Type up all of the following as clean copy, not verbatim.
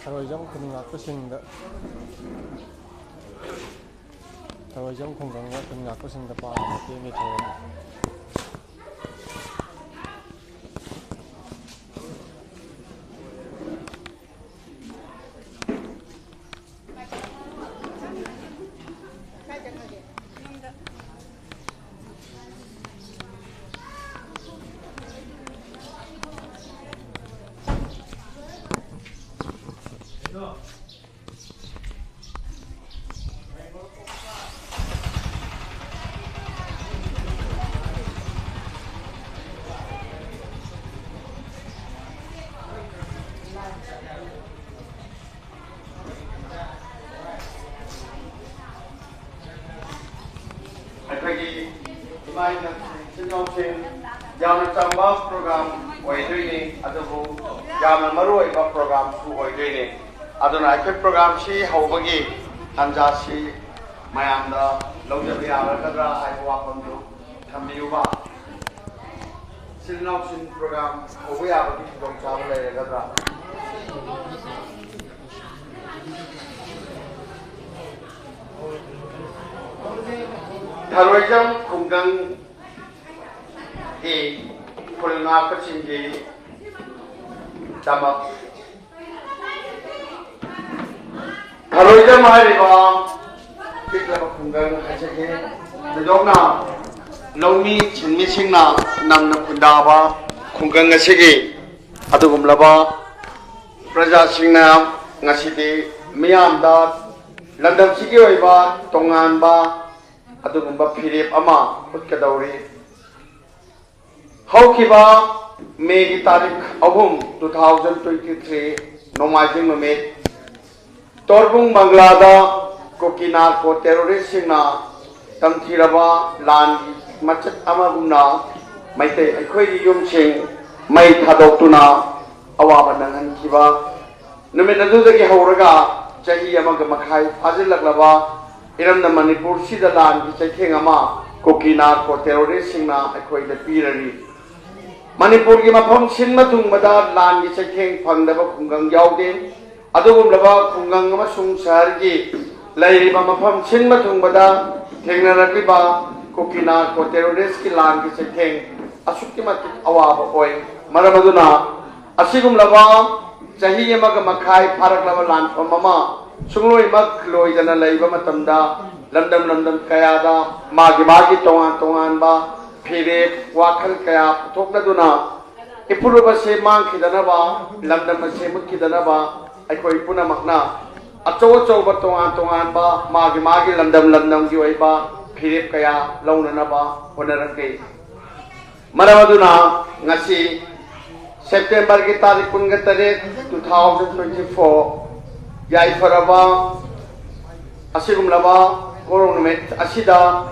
Thawaijaw kuningakkusingda Thawaijaw khungkangga kuningakkusingda paana temi thawam Yamna chamba program oidrini adubu yamna maroi ba program su oidrini aduna ai program si hawbagi anja si mayamda lawjabi arakadra ai wafam du thambiyuba silnau sin program hawya bagi dong chawle legadra Thawaijaw khungkang di kulnga kacinggi damak Thawaijaw mahariba piklaba khungkang hachake dadongna lawmi chinmi singna namna kundaba khungkang asigi adugumlaba praja singna ngasidi miyamda landam sigi oiba tonganba adugumba phirip ama utkadauri haukiba May tarik ahum 2023 nomajing numit torbung banglada kokina ko terrorist singna tamthiraba lan machat amagumna maite aikhoi yum sing mai thadokuna awaba nangan kiba numit adudagi hauraga chahi amaga makhai fajilaklaba Iram na Manipur sida lan ki chaitheng ama kokina ko terrorist singna akhoi da pirani Manipur ki mafam sinma thungmada lan ki chaitheng phangdaba khunggang yaude adugum laba khunggang ama sung shahar ki lairiba mafam sinma thungmada thengnarakiba kokina ko terrorist ki lan ki chaitheng asukki matik awaba oi maramaduna asigum laba chahi amaga makhai pharaklaba lan mama Sungloi mak loi jana laiba matamda lamdam kayada magi tongan ba phire wakhal kaya thokladuna ipuruba se mang khidana ba lamdam se mut khidana ba aikoi puna makna acho ba tongan ba magi lamdam gi oiba phire kaya launana ba honarake maramaduna ngasi September ki tarik 2024 Yai faraba asigum laba korong numit asida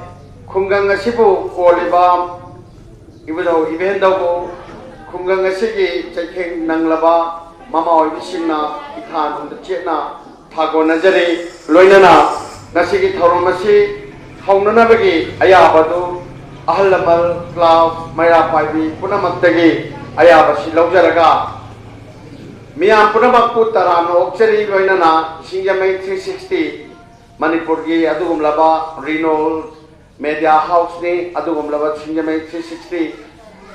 khunggang asibu koliba ibudo ibenda ko khunggang asigi chakheng nanglaba mama oi bisingna ithan unda chena thago najare loinana nasigi thoromasi haunana bagi ayabadu ahlamal class maya paibi punamattagi ayabasi laujaraga Mia punamak putarano okseri loinana Singjamay 360 Manipur gi adugum laba Renault Media House ni adugum laba Singjamay 360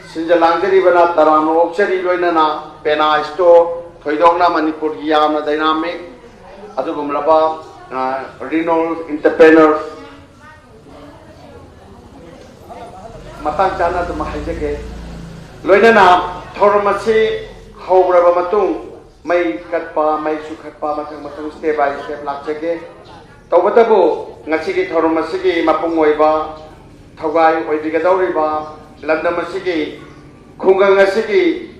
Sinjalangderi bana tarano okseri loinana Pena Store thoidongna Manipur gi yamna dynamic adugum laba Renault Entrepreneurs matang chana to mahajake loinana thormasi haubraba matung mai katpa mai sukhatpa matang step by step lakchake tawbatabu ngasigi thormasigi mapungoiba thogai oidigadawriba landamasi khunga ngasigi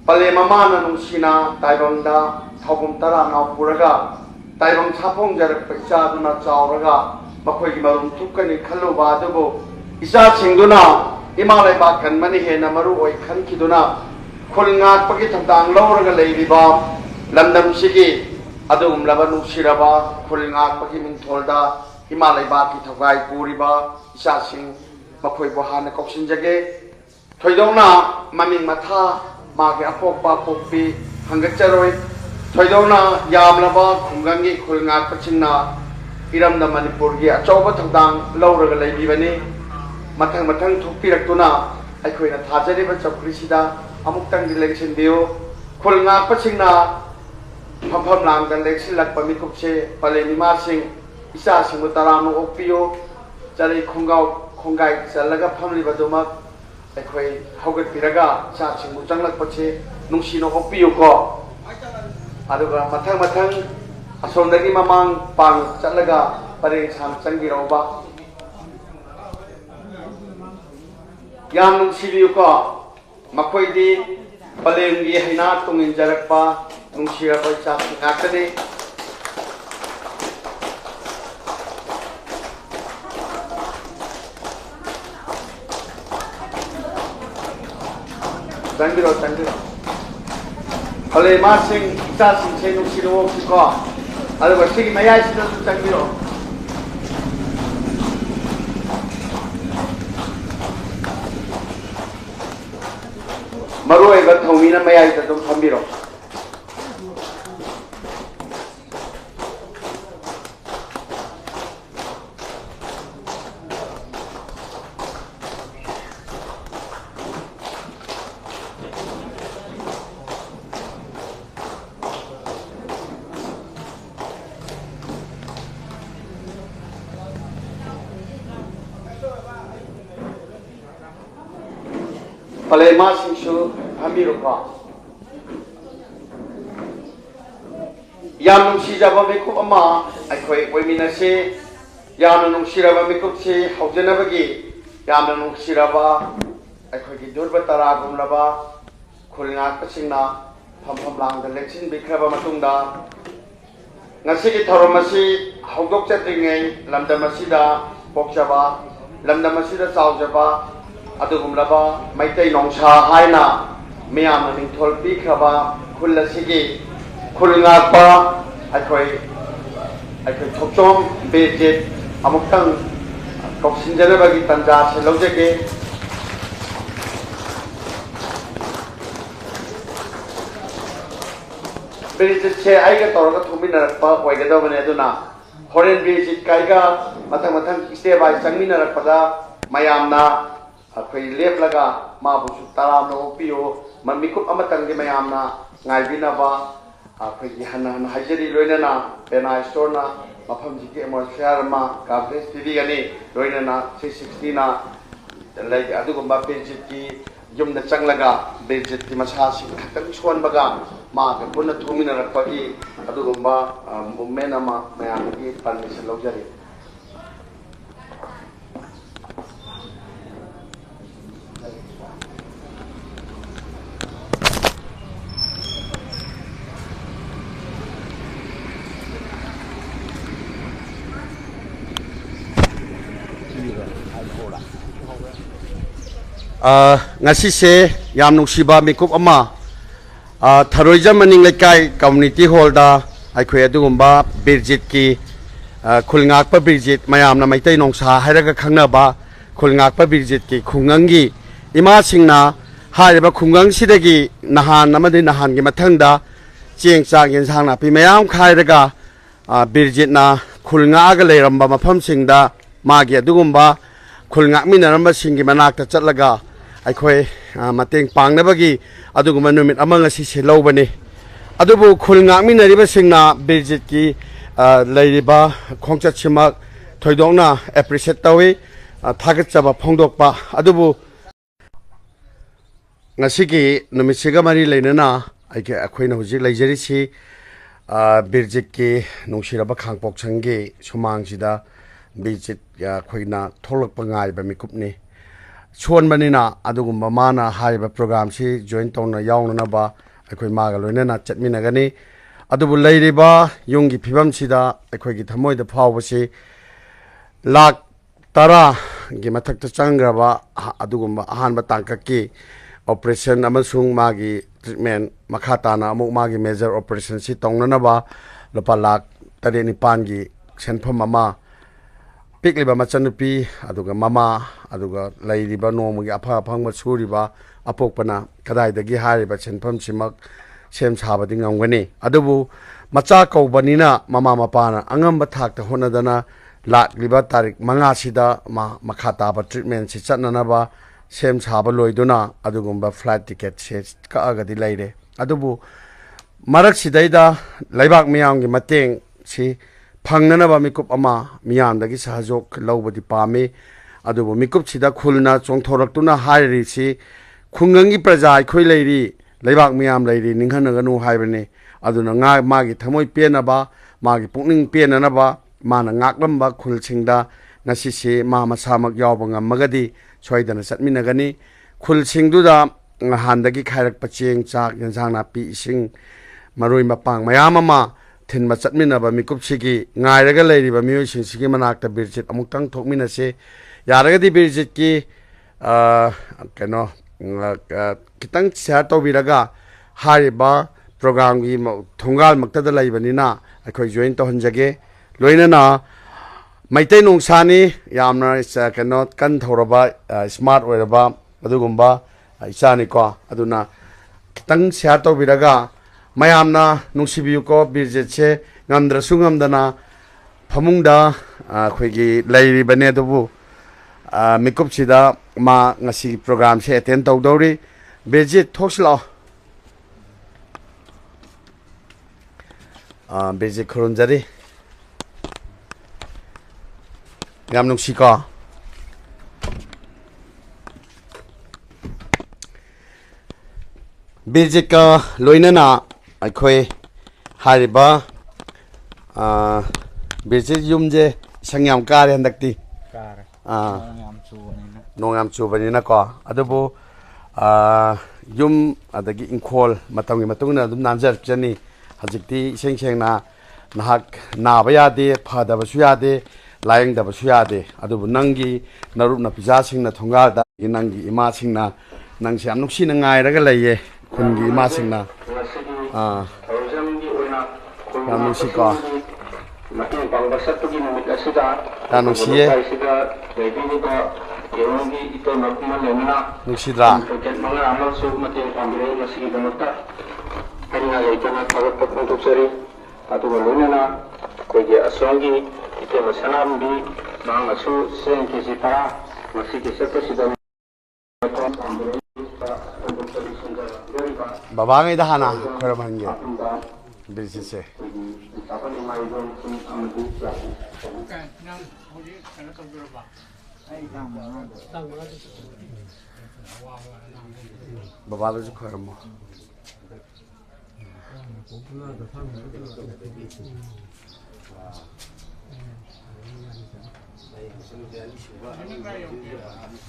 pale mamana nungsina taibangda thawum tara na puraga taibang sapong jarak peksa duna chawraga makhoi marum thukani khaluba adubu isa singduna imalai ba kanmani hena maru oi khankiduna khul ngak pagi thang lo ra lei ri ba lamdam sigi adum laba nu siraba khul ngak pagi min tholda himalay ba ki thogai puri ba isa sing makhoi bo han koksin jage thoidona maming matha ma ge apok pa pokpi hangat charoi thoidona yam laba khungangi khul ngak pachingna iramda manipur gi achoba thang lo ra lei bi bani mathang mathang thokpiraktuna aikhoina thajariba chakrisida amuk tang election dio khul ngak pachingna pham lang dan election lak pamikup che palemi ma sing isa sing taram no opio chari khongai chalaga phamli baduma aikhoi hogat piraga sa sing changlak pache nungsi no opio ko aduga mathang asomdagi mamang pang chalaga pareng sam changi roba yam nungsi liu ko makhoi di paleng gi haina tungin jarakpa nungsi ra pai cha ngakane Tangiro Hale masing isa sing se nungsi lo ko alo ba sigi mayai sino tangiro Maroi ba thomina mayai ta dum thambiro Palema singsu hamiro ko yam nungsi jaba mekup ama aikhoi oimina se yam nungsi raba mekup se haujana bagi yam nungsi raba aikhoi gi durba tara gum raba khulnga pasingna pham lang da leksin bikraba matungda ngasi gi thoromasi haudok chatringai lamdamasida pokjaba lamdamasida chaujaba adugumlaba maitai nongsa haina miyam ning tholpi khaba khulasigi khulngakpa aikhoi thokchom bejet amuktang koksinjana bagi tanja se lojege bejet che aiga torga thuminarakpa oigadabane aduna horen bejet kaiga mathang step by changminarakpada mayamna akhoi leplaga mabusu taram no pio mamikup amatang di mayamna ngaibinaba akhoi hana hajari loinana pena store na mafam jiki mo sharma kavres tv gani loinana 360 na lai adugumba budget ki yumna changlaga budget ki masasi khatang suan baga ma ka punna thumina rakpagi adugumba mena ma mayam ki permission lojari ngasi se yam nungsiba mekup ama tharoija maning lekai community hall da aikhoi adugumba birjit ki khulngakpa birjit mayamna maitai nongsa hairaga khangnaba khulngakpa birjit ki khungangi ima singna hariba khungang sidagi nahan amadi nahan gi mathangda cheng chang yensang na pi mayam khairaga birjit na khulngaga leiramba mafam singda magi adugumba khulngakminaramba singi manakta chatlaga aikhoi mateng pangnabagi aduguma numit amanga si selobani adubu khulngakminariba singna birjit ki leiriba khongchat simak thoidongna appreciate tawi thagatchaba phongdokpa adubu ngasigi numisiga mari leinana aike akhoina hujik leijari si birjit ki nungsiraba khangpok changge sumangsida birjit khoina tholakpa ngai ba mikupni Chuan Manina, Adugumba Mana, Haiba program, she joined on a young naba, a quay magalona, Chatminagani, Adubu Lady Ba, Yungi Pibam Sida, a quay gitamoy the power she Lak Tara, Gimatak Changraba, Adugumba, Hanba Tankaki, Operation Amasung Magi, treatment makha tana amuk magi major operation si tongnanaba lupa lakh 7-9 gi senpham ama pikliba machanupi aduga mama aduga lairiba nomagi apha aphangba suriba apokpana kadaidagi hariba senpham simak sem sabadi ngamgani adubu macha kaubanina mama mapana angamba thakta honadana lakliba tarik 5 sida makha taba treatment si chatnanaba sem saba loiduna adugumba flight ticket se ka agadi laire adubu marak sidaida laibak miyamgi mateng si phangnanaba mikup ama miyamdagi sahajok lawbadi pame adubu mikup sida khulna chongthoraktuna hairi si khungangi praja khoi leiri laibak miyam leiri ninghanaganu haibane aduna nga magi thamoi penaba magi pukning penanaba mana ngaklamba khulsingda ngasi se ma masamak yawba ngamagadi soidana satminagani khulsingduda ngahandagi khairak pacheng chak yansang napi ising maroi mapang mayam ama thinma chatminaba mikupsigi ngairaga leiriba miyoi singsigi manakta birjit amuktang thokminase yaragadi birjit ki kano kitang share tawbiraga hariba program gi thongal maktada laibanina akhoi join tawhanjage loinana maitai nungsani yamna kano kan thoraba smart oiraba adugumba isani ko aduna kitang share tawbiraga mayamna nungsibiyu ko birjet se ngamdrasu ngamdana phamungda khoigi lairibane dubu mikup sida ma ngasi program se attend tawdori birjet thoksla birjet khurunjari yam nungsika birjet ka loinana akhoi hariba birjet yumje sangyam kare handakti nongam chubanina ko adubu yum adagi inkhol matamgi matungna adum namjar chani hajikti seng sengna nahak naba yade phadabasu yade layengdabasu yade adubu nangi narupna pija singna thongalda nangi ima singna nangse am nuksina ngairaga laye khungi ima singna yam nuksiko matang pangbasatugi numit asida nuksiye Yongi ito nakuma lemna nuksidra project mga amal so matang pambire masigi damata hari nga ito na tawag papuntok sari ato galuna na koje asongi ito masanambi mga aso sen kisita masigi sa president babangay dahana kharabange birjise babalo kharamo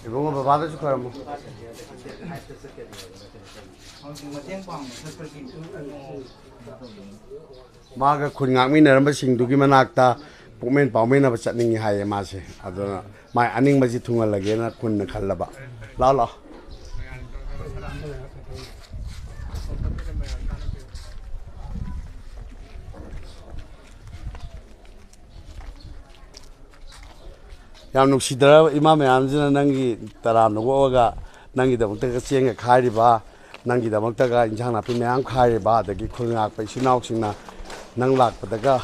ibungo babalo kharamo maga khun ngakmi naramba singdugi manakta pukmen pawmen aba chatningi haye mase adona mai aning maji thunga lage na khun na khallaba la la yam nuksidara ima mayamjina nangi taram nogoga nangi damakta chenga khairiba nangi damakta ga injang napi mayam khairiba adagi khulngak pa isinau singna nang lakpadaga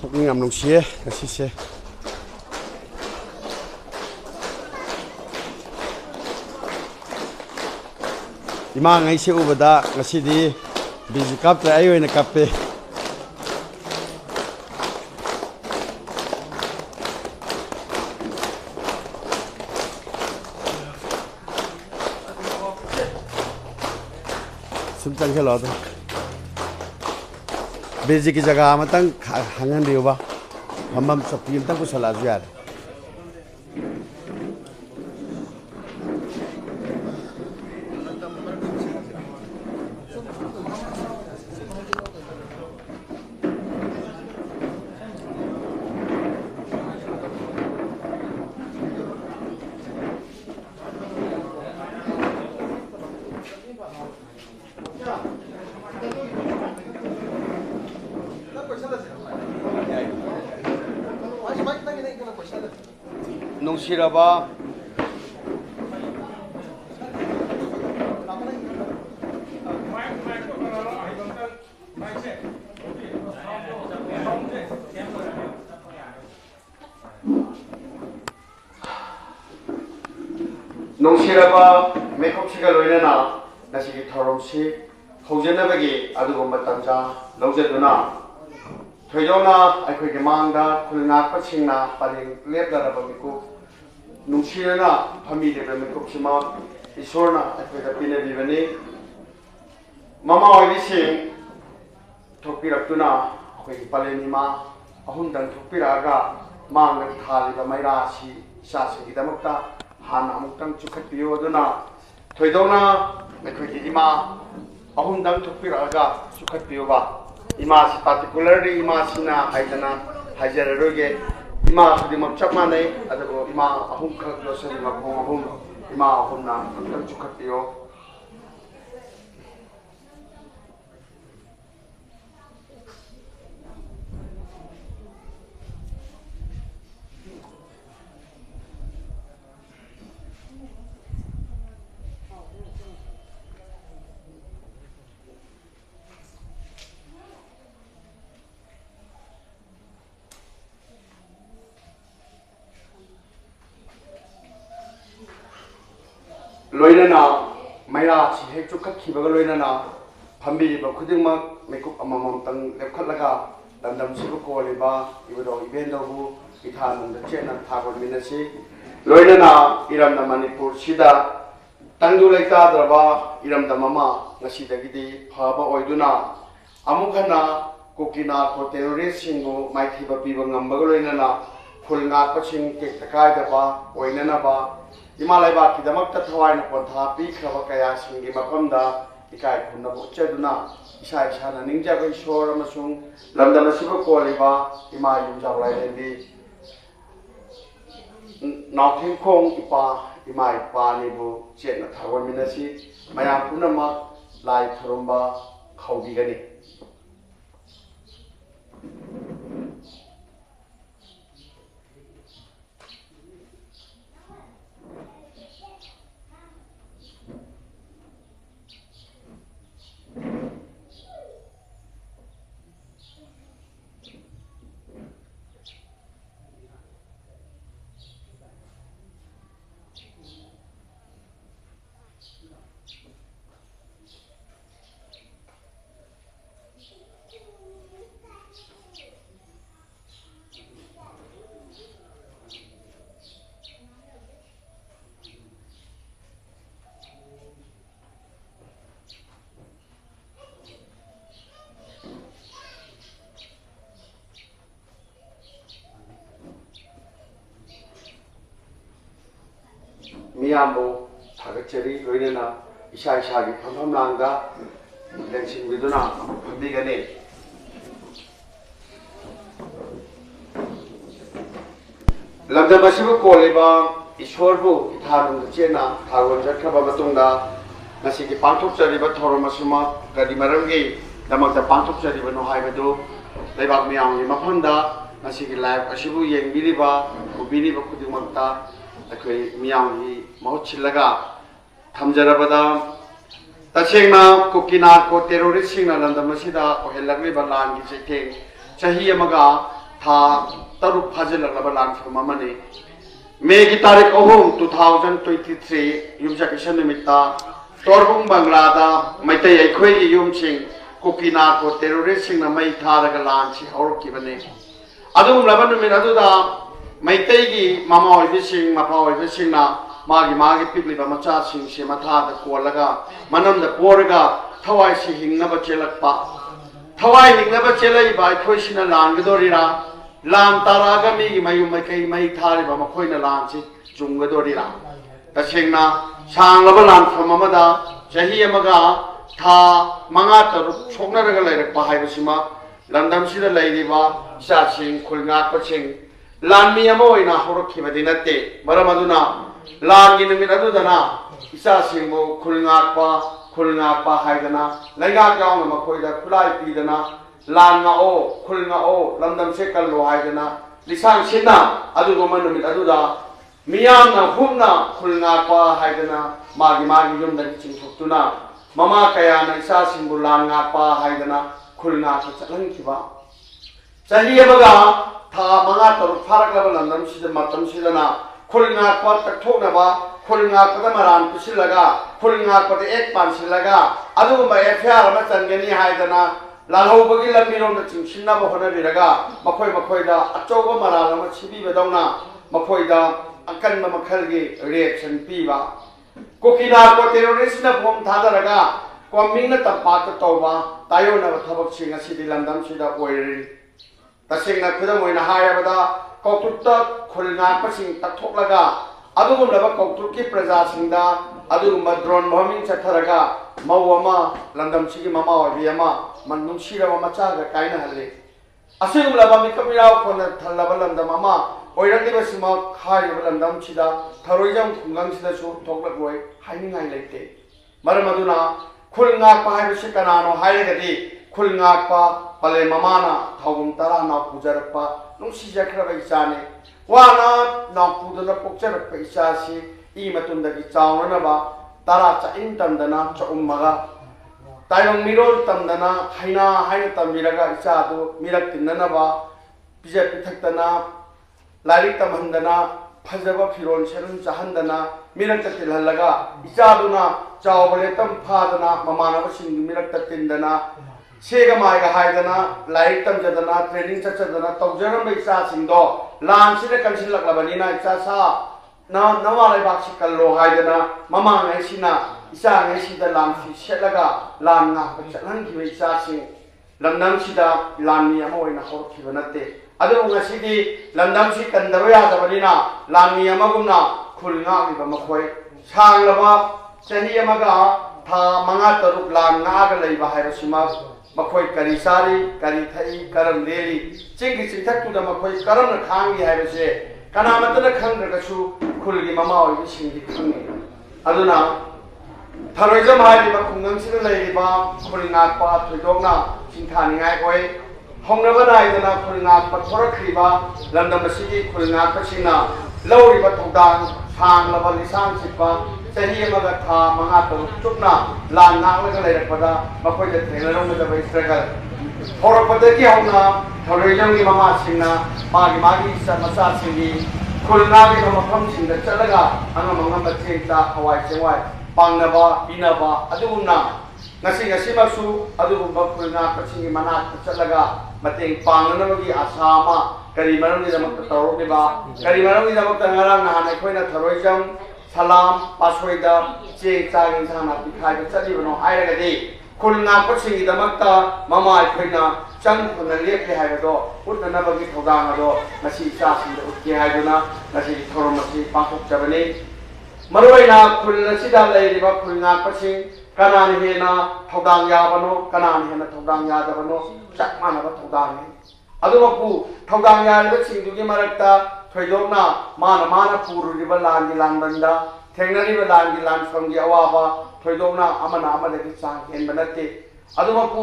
pukning am nungsiye kasise ima ngai se ubada ngasidi biji kapta ayo ina kappe sumtang khelo da biji ki jaga amatang hangan diuba hamam sapim tang kusala jar ꯅꯨꯡꯁꯤꯔꯕ ꯅꯨꯡꯁꯤꯔꯕ ꯃꯤꯀꯨꯞꯁꯤꯒ ꯂꯣꯏꯅꯅ ꯉꯁꯤꯒꯤ ꯊꯧꯔꯝꯁꯤ ꯍꯧꯖꯅꯕꯒꯤ ꯑꯗꯨꯒꯨꯝꯕ ꯇꯥꯟꯖꯥ ꯂꯧꯖꯗꯨꯅ ꯊꯣꯏꯗꯣꯛꯅ ꯑꯩꯈꯣꯏꯒꯤ ꯃꯥꯡꯗ ꯈꯨꯜ ꯉꯥꯛꯄꯁꯤꯡꯅ ꯄꯔꯦꯡ ꯂꯦꯞꯂꯔꯕ ꯃꯤꯀꯨꯞ ꯅꯨꯡꯁꯤꯅꯅ ꯐꯝꯕꯤꯔꯤꯕ ꯃꯤꯀꯨꯞꯁꯤꯃꯛ ꯏꯁꯣꯔꯅ ꯑꯩꯈꯣꯏꯗ ꯄꯤꯅꯕꯤꯕꯅꯤ ꯃꯃꯥ ꯑꯣꯏꯕꯤꯁꯤꯡ ꯊꯣꯛꯄꯤꯔꯛꯇꯨꯅ ꯑꯩꯈꯣꯏꯒꯤ ꯄꯂꯦꯝ ꯏꯃꯥ ꯑꯍꯨꯝꯗꯪ ꯊꯣꯛꯄꯤꯔꯛꯑꯒ ꯃꯥꯡꯗ ꯊꯥꯜꯂꯤꯕ ꯃꯩꯔꯥ ꯑꯁꯤ ꯏꯆꯥꯁꯤꯡꯒꯤꯗꯃꯛꯇ ꯍꯥꯟꯅ ꯑꯃꯨꯛꯇꯪ ꯆꯨꯈꯠꯄꯤꯌꯨ ꯑꯗꯨꯅ ꯊꯣꯏꯗꯣꯛꯅ ꯑꯩꯈꯣꯏꯒꯤ ꯏꯃꯥ ꯑꯍꯨꯝꯗꯪ ꯊꯣꯛꯄꯤꯔꯛꯑꯒ ꯆꯨꯈꯠꯄꯤꯌꯨꯕ ꯏꯃꯥꯁꯤ ꯄꯥꯔꯇꯤꯀꯨꯂꯔꯂꯤ ꯏꯃꯥꯁꯤꯅ ꯍꯥꯏꯗꯅ ꯍꯥꯏꯖꯔꯔꯣꯏꯒꯦ ꯏꯃꯥ ꯈꯨꯗꯤꯡꯃꯛ ꯆꯞ ꯃꯥꯟꯅꯩ ꯑꯗꯨꯕꯨ ꯏꯃꯥ ꯑꯍꯨꯝꯈꯛ ꯂꯣꯠꯁꯤꯜꯂꯤ ꯃꯈꯣꯡ ꯑꯍꯨꯝ ꯏꯃꯥ ꯑꯍꯨꯝꯅ ꯑꯃꯨꯛꯇꯪ ꯆꯨꯈꯠꯄꯤꯌꯨ loinana maira si hek chu khat khibaga loinana phambi ba khudingmak makeup amamam tang lepkhatlaga dandam sibu ko leba ibodo event bu ithanung da chena thagor minasi loinana iramna manipur sida tangdu lekta draba iramda mama ngasidagidi phaba oiduna amukhana kokina ko terrorist singo maithiba piba ngambaga loinana khulnga paching ke takai daba oinana ba Himalaya ki damak ta thawai na pontha pi khaba kaya singi mafamda ikai khunna bochaduna isa isa na ningja bai shor amasung lamda masiba ko liba ima yumja lai lendi nauthin khong ipa ima ipa ni bu chena thawai minasi maya punama lai thurumba khawbi gani Miyambo Thagachari Loinana Isha Shagi Pamham Langa Lensing Viduna Bigane Lamda Masibu Koleba Ishwarbu Ithanum Chena Thagon Jakaba Batunda Nasiki Pantok Chariba Thoromasuma Gadimarangi Damaka Pantok Chariba no Haibadu Lebak Miam Mapanda Nasiki Live Ashibu Yang Biliba Ubiniba Kudimanta ꯑꯩꯈꯣꯏ ꯃꯤꯌꯥꯝꯒꯤ ꯃꯍꯨꯠ ꯁꯤꯜꯂꯒ ꯊꯝꯖꯔꯕꯗ ꯇꯁꯦꯡꯅ ꯀꯨꯀꯤꯅꯥ ꯀꯣ ꯇꯦꯔꯣꯔꯤꯁꯁꯤꯡꯅ ꯂꯝꯗꯝ ꯑꯁꯤꯗ ꯑꯣꯏꯍꯜꯂꯛꯂꯤꯕ ꯂꯥꯟꯒꯤ ꯆꯩꯊꯦꯡ ꯆꯍꯤ ꯑꯃꯒ ꯊꯥ 6 ꯐꯥꯖꯤꯜꯂꯛꯂꯕ ꯂꯥꯟꯐꯝ ꯑꯃꯅꯤ ꯃꯦꯒꯤ ꯇꯥꯔꯤꯛ 3 2023 ꯌꯨꯝꯁꯀꯩꯁ ꯅꯨꯃꯤꯠꯇ ꯇꯣꯔꯕꯨꯡ ꯕꯪꯒ꯭ꯂꯥꯗ ꯃꯩꯇꯩ ꯑꯩꯈꯣꯏꯒꯤ ꯌꯨꯝꯁꯤꯡ ꯀꯨꯀꯤꯅꯥ ꯀꯣ ꯇꯦꯔꯣꯔꯤꯁꯁꯤꯡꯅ ꯃꯩ ꯊꯥꯔꯒ ꯂꯥꯟꯁꯤ ꯍꯧꯔꯛꯈꯤꯕꯅꯤ ꯑꯗꯨꯒꯨꯝꯂꯕ ꯅꯨꯃꯤꯠ ꯑꯗꯨꯗ Maitegi Mama Oibising, Mapa Oibisingna, Magi Pigliba Machasing, Shemata, the Kualaga, Manam the Poraga, Tawai Sing never chelakpa. Tawai never chelay by question a land, Gadorira, Lam Taragami, Mayumake, Maitari, Makoina Lansi, Jungadorira. The Singna, Sang Lavalan from Mamada, Jahiyamaga, Ta, Mangata, Chognaga, Pahibasima, Landam Sida Ladiva, Sashing, Kulngat Paching. Lan mi amoy na horokhi madinate maramaduna lan gi numit adudana isa singbo khulngak pa haidana laiga kaung ma khoida khulai pidana lan nga o lamdam se kallo haidana lisang sinna adugo man numit aduda मियामना Humna खुलंगापा हाइदना मागी युमदगी चिंथोक्तुना mama कयाना इसासिंबु लांगापा हाइदना खुलंगापा चलंखिबा चही अमगा था मंगा तरुक फारकलबा लंदम सिदा मतम सिदना खुलंगापा तकथोकनबा खुलंगापा मरान पिसिलगा खुलंगापा एक पानसिलगा अदुगुंबा FR अमा चंगनी हाइदना लालहौबगी लंबिरोम चिंसिनबा होनबिरगा मखोयदा अचौबा मरान अमा सिबिबदौना मखोयदा अकन मखल की रिएक्शन पीबा कोकिना को टेररिस्ट न फॉर्म थादरगा कॉमिंग न तपात तौबा तायोना थबक सिंग असिदि लंदम सिदा ओइरि तसेंगना खुदम ओइना हायबदा कौतुकता खुलना पसिंग तथोकलगा अदुगुमलबा कौतुक की प्रजा सिंगदा अदुगुम ड्रोन बॉम्बिंग चथरगा मौअमा लंदम सिगी ममा ओबियमा मननुम सिरबा मचागा काइना हल्ले असिगुमलबा मिकमिराव कोन थल्लबा लंदम अमा ओइरंदिबसिमा खारिबा लंदम सिदा थरोइजम खुंगंग सिदासु थोकलगोय हाइनिंगाय लेते मरमदुना खुलंगापा हाइबसि कनानो हाइरगदि खुलंगापा पले ममाना थौगुम तरा ना पुजरपा नुसिजखरबा इचाने वाना ना पुदना पोक्चरपा इचासि ई मतुंदगी चावनबा तरा चाइन तंदना चौमगा Tayang मिरोन तंदना हाइना हाइना तंबिरगा इचादु Mirik तिन्ननबा पिजे पिथक्तना like तमहंदना फजब फिरोन सेरुन चाहंदना Mirik तिलहलगा इचादुना चावलेतम फादना ममानबसिंग Mirik तिंदना सेगमायगा हायदना like तमजदना training चचदना तौजरम इचासिंगदो लानसिने कंसिलकलबनिना इचासा ना नवाले बाक्सि कल्लो हायदना ममांगैसिना इचांगैसिदा लानसि सेलगा लानना चलहंखिबा इचासिंग लंदमसिदा लानमी अमा ओइना हौरखिबा नते अदुगुंगसिदि लंदमसि कंदबा यादबनिना लानमी अमागुमना खुलंगागिबा मखोय सांगलबा चही अमगा था मंगा तरुक लानगागा लैबा हायबसिमा मखोय करी सारी करी थई करम लेली चिंगी चिंथक्तुदा मखोय करम खांगी हायबसे कनामतना खंगरगसु खुलगी ममा ओइबिसिंगि खंगे अदुना थरोइजम हाइबा खुंगंसिदा लैबा खुलंगापा थोइदोंना चिंथानिङाय ओय होंगनबा नायदना खुलंगापा थोरखरिबा लंदमसिगी खुलंगापसिना लौरिबा थौदांग सांगलबा लिसांग सिपा चही अमगा था मंगा तरुक चुपना लान नांगलगा लैरकपदा मखोयदा थेंगनरमदबा स्ट्रगल होरकपदगी हौना थरोइजमगी ममासिंगना मागी मचासिंगी खुलंगागी मफमसिंगदा चलगा अंगमंगम मचेंता हवाई चेवाई पांगनबा पिनबा अदुगुमना ngasi adugumba khulna pasingi manak chalaga mateng pangnabagi asama kari maramni damak tawrokeba kari maramni damak ngarang na hanai khoina tharoijam salam pasoida che chagin thana pikhai chalibono hairagadi khulna pasingi damakta mama khoina chang khuna leple haibado utnabagi thogang ado ngasi chasinda ukke haiduna ngasi thoromasi pakhok chabane maruaina khulna sida leiriba khulna pasing Kanan हेना थौदांग याबनो कनान हेना थौदांग यादबनो चक मानबा थौदांग हे अदुबकु थौदांग यारबा सिंदुगी मरक्ता थोइदोकना माना पुरुरिबा लांगी लांबंदा थेंगनरिबा लांगी लांफंगी अवाबा थोइदोकना अमना अमदगी चांग हेनबा नते अदुबकु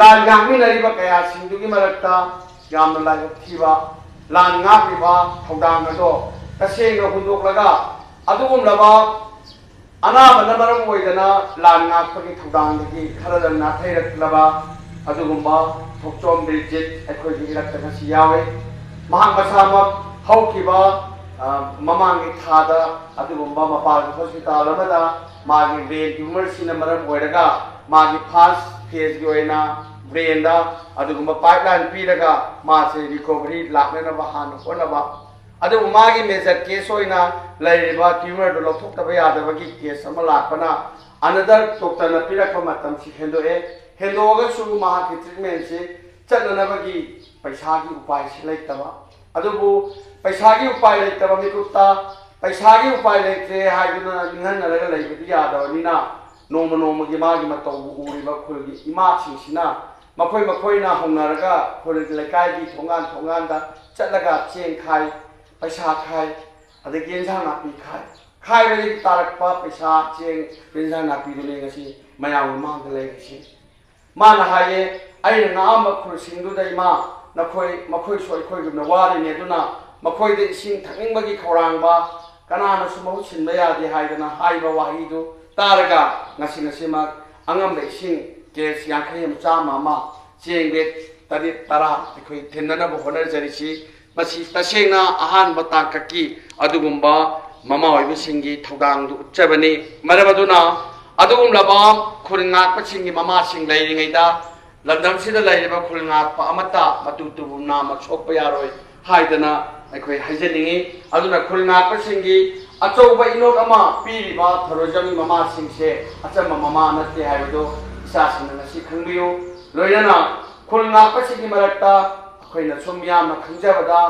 लांग गांगमिनरिबा कया सिंदुगी मरक्ता यामना लांग थिबा लांग गापिबा थौदांग अदो तसेंग हुंदोकलगा अदुगुमलबा अनाबना मरम ओइदना लान गापगी थौदांगगी खरदन नाथैरक्लबा अदुगुंबा थोकचोम ब्रिजित अखोइगी इरक्तगसी यावे महां मसामक हौकिबा ममांगी थादा अदुगुंबा मपाल hospital अमदा मागी brain tumour सिना मरम ओइरगा मागी फर्स्ट फेज गी ओइना ब्रेनदा अदुगुंबा पाइपलाइन पीरगा मासे रिकवरी लाकनेनबा हान होनबा अदु मागी मेजर केस होइना लैरिबा ट्यूमर दो लौथोक्तबा यादबगी केस अमा लाकपना अनदर डॉक्टर न पिरकपा मतम सि हेंदोगसु मागी ट्रीटमेंट से चलनबगी पैसागी उपाय से लैतबा अदुबु पैसागी उपाय लैतबा मिकुत्ता पैसागी उपाय लैते हाइदुना निहननरगा लैबदि यादबनिना नोमगी मागी मतौ उरिबा खुलगी इमा सिंसिना मखोइना होंगनरगा खुलगी लेकाइगी थोंगान चलगा चेंग खाई पैसा खाई अदगी इंसान नापी खाई बदि तारकपा पैसा चेंग इंसान नापी दुने ngasi mayam mang de legasi mana haye ai na ma khur singdu dai ma nakhoi makhoi soi khoi gum na wari ne duna makhoi de sing thanging bagi khorang ba ꯀꯅꯥꯅꯁꯨ ꯃꯍꯨꯠ ꯁꯤꯟꯕ ꯌꯥꯗꯦ ꯍꯥꯏꯗꯅ ꯍꯥꯏꯕ ꯋꯥꯍꯩꯗꯨ ꯇꯥꯔꯒ ꯉꯁꯤꯃꯛ ꯑꯉꯝꯕ ꯏꯁꯤꯡ ꯀꯦꯁ 50 ꯆꯥꯝꯃ ꯑꯃ ꯆꯦꯡ ꯕꯦꯛ 9 10 ꯑꯩꯈꯣꯏ ꯊꯤꯟꯅꯅꯕ ꯍꯣꯠꯅꯖꯔꯤꯁꯤ ꯃꯁꯤ ꯇꯁꯦꯡꯅ ꯑꯍꯥꯟꯕ ꯇꯥꯡꯀꯛꯀꯤ ꯑꯗꯨꯒꯨꯝꯕ ꯃꯃꯥ ꯑꯣꯏꯕꯁꯤꯡꯒꯤ ꯊꯧꯗꯥꯡꯗꯨ ꯎꯠꯆꯕꯅꯤ ꯃꯔꯝ ꯑꯗꯨꯅ ꯑꯗꯨꯒꯨꯝꯂꯕ ꯈꯨꯜ ꯉꯥꯛꯄꯁꯤꯡꯒꯤ ꯃꯃꯥꯁꯤꯡ ꯂꯩꯔꯤꯉꯩꯗ ꯂꯝꯗꯝꯁꯤꯗ ꯂꯩꯔꯤꯕ ꯈꯨꯜ ꯉꯥꯛꯄ ꯑꯃꯠꯇ ꯃꯇꯨ ꯇꯨꯕꯨ ꯅꯥꯝꯃ ꯁꯣꯛꯄ ꯌꯥꯔꯣꯏ ꯍꯥꯏꯗꯅ ꯑꯩꯈꯣꯏ ꯍꯥꯏꯖꯅꯤꯡꯉꯤ ꯑꯗꯨꯅ ꯈꯨꯜ ꯉꯥꯛꯄꯁꯤꯡꯒꯤ ꯑꯆꯧꯕ ꯏꯅꯣꯠ ꯑꯃ ꯄꯤꯔꯤꯕ ꯊꯧꯔꯣꯖꯝꯒꯤ ꯃꯃꯥꯁꯤꯡꯁꯦ ꯑꯆꯝꯕ ꯃꯃꯥ ꯅꯠꯇꯦ ꯍꯥꯏꯕꯗꯨ ꯏꯆꯥꯁꯤꯡꯅ ꯉꯁꯤ ꯈꯪꯕꯤꯌꯨ ꯂꯣꯏꯅꯅ ꯈꯨꯜ ꯉꯥꯛꯄꯁꯤꯡꯒꯤ ꯃꯔꯛꯇ ꯑꯩꯈꯣꯏꯅ ꯁꯨꯝ ꯌꯥꯝꯅ ꯈꯪꯖꯕꯗ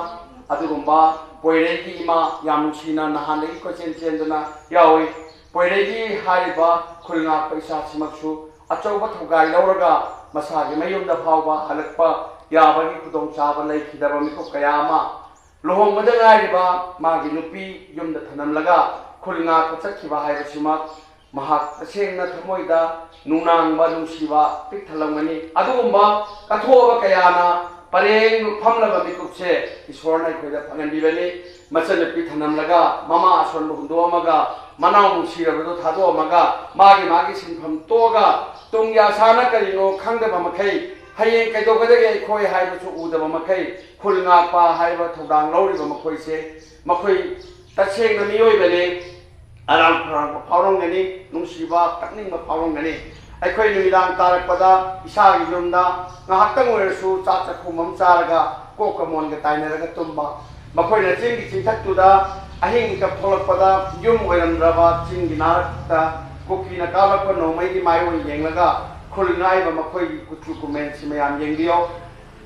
ꯑꯗꯨꯒꯨꯝꯕ ꯄꯣꯏꯔꯩꯒꯤ ꯏꯃꯥ ꯌꯥꯝ ꯅꯨꯡꯁꯤꯅ ꯅꯍꯥꯟꯗꯒꯤ ꯀꯣꯏꯆꯦꯟ ꯆꯦꯟꯗꯨꯅ ꯌꯥꯎꯏ ꯄꯣꯏꯔꯩꯒꯤ ꯍꯥꯏꯔꯤꯕ ꯈꯨꯜ ꯉꯥꯛꯄ ꯏꯆꯥꯁꯤꯃꯛꯁꯨ ꯑꯆꯧꯕ ꯊꯧꯒꯥꯏ ꯂꯧꯔꯒ ꯃꯁꯥꯒꯤ ꯃꯌꯨꯝꯗ ꯐꯥꯎꯕ ꯍꯜꯂꯛꯄ ꯌꯥꯕꯒꯤ ꯈꯨꯗꯣꯡꯆꯥꯕ ꯂꯩꯈꯤꯗꯕ ꯃꯤꯀꯨꯞ ꯀꯌా ꯑꯃ ꯂꯨꯍꯣꯡꯕꯗ ꯉꯥꯏꯔꯤꯕ ꯃꯥꯒꯤ ꯅꯨꯄꯤ ꯌꯨꯝꯗ ꯊꯅꯝꯂꯒ ꯈꯨꯜ ꯉꯥꯛꯄ ꯆꯠꯈꯤꯕ ꯍꯥꯏꯕꯁꯤꯃꯛ ꯃꯍꯥꯛ ꯇꯁꯦꯡꯅ ꯊꯃꯣꯏꯗ ꯅꯨꯡꯅꯥꯡꯕ ꯅꯨꯡꯁꯤꯕ ꯄꯤꯛ ꯊꯜꯂꯝꯒꯅꯤ ꯑꯗꯨꯒꯨꯝꯕ ꯀꯠꯊꯣꯛꯑꯕ ꯀꯌꯥꯅ ꯄꯔꯦꯡ ꯐꯝꯂꯕ ꯃꯤꯀꯨꯞꯁꯦ ꯏꯁꯣꯔꯅ ꯑꯩꯈꯣꯏꯗ ꯐꯪꯍꯟꯕꯤꯕꯅꯤ ꯃꯆꯟꯅꯨꯄꯤ ꯊꯅꯝꯂꯒ ꯃꯃꯥ ꯑꯁꯣꯟꯕ ꯍꯨꯟꯗꯣꯛꯑꯝꯃꯒ ꯃꯅꯥꯎ ꯅꯨꯡꯁꯤꯔꯕꯗꯨ ꯊꯥꯗꯣꯛꯑꯝꯃꯒ ꯃꯥꯒꯤ ꯁꯤꯟꯐꯝ ꯇꯣꯛꯑꯒ ꯇꯨꯡꯒꯤ ꯑꯁꯥꯅ ꯀꯔꯤꯅꯣ ꯈꯪꯗꯕ ꯃꯈꯩ ꯍꯌꯦꯡ ꯀꯩꯗꯧꯒꯗꯒꯦ ꯑꯩꯈꯣꯏ ꯍꯥꯏꯕꯁꯨ ꯎꯗꯕ ꯃꯈꯩ ꯈꯨꯜ ꯉꯥꯛꯄ ꯍꯥꯏꯕ ꯊꯧꯗꯥꯡ ꯂꯧꯔꯤꯕ ꯃꯈꯣꯏꯁꯦ ꯃꯈꯣꯏ ꯇꯁꯦꯡꯅ ꯃꯤꯑꯣꯏꯕꯅꯤ ꯑꯔꯥꯝ ꯈꯧꯔꯥꯡꯕ ꯐꯥꯎꯔꯝꯒꯅꯤ ꯅꯨꯡꯁꯤꯕ ꯀꯞꯅꯤꯡꯕ ꯐꯥꯎꯔꯝꯒꯅꯤ ꯑꯩꯈꯣꯏ ꯅꯨꯃꯤꯗꯥꯡ ꯇꯥꯔꯛꯄꯗ ꯏꯁꯥꯒꯤ ꯌꯨꯝꯗ ꯉꯥꯏꯍꯥꯛꯇꯪ ꯑꯣꯏꯔꯁꯨ ꯆꯥꯛ ꯆꯥꯛꯈꯨꯝ ꯑꯃ ꯆꯥꯔꯒ ꯀꯣꯛꯀ ꯃꯣꯟꯒ ꯇꯥꯏꯅꯔꯒ ꯇꯨꯝꯕ ꯃꯈꯣꯏꯅ ꯆꯤꯡꯒꯤ ꯆꯤꯡꯊꯛꯇꯨꯗ ꯑꯍꯤꯡ ꯃꯤꯀꯞ ꯊꯣꯛꯂꯛꯄꯗ ꯌꯨꯝ ꯑꯣꯏꯔꯝꯗ꯭ꯔꯕ ꯆꯤꯡꯒꯤ ꯅꯥꯔꯛꯇ ꯀꯨꯀꯤꯅ ꯀꯥꯞꯂꯛꯄ ꯅꯣꯡꯃꯩꯒꯤ ꯃꯥꯏꯑꯣꯟ ꯌꯦꯡꯂꯒ ꯈꯨꯜ ꯉꯥꯏꯕ ꯃꯈꯣꯏꯒꯤ ꯀꯨꯆꯨ ꯀꯨꯃꯦꯟꯁꯤ ꯃꯌꯥꯝ ꯌꯦꯡꯕꯤꯌꯣ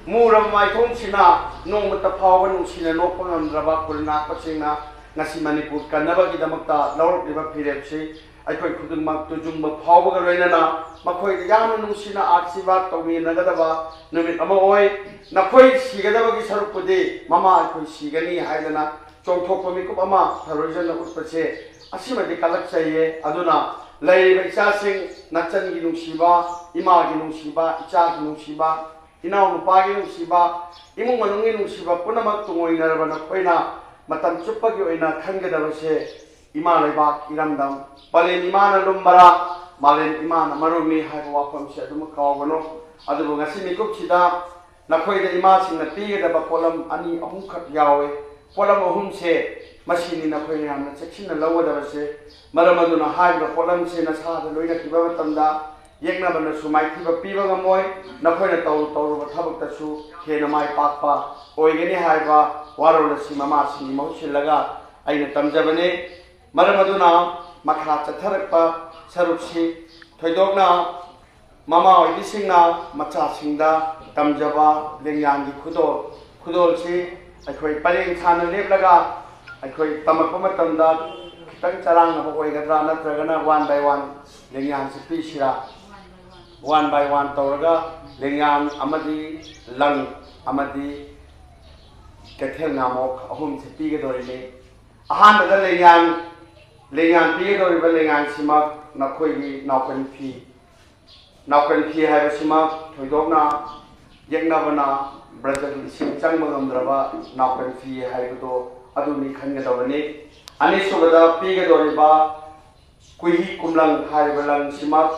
ꯃꯨꯔꯕ ꯃꯥꯏꯊꯣꯡꯁꯤꯅ ꯅꯣꯡꯃꯇ ꯐꯥꯎꯕ ꯅꯨꯡꯁꯤꯅ ꯅꯣꯛꯄ ꯉꯝꯗ꯭ꯔꯕ ꯈꯨꯜ ꯉꯥꯛꯄꯁꯤꯡꯅ ꯉꯁꯤ ꯃꯅꯤꯄꯨꯔ ꯀꯟꯅꯕꯒꯤꯗꯃꯛꯇ ꯂꯧꯔꯛꯂꯤꯕ ꯐꯤꯔꯦꯞꯁꯤ ꯑꯩꯈꯣꯏ ꯈꯨꯗꯤꯡꯃꯛ ꯇꯨꯖꯨꯡꯕ ꯐꯥꯎꯕꯒ ꯂꯣꯏꯅꯅ ꯃꯈꯣꯏꯗ ꯌꯥꯝꯅ ꯅꯨꯡꯁꯤꯅ ꯑꯥꯁꯤꯔꯕꯥꯗ ꯇꯧꯃꯤꯟꯅꯒꯗꯕ ꯅꯨꯃꯤꯠ ꯑꯃ ꯑꯣꯏ ꯅꯈꯣꯏ ꯁꯤꯒꯗꯕꯒꯤ ꯁꯔꯨꯛꯄꯨꯗꯤ ꯃꯃꯥ ꯑꯩꯈꯣꯏ ꯁꯤꯒꯅꯤ ꯍꯥꯏꯗꯅ ꯆꯣꯡꯊꯣꯛꯄ ꯃꯤꯀꯨꯞ ꯑꯃ ꯊꯧꯔꯣꯏꯖꯝꯅ ꯎꯠꯄꯁꯦ ꯑꯁꯤꯃꯗꯤ ꯀꯜꯂꯛꯆꯩꯌꯦ ꯑꯗꯨꯅ ꯂꯩꯔꯤꯕ ꯏꯆꯥꯁꯤꯡ ꯅꯆꯟꯒꯤ ꯅꯨꯡꯁꯤꯕ ꯏꯃꯥꯒꯤ ꯅꯨꯡꯁꯤꯕ ꯏꯆꯥꯒꯤ ꯅꯨꯡꯁꯤꯕ ꯏꯅꯥꯎꯅꯨꯄꯥꯒꯤ ꯅꯨꯡꯁꯤꯕ ꯏꯃꯨꯡ ꯃꯅꯨꯡꯒꯤ ꯅꯨꯡꯁꯤꯕ ꯄꯨꯝꯅꯃꯛ ꯇꯨꯡꯑꯣꯏꯅꯔꯕ ꯅꯈꯣꯏꯅ ꯃꯇꯝ ꯆꯨꯞꯄꯒꯤ ꯑꯣꯏꯅ ꯈꯟꯒꯗꯕꯁꯦ ꯏꯃꯥ ꯂꯩꯕꯥꯛ ꯏꯔꯝꯗꯝ ꯄꯂꯦꯝ ꯏꯃꯥꯅ ꯂꯨꯝꯕꯔꯥ ꯃꯥꯂꯦꯝ ꯏꯃꯥꯅ ꯃꯔꯨꯝꯅꯤ ꯍꯥꯏꯕ ꯋꯥꯐꯝꯁꯦ ꯑꯗꯨꯃꯛ ꯀꯥꯎꯒꯅꯨ ꯑꯗꯨꯕꯨ ꯉꯁꯤ ꯃꯤꯀꯨꯞꯁꯤꯗ ꯅꯈꯣꯏꯗ ꯏꯃꯥꯁꯤꯡꯅ ꯄꯤꯒꯗꯕ ꯄꯣꯠꯂꯝ 2 3ꯈꯛ ꯌꯥꯎꯏ ꯄꯣꯠꯂꯝ 3ꯁꯦ ꯃꯁꯤꯅꯤ ꯅꯈꯣꯏꯅ ꯌꯥꯝꯅ ꯆꯦꯛꯁꯤꯟꯅ ꯂꯧꯒꯗꯕꯁꯦ ꯃꯔꯝ ꯑꯗꯨꯅ ꯍꯥꯏꯔꯤꯕ ꯄꯣꯠꯂꯝꯁꯦ ꯅꯁꯥꯗ ꯂꯣꯏꯅꯈꯤꯕ ꯃꯇꯝꯗ ꯌꯦꯛꯅꯕꯅꯁꯨ ꯃꯥꯏꯊꯤꯕ ꯄꯤꯕ ꯉꯝꯃꯣꯏ ꯅꯈꯣꯏꯅ ꯇꯧꯔꯨꯕ ꯊꯕꯛꯇꯁꯨ ꯍꯦꯟꯅ ꯃꯥꯏ ꯄꯥꯛꯄ ꯑꯣꯏꯒꯅꯤ ꯍꯥꯏꯕ ꯋꯥꯔꯣꯜ ꯑꯁꯤ ꯃꯃꯥꯁꯤꯡꯒꯤ ꯃꯍꯨꯠ ꯁꯤꯜꯂꯒ ꯑꯩꯅ ꯇꯝꯖꯕꯅꯤ ꯃꯔꯝ ꯑꯗꯨꯅ ꯃꯈꯥ ꯆꯠꯊꯔꯛꯄ ꯁꯔꯨꯛꯁꯤ ꯊꯣꯏꯗꯣꯛꯅ ꯃꯃꯥ ꯑꯣꯏꯕꯤꯁꯤꯡꯅ ꯃꯆꯥꯁꯤꯡꯗ ꯇꯝꯖꯕ ꯂꯦꯡꯌꯥꯟꯒꯤ ꯈꯨꯗꯣꯜꯁꯤ ꯑꯩꯈꯣꯏ ꯄꯔꯦꯡ ꯁꯥꯟꯅ ꯂꯦꯞꯂꯒ ꯑꯩꯈꯣꯏ ꯇꯝꯃꯛꯄ ꯃꯇꯝꯗ खितंग चरांगनबा ओइगद्रा नत्रगना 1 by 1 लेंयान से पीसिरा 1 by 1 तौरगा लेंयान अमदी लंग अमदी कैथेल नामोक अहुम से पीगदोरिने अहान बदा लेंयान पीगदोरिबा लेंयान सिमक नखोइगी नावकन फी हाइबसिमा थोइदोकना येंगनाबना ब्रजल सिंग चंगमगमद्रबा नावकन फी हाइबदो अदुनि खनगदोरने अनिसुबदा पीगदोरिबा कुही कुमलंग हाइबलंग सिमक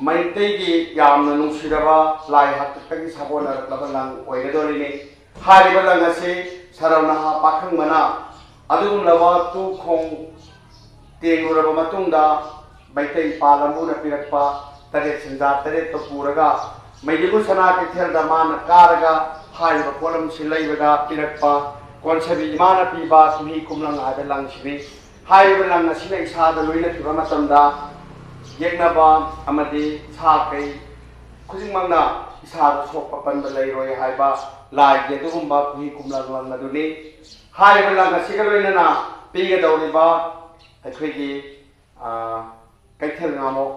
मैतेगी यामना नुसिरबा लाइ हाक्तगी साबोनरक्लबा लंग ओइगदोरिने हारिबा लंग असे सरवनाहा पाखंगमना अदुगुमलबा तु खोंग तेंगुरबा मतुंगदा मैतै पालमुना पिरक्पा तरे सिंजा तरे तो पूरगा मैदिगु सना के थेलदा मान कारगा हारिबा कोलम सिलैबदा पिरक्पा कोनसबी इमाना पीबा कुही कुमलंग आबे लंग सिबी हारिबा लंग असिना इसादा लोइना पिबा मतंदा येगनाबा अमदि साकै खुजिंगमंगना इसादा सोकपा पनबा लैरोय हाइबा लाइगे दुगुम्बा कुही कुमलंग लंग अदुनि हारिबा लंग असिगा लोइनाना पीगदौरिबा अखोइगी कैथेल नामोक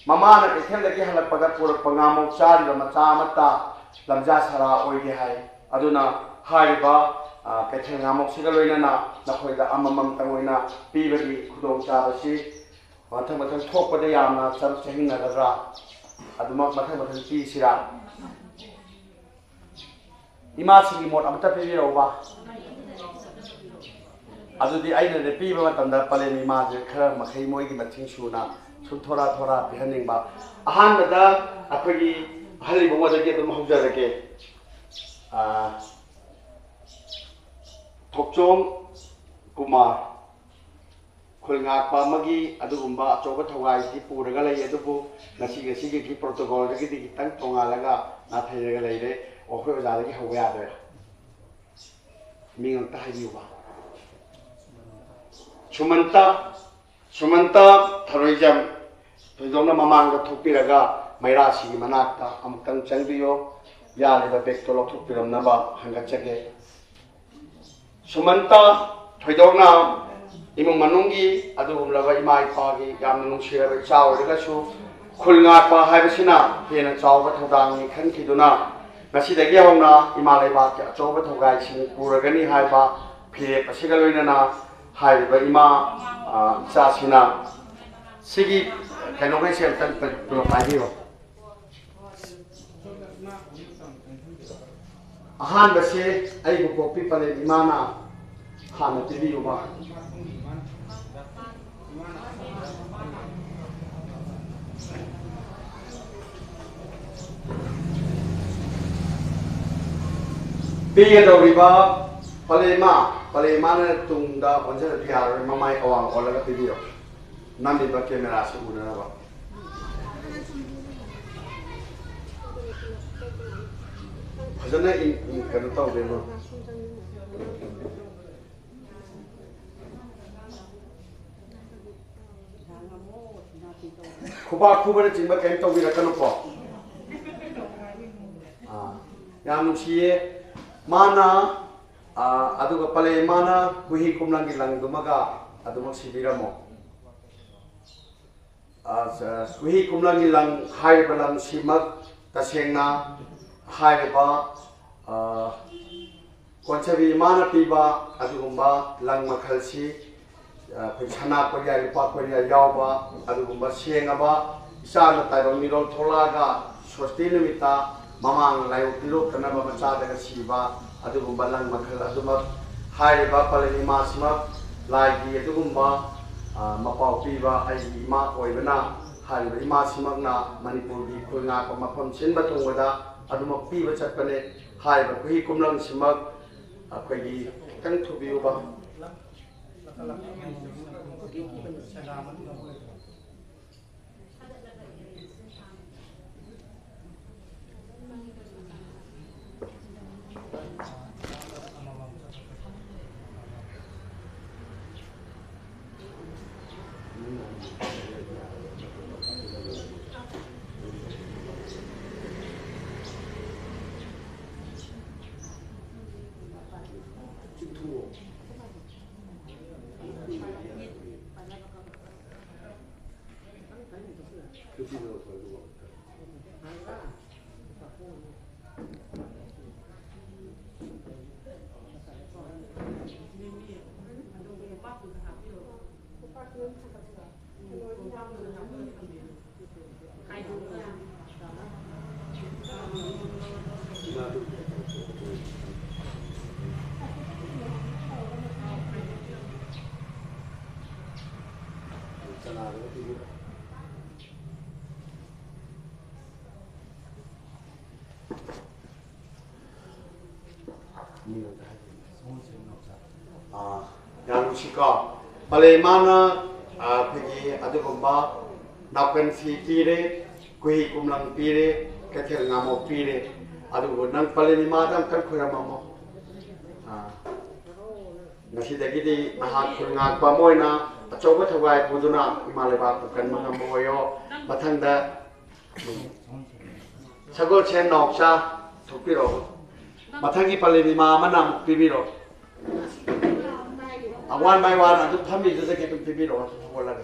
ममाना कैथेलदगी हलक्पदा पुरक्पा नामोक चारिबा मचा अमता लमजा सारा ओइगे हाय अदुना हारिबा कैथेल नामोक सिगा लोइनाना नखोइदा अममम तंगोइना पीबगी खुदोंग चाबसी मथंग मथंग थोकपदा यामना चम चहिंगनगद्रा अदुमक मथंग मथंग पीसिरा इमासिगी मोट अमता पीबिरौबा ꯑꯗꯨꯗꯤ ꯑꯩꯅ ꯄꯤꯕ ꯃꯇꯝꯗ ꯄꯂꯦꯝ ꯏꯃꯥꯁꯦ ꯈꯔ ꯃꯈꯩ ꯃꯣꯏꯒꯤ ꯃꯁꯤꯡ ꯁꯨꯅ ꯁꯨꯝ ꯊꯣꯔꯥ ꯄꯤꯍꯟꯅꯤꯡꯕ ꯑꯍꯥꯟꯕꯗ ꯑꯩꯈꯣꯏꯒꯤ ꯑꯍꯜ ꯏꯕꯨꯡꯉꯣꯗꯒꯤ ꯑꯗꯨꯝ ꯍꯧꯖꯔꯒꯦ ꯊꯣꯛꯆꯣꯝ ꯀꯨꯃꯥꯔ ꯈꯨꯜ ꯉꯥꯛꯄ ꯑꯃꯒꯤ ꯑꯗꯨꯒꯨꯝꯕ ꯑꯆꯧꯕ ꯊꯧꯒꯥꯏꯗꯤ ꯄꯨꯔꯒ ꯂꯩ ꯑꯗꯨꯕꯨ ꯉꯁꯤꯒꯤ ꯄ꯭ꯔꯣꯇꯣꯀꯣꯜꯗꯒꯤꯗꯤ ꯈꯤꯇꯪ ꯇꯣꯉꯥꯜꯂꯒ ꯅꯥꯊꯩꯔꯒ ꯂꯩꯔꯦ ꯑꯩꯈꯣꯏ ꯑꯣꯖꯥꯗꯒꯤ ꯍꯧꯕ ꯌꯥꯗꯣꯏꯔꯥ ꯃꯤ ꯑꯝꯇ ꯍꯥꯏꯕꯤꯌꯨꯕ ꯁꯨꯃꯟꯇ ꯊꯔꯣꯏꯖꯝ ꯊꯣꯏꯗꯣꯛꯅ ꯃꯃꯥꯡꯗ ꯊꯣꯛꯄꯤꯔꯒ ꯃꯩꯔꯥꯁꯤꯒꯤ ꯃꯅꯥꯛꯇ ꯑꯃꯨꯛꯇꯪ ꯆꯪꯕꯤꯌꯣ ꯌꯥꯜꯂꯤꯕ ꯕꯦꯒꯇꯣ ꯂꯧꯊꯣꯛꯄꯤꯔꯝꯅꯕ ꯍꯪꯒꯠꯆꯒꯦ ꯁꯨꯃꯟꯇ ꯊꯣꯏꯗꯣꯛꯅ ꯏꯃꯨꯡ ꯃꯅꯨꯡꯒꯤ ꯑꯗꯨꯒꯨꯝꯂꯕ ꯏꯃꯥ ꯏꯄꯥꯒꯤ ꯌꯥꯝꯅ ꯅꯨꯡꯁꯤꯔꯕ ꯏꯆꯥ ꯑꯣꯏꯔꯒꯁꯨ ꯈꯨꯜ ꯉꯥꯛꯄ ꯍꯥꯏꯕꯁꯤꯅ ꯍꯦꯟꯅ ꯆꯥꯎꯕ ꯊꯧꯗꯥꯡꯅꯤ ꯈꯟꯈꯤꯗꯨꯅ ꯉꯁꯤꯗꯒꯤ ꯍꯧꯅ ꯏꯃꯥ ꯂꯩꯕꯥꯛꯀꯤ ꯑꯆꯧꯕ ꯊꯧꯒꯥꯏꯁꯤꯡ ꯄꯨꯔꯒꯅꯤ ꯍꯥꯏꯕ ꯐꯤꯔꯦꯞ ꯑꯁꯤꯒ ꯂꯣꯏꯅꯅ ꯍꯥꯏꯔꯤꯕ ꯏꯃꯥ ꯏꯆꯥꯁꯤꯡꯅ ꯁꯤꯒꯤ ꯀꯩꯅꯣꯈꯩꯁꯦ ꯑꯝꯇꯪ ꯄꯥꯏꯕꯤꯔꯣ ꯑꯍꯥꯟꯕꯁꯦ ꯑꯩꯕꯨ ꯄꯣꯛꯄꯤ ꯄꯂꯦꯝ ꯏꯃꯥꯅ ꯍꯥꯟꯅ ꯄꯤꯕꯤꯌꯨꯕ ꯄꯤꯒꯗꯧꯔꯤꯕ ꯄꯂꯦꯝꯃꯥꯅ ꯇꯨꯡꯗ ꯑꯣꯟꯖꯔꯗꯤ ꯌꯥꯔꯣꯏ ꯃꯃꯥꯏ ꯑꯋꯥꯡ ꯑꯣꯜꯂꯒ ꯄꯤꯕꯤꯌꯣ ꯅꯝꯃꯤꯕ ꯀꯦꯃꯦꯔꯥꯁꯤ ꯎꯅꯅꯕ ꯐꯖꯅ ꯀꯩꯅꯣ ꯇꯧꯗꯦꯅꯣ ꯈꯨꯕꯥꯛ ꯈꯨꯕꯅꯆꯤꯡꯕ ꯀꯩꯝ ꯇꯧꯕꯤꯔꯛꯀꯅꯨꯀꯣ ꯌꯥꯝ ꯅꯨꯡꯁꯤꯌꯦ ꯃꯥꯅ ꯑꯗꯨꯒ ꯄꯂꯦꯝꯃꯥꯅ ꯀꯨꯍꯤ ꯀꯨꯝꯂꯪꯒꯤ ꯂꯪꯗꯨꯃꯒ ꯑꯗꯨꯃꯛ ꯁꯤꯕꯤꯔꯝꯃꯣ ꯀꯨꯍꯤ ꯀꯨꯝꯂꯪꯒꯤ ꯂꯪ ꯍꯥꯏꯔꯤꯕ ꯂꯪꯁꯤꯃꯛ ꯇꯁꯦꯡꯅ ꯍꯥꯏꯔꯤꯕ ꯀꯣꯟꯁꯦꯕꯤ ꯏꯃꯥꯅ ꯄꯤꯕ ꯑꯗꯨꯒꯨꯝꯕ ꯂꯪ ꯃꯈꯜꯁꯤ ꯑꯩꯈꯣꯏ ꯁꯅꯥ ꯀꯣꯔꯤꯌꯥ ꯂꯨꯄꯥ ꯀꯣꯔꯤꯌꯥ ꯌꯥꯎꯕ ꯑꯗꯨꯒꯨꯝꯕ ꯁꯦꯡꯉꯕ ꯏꯆꯥꯅ ꯇꯥꯏꯕꯪ ꯃꯤꯔꯣꯜ ꯊꯣꯛꯂꯛꯑꯒ ꯁꯣꯁꯇꯤ ꯅꯨꯃꯤꯠꯇ ꯃꯃꯥꯡ ꯂꯥꯏꯑꯣꯛ ꯇꯤꯜꯂꯣꯛꯇꯅꯕ ꯃꯆꯥꯗꯒ ꯁꯤꯕ ꯑꯗꯨꯒꯨꯝꯕ ꯂꯪ ꯃꯈꯜ ꯑꯗꯨꯃꯛ ꯍꯥꯏꯔꯤꯕ ꯄꯂꯦꯝ ꯏꯃꯥꯁꯤꯃꯛ ꯂꯥꯏꯒꯤ ꯑꯗꯨꯒꯨꯝꯕ ꯃꯄꯥꯎ ꯄꯤꯕ ꯑꯩꯒꯤ ꯏꯃꯥ ꯑꯣꯏꯕꯅ ꯍꯥꯏꯔꯤꯕ ꯏꯃꯥꯁꯤꯃꯛꯅ ꯃꯅꯤꯄꯨꯔꯒꯤ ꯈꯨꯜ ꯉꯥꯛꯄ ꯃꯐꯝ ꯁꯤꯟꯕ ꯊꯨꯡꯕꯗ ꯑꯗꯨꯃꯛ ꯄꯤꯕ ꯆꯠꯄꯅꯦ ꯍꯥꯏꯔꯤꯕ ꯀꯨꯍꯤ ꯀꯨꯝꯂꯪꯁꯤꯃꯛ ꯑꯩꯈꯣꯏꯒꯤ ꯈꯤꯇꯪ ꯊꯨꯕꯤꯌꯨꯕ ꯌꯥꯝ ꯅꯨꯡꯁꯤꯀꯣ ꯄꯂꯦꯝꯃꯥꯅ ꯑꯩꯈꯣꯏꯒꯤ ꯑꯗꯨꯒꯨꯝꯕ ꯅꯥꯎꯀꯟ ꯐꯤ ꯄꯤꯔꯦ ꯀꯨꯍꯤ ꯀꯨꯝꯂꯪ ꯄꯤꯔꯦ ꯀꯩꯊꯦꯜ ꯉꯥꯃꯣꯛ ꯄꯤꯔꯦ ꯑꯗꯨꯕꯨ ꯅꯪ ꯄꯂꯦꯝ ꯏꯃꯥꯗ ꯑꯝꯇꯪ ꯈꯣꯏꯔꯝꯃꯝꯃꯣ ꯉꯁꯤꯗꯒꯤꯗꯤ ꯅꯍꯥꯛ ꯈꯨꯜ ꯉꯥꯛꯄ ꯑꯃ ꯑꯣꯏꯅ ꯑꯆꯧꯕ ꯊꯧꯒꯥꯏ ꯄꯨꯗꯨꯅ ꯏꯃꯥ ꯂꯩꯕꯥꯛꯄꯨ ꯀꯟꯕ ꯉꯝꯕ ꯑꯣꯏꯌꯣ ꯃꯊꯪꯗ ꯁꯒꯣꯜꯁꯦꯟ ꯅꯥꯎꯆꯥ ꯊꯣꯛꯄꯤꯔꯛꯑꯣ ꯃꯊꯪꯒꯤ ꯄꯂꯦꯝ ꯏꯃꯥ ꯑꯃꯅ ꯑꯃꯨꯛ ꯄꯤꯕꯤꯔꯣ ꯋꯥꯟ ꯕꯥꯏ ꯋꯥꯟ ꯑꯗꯨ ꯐꯝꯕꯤꯗꯨꯗꯒꯤ ꯑꯗꯨꯝ ꯄꯤꯕꯤꯔꯛꯑꯣ ꯍꯧꯒꯠꯂꯒ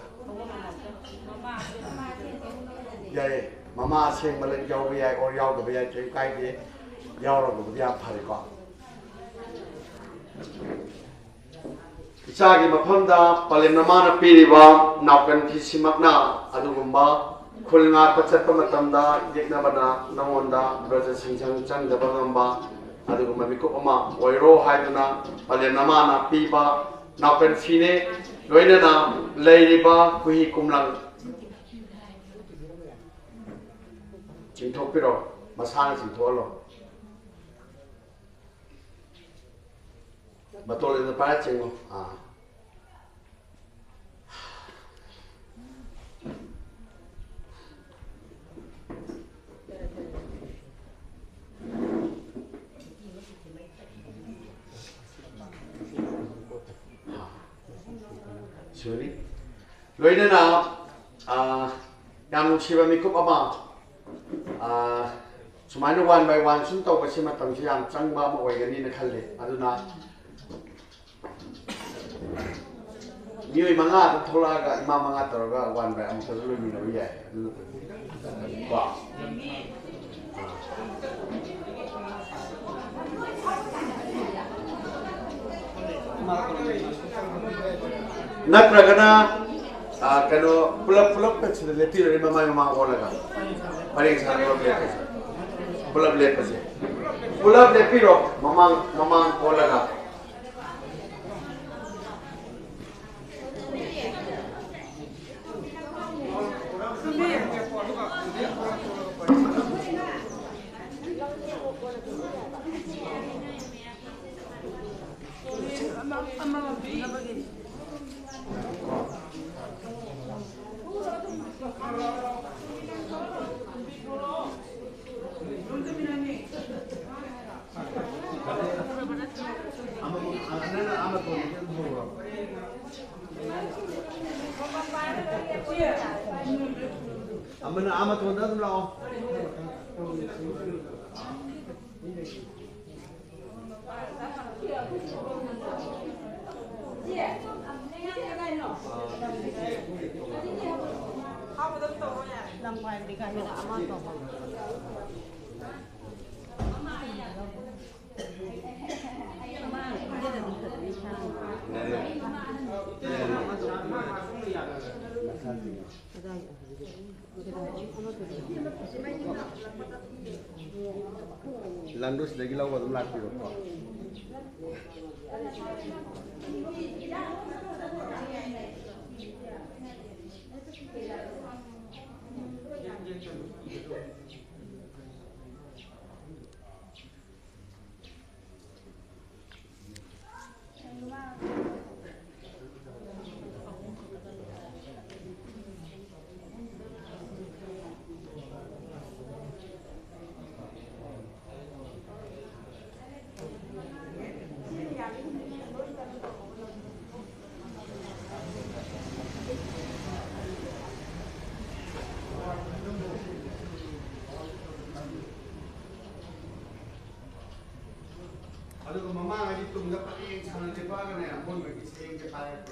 ꯌꯥꯏꯌꯦ ꯃꯃꯥ ꯑꯁꯦꯡꯕ ꯌꯥꯎꯕ ꯌꯥꯏ ꯑꯣꯔ ꯌꯥꯎꯗꯕ ꯌꯥꯏ ꯀꯔꯤꯝ ꯀꯥꯏꯗꯦ ꯌꯥꯎꯔꯒꯕꯨꯗꯤ ꯌꯥꯝ ꯐꯔꯦꯀꯣ ꯏꯆꯥꯒꯤ ꯃꯐꯝꯗ ꯄꯂꯦꯝ ꯃꯃꯥꯅ ꯄꯤꯔꯤꯕ ꯅꯥꯎꯀꯟ ꯐꯤꯁꯤꯃꯛꯅ ꯑꯗꯨꯒꯨꯝꯕ ꯈꯨꯜ ꯉꯥꯛꯄ ꯆꯠꯄ ꯃꯇꯝꯗ ꯌꯦꯛꯅꯕꯅ ꯅꯉꯣꯟꯗ ꯕ꯭ꯔꯖ ꯁꯤꯡꯁꯪ ꯆꯪꯗꯕ ꯉꯝꯕ ꯑꯗꯨꯒꯨꯝꯕ ꯃꯤꯀꯨꯞ ꯑꯃ ꯑꯣꯏꯔꯣ ꯍꯥꯏꯗꯨꯅ ꯄꯂꯦꯝ ꯃꯃꯥꯅ ꯄꯤꯕ นาเป็นฟีเน่ด้วยนั่นนะเลยรีบาคุยกุมลังจิงทบไปหรอมาสร้างจิงทบหรอมาตัวเลยจะไปจริงอ่ะช่วยเลยนั่นนะยามชีวมิคุปอามาสมัยนู้นวันไปวันสุนทรก็ชิมาตั้งที่ยามจังบ้ามาไว้กันนี่นะคันเลยอันนั้น New mga tulaga mga talaga one by ang tuloy mo na wow natraga na kano pulap pa sila letiro rin mga kolaga paring sa pulap let pa siya pulap letiro mamang kolaga Aman amat wala dun lang. Landus lagi lawa tu lagi tu. Aduh, mama lagi tu nggak pakai yang sana cepat kan ya, pun bagi saya yang cepat ya,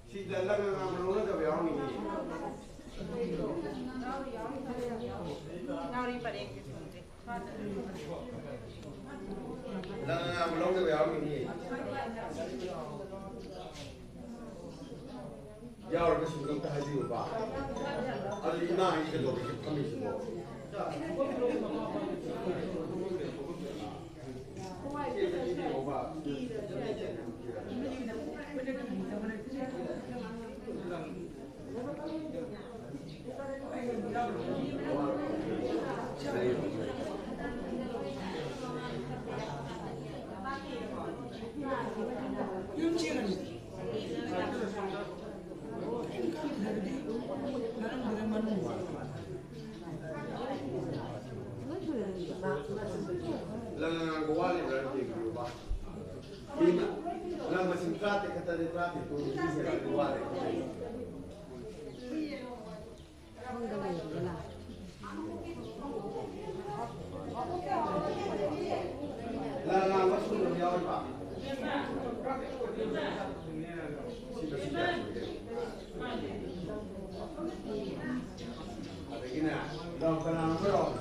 si dalam yang belum ada biar ni. Lang belum ada biar ni. Jauh ke sini kita haji lupa. Ada lima ini kalau kita kami semua. Lang gawali berarti berubah. Ini lang mesin trate kata dia trate tu bisa gawali. Lang masuk dia apa? Ada gini, lang kenal berapa?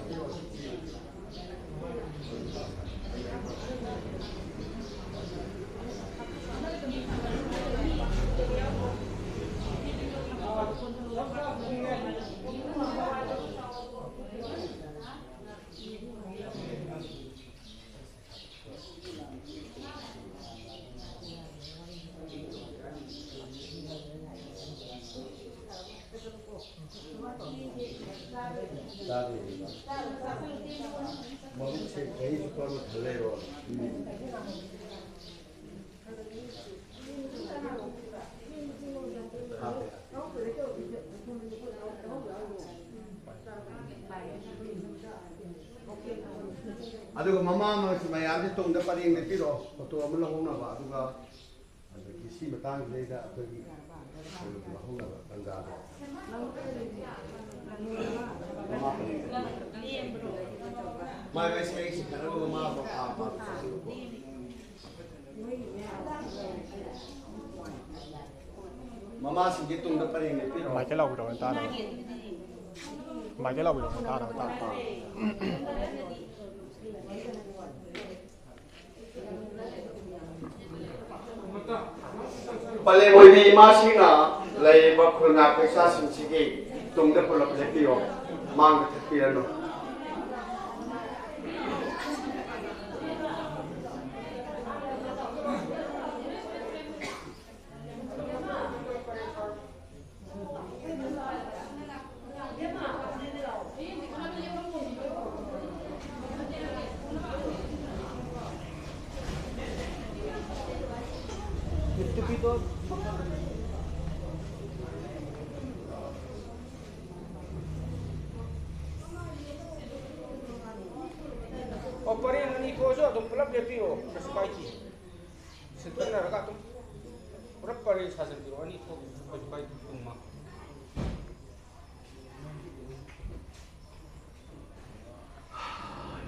aduga mama ma mayam ji tong da paring ne piro photo am la hona ba aduga kisi matang leida akhoi hona ba tanga mai mai sai si kana go ma ba a mama si ji tong da paring ne piro mai cái lầu rồi người ta nào mai cái lầu rồi người ta nào ta pale moi bi ma singa lei ba khulna paisa sin sigi tung da pulap le pio mang ka tirano Operin ni koso tu pelap dia piro kesukai. Sebenarnya raga tu berapa pari sahaja piro ni tu kesukai rumah.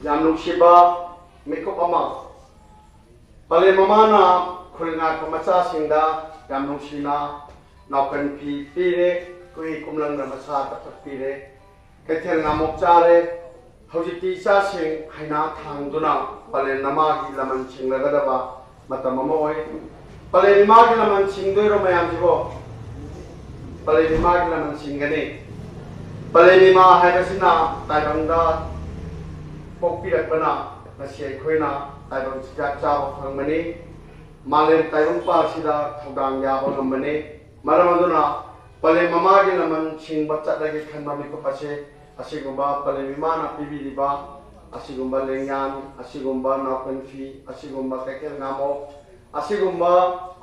Jangan lupa mikro mama. Pale mama na khulna kamacha singda jangan lupa naukan pi pire kui kumlang na masa tak pire. Ketel ngamuk cari. Hauji sa sing haina thang duna pale nama gi laman sing laga da ba mata mama oi pale ma gi laman sing doi ro mayam jibo pale ma gi laman sing gane pale ni ma hai ka sina tai bang da pok pi rak bana na se khoina tai bang ja cha phang mani malen tai bang pa sida thudang ya ba ngam mani maram duna pale mama gi laman sing bacha da gi khan ma mi ko pase asigumba palemimana pibiriba asigumba lengan asigumba napenfi asigumba kekel ngamo asigumba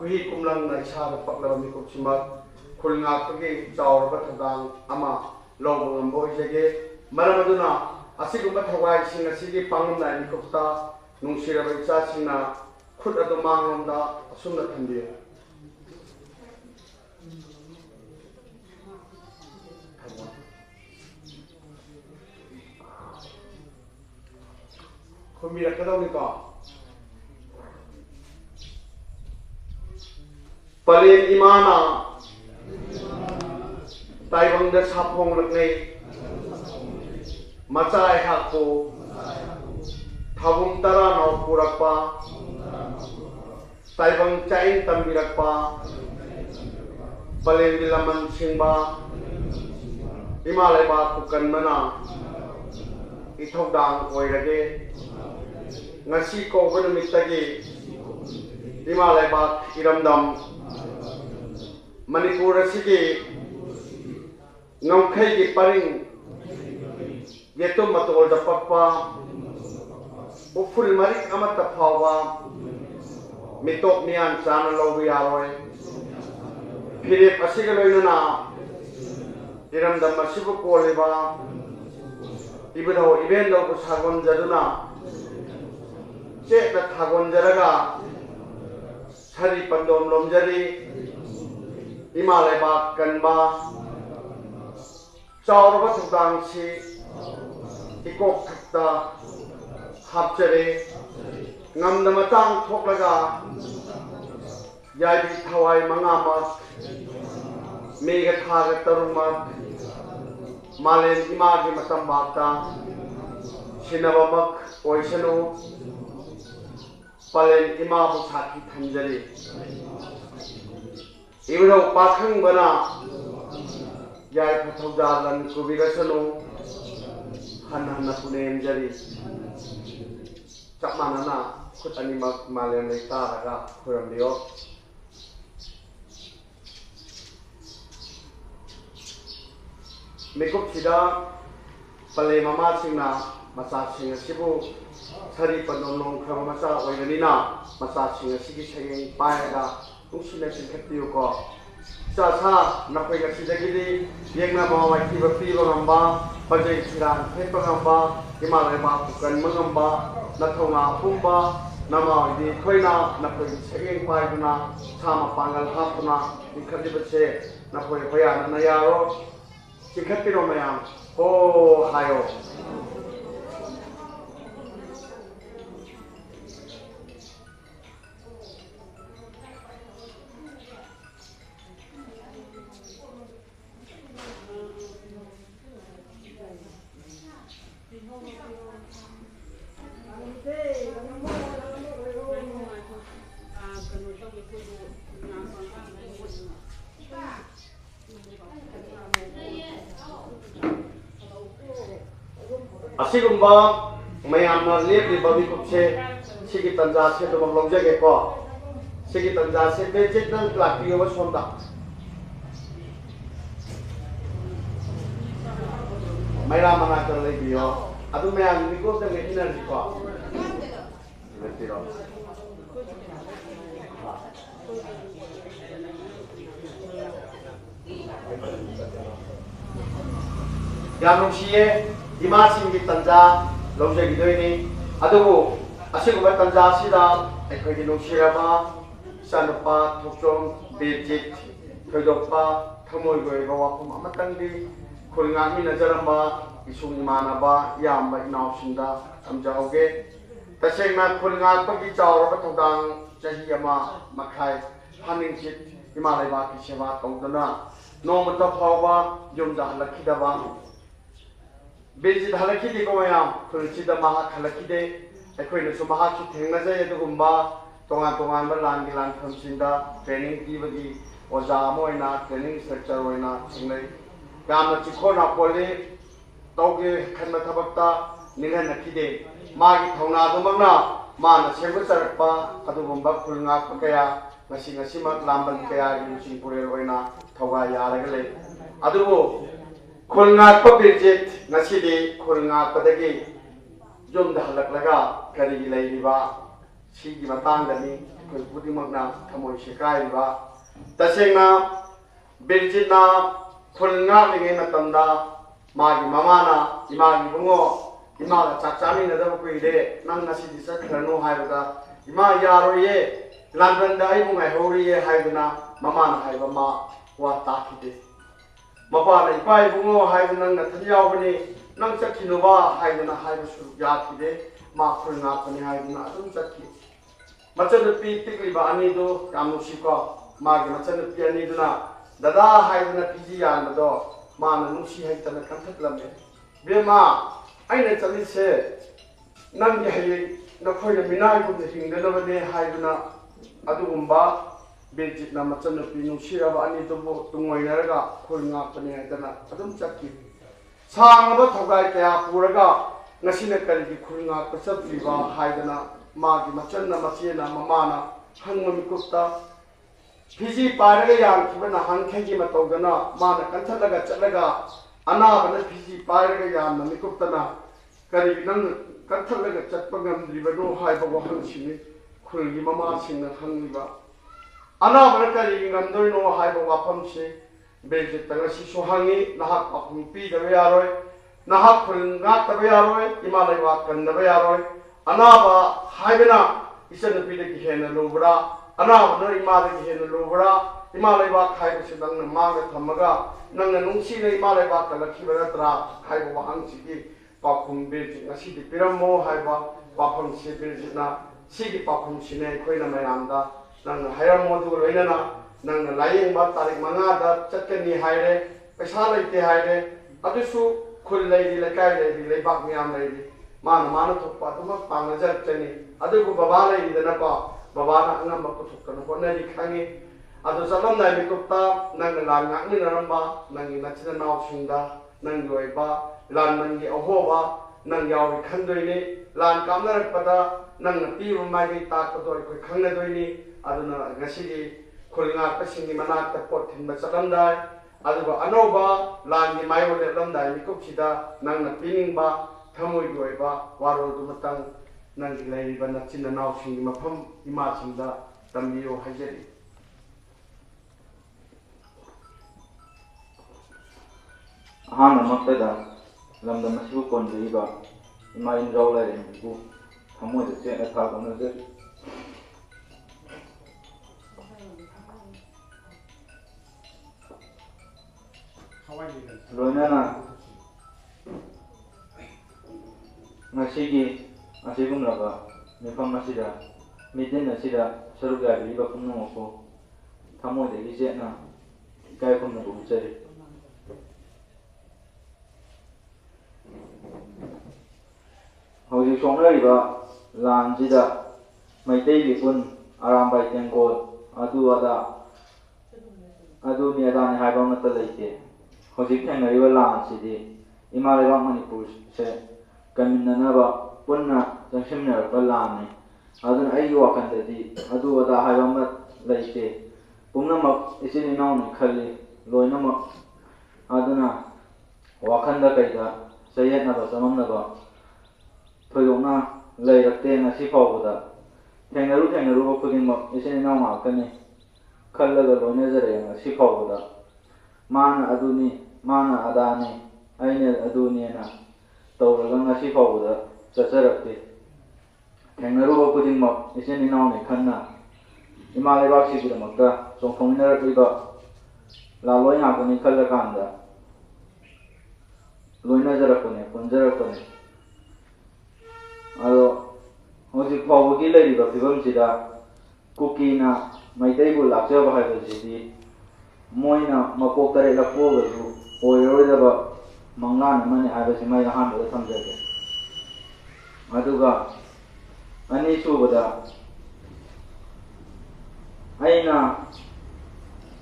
kuhi kumlang na isa na paklaw mi kutsimat kulnga pagi jawr ba thadang ama long ngambo jege maramaduna asigumba thawai singa sigi pangum na ni kupta nungsira ba isa sina khut adu mangamda asumna thambi Kumira kadang ni ka. Palin imana. Taibang da sapong lagnay. Macay hako. Thabung tara na purak pa. Taibang chain tambirak pa. Palin dilaman singba. Imalay ba kukan mana. Ithog dang koy lagi. Ngasi ko ko numit tagi Himalay ba iramdam Manipur sige ngangkhay gi paring yeto matol da papa uful marik amat ta phawa mitok nian chana lobi aroy philip asiga loina iramdam masibu ko leba ibado event lo ko sagon jaduna cek na thagon jaraga sari pandom lom jari Himalay ba kanba chawr ba thudang si ikok thakta hapjare ngam na matang thoklaga yai bi thawai mangama mega thaga taruma malen imagi matam bakta sinabamak oisano palen ima bu saki thanjari ibro pakhang bana yai phathauda lan kubirasano hanana punem jari chakmanana khutani mak malen lekta raga khuramdio mekup sida pale mama singna ꯃꯆꯥꯁꯤꯡ ꯑꯁꯤꯕꯨ ꯁꯔꯤ ꯄꯟꯗꯣꯝ ꯅꯣꯡꯈ꯭ꯔꯕ ꯃꯆꯥ ꯑꯣꯏꯕꯅꯤꯅ ꯃꯆꯥꯁꯤꯡ ꯑꯁꯤꯒꯤ ꯁꯩꯔꯦꯡ ꯄꯥꯏꯔꯒ ꯅꯨꯡꯁꯤꯅ ꯆꯤꯡꯈꯠꯄꯤꯌꯨꯀꯣ ꯏꯆꯥ ꯁꯥ ꯅꯈꯣꯏ ꯉꯁꯤꯗꯒꯤꯗꯤ ꯌꯦꯡꯅꯕ ꯃꯥꯏꯊꯤꯕ ꯄꯤꯕ ꯉꯝꯕ ꯄꯟꯖꯩ ꯊꯤꯔꯥꯡ ꯊꯦꯠꯄ ꯉꯝꯕ ꯏꯃꯥ ꯂꯩꯕꯥꯛꯄꯨ ꯀꯟꯕ ꯉꯝꯕ ꯅꯊꯧꯅꯥ ꯑꯄꯨꯝꯕ ꯅꯃꯥ ꯑꯣꯏꯕꯤ ꯑꯩꯈꯣꯏꯅ ꯅꯈꯣꯏꯒꯤ ꯁꯩꯔꯦꯡ ꯄꯥꯏꯗꯨꯅ ꯁꯥ ꯃꯄꯥꯡꯒꯜ ꯍꯥꯞꯇꯨꯅ ꯆꯤꯡꯈꯠꯂꯤꯕꯁꯦ ꯅꯈꯣꯏ ꯍꯣꯌꯥꯅꯅ ꯌꯥꯔꯣ ꯆꯤꯡꯈꯠꯄꯤꯔꯣ ꯃꯌꯥꯝ ꯍꯣ ꯍꯥꯏꯌꯣ ꯑꯁꯤꯒꯨꯝꯕ ꯃꯌꯥꯝꯅ ꯂꯦꯞꯂꯤꯕ ꯃꯤꯀꯨꯞꯁꯦ ꯁꯤꯒꯤ ꯇꯟꯖꯥꯁꯦ ꯑꯗꯨꯃꯛ ꯂꯧꯖꯒꯦꯀꯣ ꯁꯤꯒꯤ ꯇꯟꯖꯥꯁꯦ ꯕꯦꯖꯤꯠ ꯅꯪ ꯂꯥꯛꯄꯤꯌꯣꯕ ꯁꯣꯝꯗ ꯃꯩꯔꯥ ꯃꯅꯥꯛꯇ ꯂꯩꯕꯤꯌꯣ ꯑꯗꯨ ꯃꯌꯥꯝꯒꯤ ꯃꯤꯀꯨꯞꯇ ꯏꯅꯔꯖꯤꯀꯣ ꯂꯦꯞꯄꯤꯔꯣ ꯌꯥꯝ ꯅꯨꯡꯁꯤꯌꯦ 이마싱기 딴자 롱제기도이니 아두고 아시고바 딴자 시다 에코이디 농시라바 산오빠 톡좀 베짓 거도빠 터모이고이가 와품 아마땅디 콜강이 나자람바 이숭이 많아바 야암바 이나옵신다 감자오게 다시마 콜강 빡기 짜오라바 토당 자히야마 마카이 하닝짓 이마라이바 기세바 통도나 노무터 파오바 좀자 할라키다바 बेजित हलकी देखो मैं खुलचिदा महाक हलकी दे अखोई ने सुमहाक की ठेंगना जाए तो गुम्बा तोंगा तोंगा में लांगी लांग फंसिंदा ट्रेनिंग की बगी ओजामो इना ट्रेनिंग स्ट्रक्चर वइना ठेंगने काम न चिखो ना पोले तोगे खन्ना थबकता निगह नखी दे मागी थौना दुमगना मान सेंगु चरकपा अदु गुम्बा खुलंगा पकया ngasi ngasi mak lamban kaya yusin pure वइना थौगा यारगले अदुबो ꯈꯨꯜꯉꯥꯛꯄ ꯕꯤꯔꯖꯤꯠ ꯉꯁꯤꯗꯤ ꯈꯨꯜꯉꯥꯛꯄꯗꯒꯤ ꯌꯨꯝꯗ ꯍꯜꯂꯛꯂꯒ ꯀꯔꯤꯒꯤ ꯂꯩꯔꯤꯕ ꯁꯤꯒꯤ ꯃꯇꯥꯡꯗꯅꯤ ꯑꯩꯈꯣꯏ ꯈꯨꯗꯤꯡꯃꯛꯅ ꯊꯃꯣꯏ ꯁꯦꯒꯥꯏꯔꯤꯕ ꯇꯁꯦꯡꯅ ꯕꯤꯔꯖꯤꯠꯅ ꯈꯨꯜꯉꯥꯛꯂꯤꯉꯩ ꯃꯇꯝꯗ ꯃꯥꯒꯤ ꯃꯃꯥꯅ ꯏꯃꯥꯒꯤ ꯏꯕꯨꯡꯉꯣ ꯏꯃꯥꯒ ꯆꯥꯛ ꯆꯥꯃꯤꯟꯅꯗꯕ ꯀꯨꯏꯔꯦ ꯅꯪ ꯉꯁꯤꯗꯤ ꯆꯠꯈ꯭ꯔꯅꯨ ꯍꯥꯏꯕꯗ ꯏꯃꯥ ꯌꯥꯔꯣꯏꯌꯦ ꯂꯥꯟꯕꯟꯗ ꯑꯩꯕꯨ ꯉꯥꯏꯍꯧꯔꯤꯌꯦ ꯍꯥꯏꯗꯨꯅ ꯃꯃꯥꯅ ꯍꯥꯏꯕ ꯃꯥ ꯋꯥ ꯇꯥꯈꯤꯗꯦ ꯃꯄꯥꯅ ꯏꯄꯥ ꯏꯕꯨꯡꯉꯣ ꯍꯥꯏꯗꯨꯅ ꯅꯪ ꯅꯊꯟ ꯌꯥꯎꯕꯅꯤ ꯅꯪ ꯆꯠꯈꯤꯅꯨꯕ ꯍꯥꯏꯗꯨꯅ ꯍꯥꯏꯕꯁꯨ ꯌꯥꯈꯤꯗꯦ ꯃꯥ ꯈꯨꯜ ꯉꯥꯛꯄꯅꯤ ꯍꯥꯏꯗꯨꯅ ꯑꯗꯨꯝ ꯆꯠꯈꯤ ꯃꯆꯟꯅꯨꯄꯤ ꯄꯤꯛꯂꯤꯕ ꯑꯅꯤꯗꯨ ꯌꯥꯝ ꯅꯨꯡꯁꯤꯀꯣ ꯃꯥꯒꯤ ꯃꯆꯟꯅꯨꯄꯤ ꯑꯅꯤꯗꯨꯅ ꯗꯗꯥ ꯍꯥꯏꯗꯨꯅ ꯐꯤꯖꯤ ꯌꯥꯟꯕꯗꯣ ꯃꯥꯅ ꯅꯨꯡꯁꯤ ꯍꯩꯇꯅ ꯀꯟꯊꯠꯂꯝꯃꯦ ꯕꯦꯝꯃ ꯑꯩꯅ ꯆꯠꯂꯤꯁꯦ ꯅꯪꯒꯤ ꯍꯌꯦꯡ ꯅꯈꯣꯏꯅ ꯃꯤꯅꯥꯏꯒꯨꯝꯅ ꯍꯤꯡꯒꯗꯕꯅꯦ ꯍꯥꯏꯗꯨꯅ ꯑꯗꯨꯒꯨꯝꯕ ꯕꯤꯔꯖꯤꯠꯅ ꯃꯆꯟꯅꯨꯄꯤ ꯅꯨꯡꯁꯤꯔꯕ ꯑꯅꯤꯗꯨꯕꯨ ꯇꯨꯡꯑꯣꯏꯅꯔꯒ ꯈꯨꯜ ꯉꯥꯛꯄꯅꯤ ꯍꯥꯏꯗꯅ ꯑꯗꯨꯝ ꯆꯠꯈꯤ ꯁꯥꯡꯂꯕ ꯊꯧꯒꯥꯏ ꯀꯌꯥ ꯄꯨꯔꯒ ꯉꯁꯤꯅ ꯀꯔꯤꯒꯤ ꯈꯨꯜ ꯉꯥꯛꯄ ꯆꯠꯇ꯭ꯔꯤꯕ ꯍꯥꯏꯗꯅ ꯃꯥꯒꯤ ꯃꯆꯟꯅ ꯃꯆꯦꯅ ꯃꯃꯥꯅ ꯍꯪꯕ ꯃꯤꯀꯨꯞꯇ ꯐꯤꯖꯤ ꯄꯥꯏꯔꯒ ꯌꯥꯟꯈꯤꯕ ꯅꯍꯥꯟꯈꯩꯒꯤ ꯃꯇꯧꯗꯅ ꯃꯥꯅ ꯀꯟꯊꯠꯂꯒ ꯆꯠꯂꯒ ꯑꯅꯥꯕꯅ ꯐꯤꯖꯤ ꯄꯥꯏꯔꯒ ꯌꯥꯟꯕ ꯃꯤꯀꯨꯞꯇꯅ ꯀꯔꯤꯒꯤ ꯅꯪꯅ ꯀꯟꯊꯠꯂꯒ ꯆꯠꯄ ꯉꯝꯗ꯭ꯔꯤꯕꯅꯣ ꯍꯥꯏꯕ ꯋꯥꯍꯪꯁꯤꯅꯤ ꯈꯨꯜꯒꯤ ꯃꯃꯥꯁꯤꯡꯅ ꯍꯪꯂꯤꯕ ꯑꯅꯥꯕꯅ ꯀꯔꯤꯒꯤ ꯉꯝꯗꯣꯏꯅꯣ ꯍꯥꯏꯕ ꯋꯥꯐꯝꯁꯤ ꯕꯤꯔꯖꯤꯠꯇ ꯉꯁꯤꯁꯨ ꯍꯪꯉꯤ ꯅꯍꯥꯛ ꯄꯥꯎꯈꯨꯝ ꯄꯤꯗꯕ ꯌꯥꯔꯣꯏ ꯅꯍꯥꯛ ꯈꯨꯜ ꯉꯥꯛꯇꯕ ꯌꯥꯔꯣꯏ ꯏꯃꯥ ꯂꯩꯕꯥꯛ ꯀꯟꯗꯕ ꯌꯥꯔꯣꯏ ꯑꯅꯥꯕ ꯍꯥꯏꯕꯅ ꯏꯆꯟꯅꯨꯄꯤꯗꯒꯤ ꯍꯦꯟꯅ ꯂꯨꯕ꯭ꯔꯥ ꯑꯅꯥꯕꯅ ꯏꯃꯥꯗꯒꯤ ꯍꯦꯟꯅ ꯂꯨꯕ꯭ꯔꯥ ꯏꯃꯥ ꯂꯩꯕꯥꯛ ꯍꯥꯏꯕꯁꯤ ꯅꯪꯅ ꯃꯥꯡꯗ ꯊꯝꯃꯒ ꯅꯪꯅ ꯅꯨꯡꯁꯤꯅ ꯏꯃꯥ ꯂꯩꯕꯥꯛ ꯀꯜꯂꯛꯈꯤꯕ ꯅꯠꯇ꯭ꯔꯥ ꯍꯥꯏꯕ ꯋꯥꯍꯪꯁꯤꯒꯤ ꯄꯥꯎꯈꯨꯝ ꯕꯤꯔꯖꯤꯠ ꯉꯁꯤꯗꯤ ꯄꯤꯔꯝꯃꯣ ꯍꯥꯏꯕ ꯋꯥꯐꯝꯁꯤ ꯕꯤꯔꯖꯤꯠꯅ ꯁꯤꯒꯤ ꯄꯥꯎꯈꯨꯝꯁꯤꯅꯦ ꯑꯩꯈꯣꯏꯅ ꯃꯌꯥꯝꯗ ꯅꯪꯅ ꯍꯥꯏꯔꯝꯃꯣ ꯑꯗꯨꯒ ꯂꯣꯏꯅꯅ ꯅꯪꯅ ꯂꯥꯌꯦꯡꯕ ꯇꯥꯔꯤꯛ 5ꯗ ꯆꯠꯀꯅꯤ ꯍꯥꯏꯔꯦ ꯄꯩꯁꯥ ꯂꯩꯇꯦ ꯍꯥꯏꯔꯦ ꯑꯗꯨꯁꯨ ꯈꯨꯜ ꯂꯩꯔꯤ ꯂꯩꯀꯥꯏ ꯂꯩꯔꯤ ꯂꯩꯕꯥꯛ ꯃꯌꯥꯝ ꯂꯩꯔꯤ ꯃꯥꯅ ꯊꯣꯛꯄ ꯑꯗꯨꯃꯛ ꯄꯥꯡꯅꯖꯔꯛꯆꯅꯤ ꯑꯗꯨꯕꯨ ꯕꯕꯥ ꯂꯩꯔꯤꯗꯅꯀꯣ ꯕꯕꯥꯅ ꯑꯉꯝꯕ ꯄꯨꯊꯣꯛꯇꯅ ꯍꯣꯠꯅꯔꯤ ꯈꯪꯉꯤ ꯑꯗꯨ ꯆꯠꯂꯝꯗꯥꯏ ꯃꯤꯀꯨꯞꯇ ꯅꯪꯅ ꯂꯥꯟ ꯉꯥꯛꯃꯤꯟꯅꯔꯝꯕ ꯅꯪꯒꯤ ꯅꯆꯤꯟ ꯅꯅꯥꯎꯁꯤꯡꯗ ꯅꯪꯒꯤ ꯑꯣꯏꯕ ꯂꯥꯟꯃꯟꯒꯤ ꯑꯍꯣꯕ ꯅꯪ ꯌꯥꯎꯔꯤ ꯈꯟꯗꯣꯏꯅꯤ ꯂꯥꯟ ꯀꯥꯞꯅꯔꯛꯄꯗ ꯅꯪꯅ ꯄꯤꯕ ꯃꯥꯏꯀꯩ ꯇꯥꯛꯄꯗꯣ ꯑꯩꯈꯣꯏ ꯈꯪꯅꯗꯣꯏꯅꯤ ꯑꯗꯨꯅ ꯉꯁꯤꯗꯤ ꯈꯨꯜ ꯉꯥꯛꯄꯁꯤꯡꯒꯤ ꯃꯅꯥꯛꯇ ꯄꯣꯠ ꯊꯤꯟꯕ ꯆꯠꯂꯝꯗꯥꯏ ꯑꯗꯨꯒ ꯑꯅꯧꯕ ꯂꯥꯟꯒꯤ ꯃꯥꯌꯣꯜ ꯂꯦꯞꯂꯝꯗꯥꯏ ꯃꯤꯀꯨꯞꯁꯤꯗ ꯅꯪꯅ ꯄꯤꯅꯤꯡꯕ ꯊꯃꯣꯏꯒꯤ ꯑꯣꯏꯕ ꯋꯥꯔꯣꯜꯗꯨꯃꯇꯪ ꯅꯪꯒꯤ ꯂꯩꯔꯤꯕ ꯅꯆꯤꯟ ꯅꯅꯥꯎꯁꯤꯡꯒꯤ ꯃꯐꯝ ꯏꯃꯥꯁꯤꯡꯗ ꯇꯝꯕꯤꯌꯨ ꯍꯥꯏꯖꯔꯤ. ꯑꯍꯥꯟꯕꯃꯛꯇꯗ ꯂꯝꯗꯝ ꯑꯁꯤꯕꯨ ꯀꯣꯟꯕꯤꯔꯤꯕ ꯏꯃꯥ ꯏꯟꯖꯥꯎ ꯂꯥꯏꯔꯦꯝꯕꯤꯕꯨ ꯊꯃꯣꯏꯗ ꯆꯦꯠꯅ ꯊꯥꯒꯠꯅꯖꯔꯤ. ꯂꯣꯏꯅꯅ ꯉꯁꯤꯒꯤ ꯑꯁꯤꯒꯨꯝꯂꯕ ꯃꯤꯐꯝ ꯑꯁꯤꯗ ꯃꯤꯇꯤꯟ ꯑꯁꯤꯗ ꯁꯔꯨꯛ ꯌꯥꯕꯤꯔꯤꯕ ꯄꯨꯝꯅꯃꯛꯄꯨ ꯊꯃꯣꯏꯗꯒꯤ ꯆꯦꯠꯅ ꯏꯀꯥꯏ ꯈꯨꯝꯅꯕ ꯎꯠꯆꯔꯤ. ꯍꯧꯖꯤꯛ ꯁꯣꯛꯅꯔꯤꯕ ꯂꯥꯟꯁꯤꯗ ꯃꯩꯇꯩꯒꯤ ꯄꯨꯟ ꯑꯔꯥꯝꯕꯥꯏ ꯇꯦꯡꯀꯣꯜ ꯑꯗꯨ ꯑꯗꯨꯅꯤ ꯑꯗꯥꯅꯤ ꯍꯥꯏꯕ ꯑꯃꯠꯇ ꯂꯩꯇꯦ. ꯍꯧꯖꯤꯛ ꯊꯦꯡꯅꯔꯤꯕ ꯂꯥꯟꯁꯤꯗꯤ ꯏꯃꯥ ꯂꯩꯕꯥꯛ ꯃꯅꯤꯄꯨꯔꯁꯦ ꯀꯟꯃꯤꯟꯅꯅꯕ ꯄꯨꯟꯅ ꯆꯪꯁꯤꯟꯅꯔꯛꯄ ꯂꯥꯟꯅꯤ. ꯑꯗꯨꯅ ꯑꯩꯒꯤ ꯋꯥꯈꯜꯗꯗꯤ ꯑꯗꯨ ꯑꯗꯥ ꯍꯥꯏꯕ ꯑꯃ ꯂꯩꯇꯦ. ꯄꯨꯝꯅꯃꯛ ꯏꯆꯤꯟ ꯏꯅꯥꯎꯅꯤ ꯈꯜꯂꯤ ꯂꯣꯏꯅꯃꯛ. ꯑꯗꯨꯅ ꯋꯥꯈꯜꯗ ꯀꯩꯗ ꯆꯌꯦꯠꯅꯕ ꯆꯃꯝꯅꯕ ꯊꯣꯏꯗꯣꯛꯅ ꯂꯩꯔꯛꯇꯦ. ꯉꯁꯤ ꯐꯥꯎꯕꯗ ꯊꯦꯡꯅꯔꯨꯕ ꯈꯨꯗꯤꯡꯃꯛ ꯏꯆꯤꯟ ꯏꯅꯥꯎ ꯉꯥꯛꯇꯅꯤ ꯈꯜꯂꯒ ꯂꯣꯏꯅꯖꯔꯦ. ꯉꯁꯤ ꯐꯥꯎꯕꯗ ꯃꯥꯅ ꯑꯗꯨꯅꯤ ꯃꯥꯅ ꯑꯗꯥꯅꯤ ꯑꯩꯅ ꯑꯗꯨꯅꯦꯅ ꯇꯧꯔꯒꯉꯁꯤ ꯐꯥꯎꯕꯗ ꯆꯠꯆꯔꯛꯇꯦ. ꯊꯦꯡꯅꯔꯨꯕ ꯈꯨꯗꯤꯡꯃꯛ ꯏꯆꯤꯟ ꯏꯅꯥꯎꯅꯤ ꯈꯟꯅ ꯏꯃꯥ ꯂꯩꯕꯥꯛꯁꯤꯒꯤꯗꯃꯛꯇ ꯆꯣꯡꯊꯣꯛꯃꯤꯟꯅꯔꯛꯂꯤꯕ ꯂꯥꯂꯣꯏ ꯉꯥꯛꯇꯅꯤ ꯈꯜꯂꯀꯥꯟꯗ ꯂꯣꯏꯅꯖꯔꯛꯄꯅꯦ ꯄꯨꯟꯖꯔꯛꯄꯅꯦ. ꯑꯗꯣ ꯍꯧꯖꯤꯛ ꯐꯥꯎꯕꯒꯤ ꯂꯩꯔꯤꯕ ꯐꯤꯕꯝꯁꯤꯗ ꯀꯨꯀꯤꯅ ꯃꯩꯇꯩꯕꯨ ꯂꯥꯛꯆꯕ ꯍꯥꯏꯕꯁꯤꯗꯤ ꯃꯣꯏꯅ ꯃꯀꯣꯛ ꯇꯔꯦꯠ ꯂꯞꯄꯣꯛꯑꯒꯁꯨ ꯑꯣꯏꯔꯔꯣꯏꯗꯕ ꯃꯪꯂꯥꯟ ꯑꯃꯅꯤ ꯍꯥꯏꯕꯁꯤ ꯃꯩ ꯑꯍꯥꯟꯕꯗ ꯊꯝꯖꯒꯦ. ꯑꯗꯨꯒ ꯑꯅꯤꯁꯨꯕꯗ ꯑꯩꯅ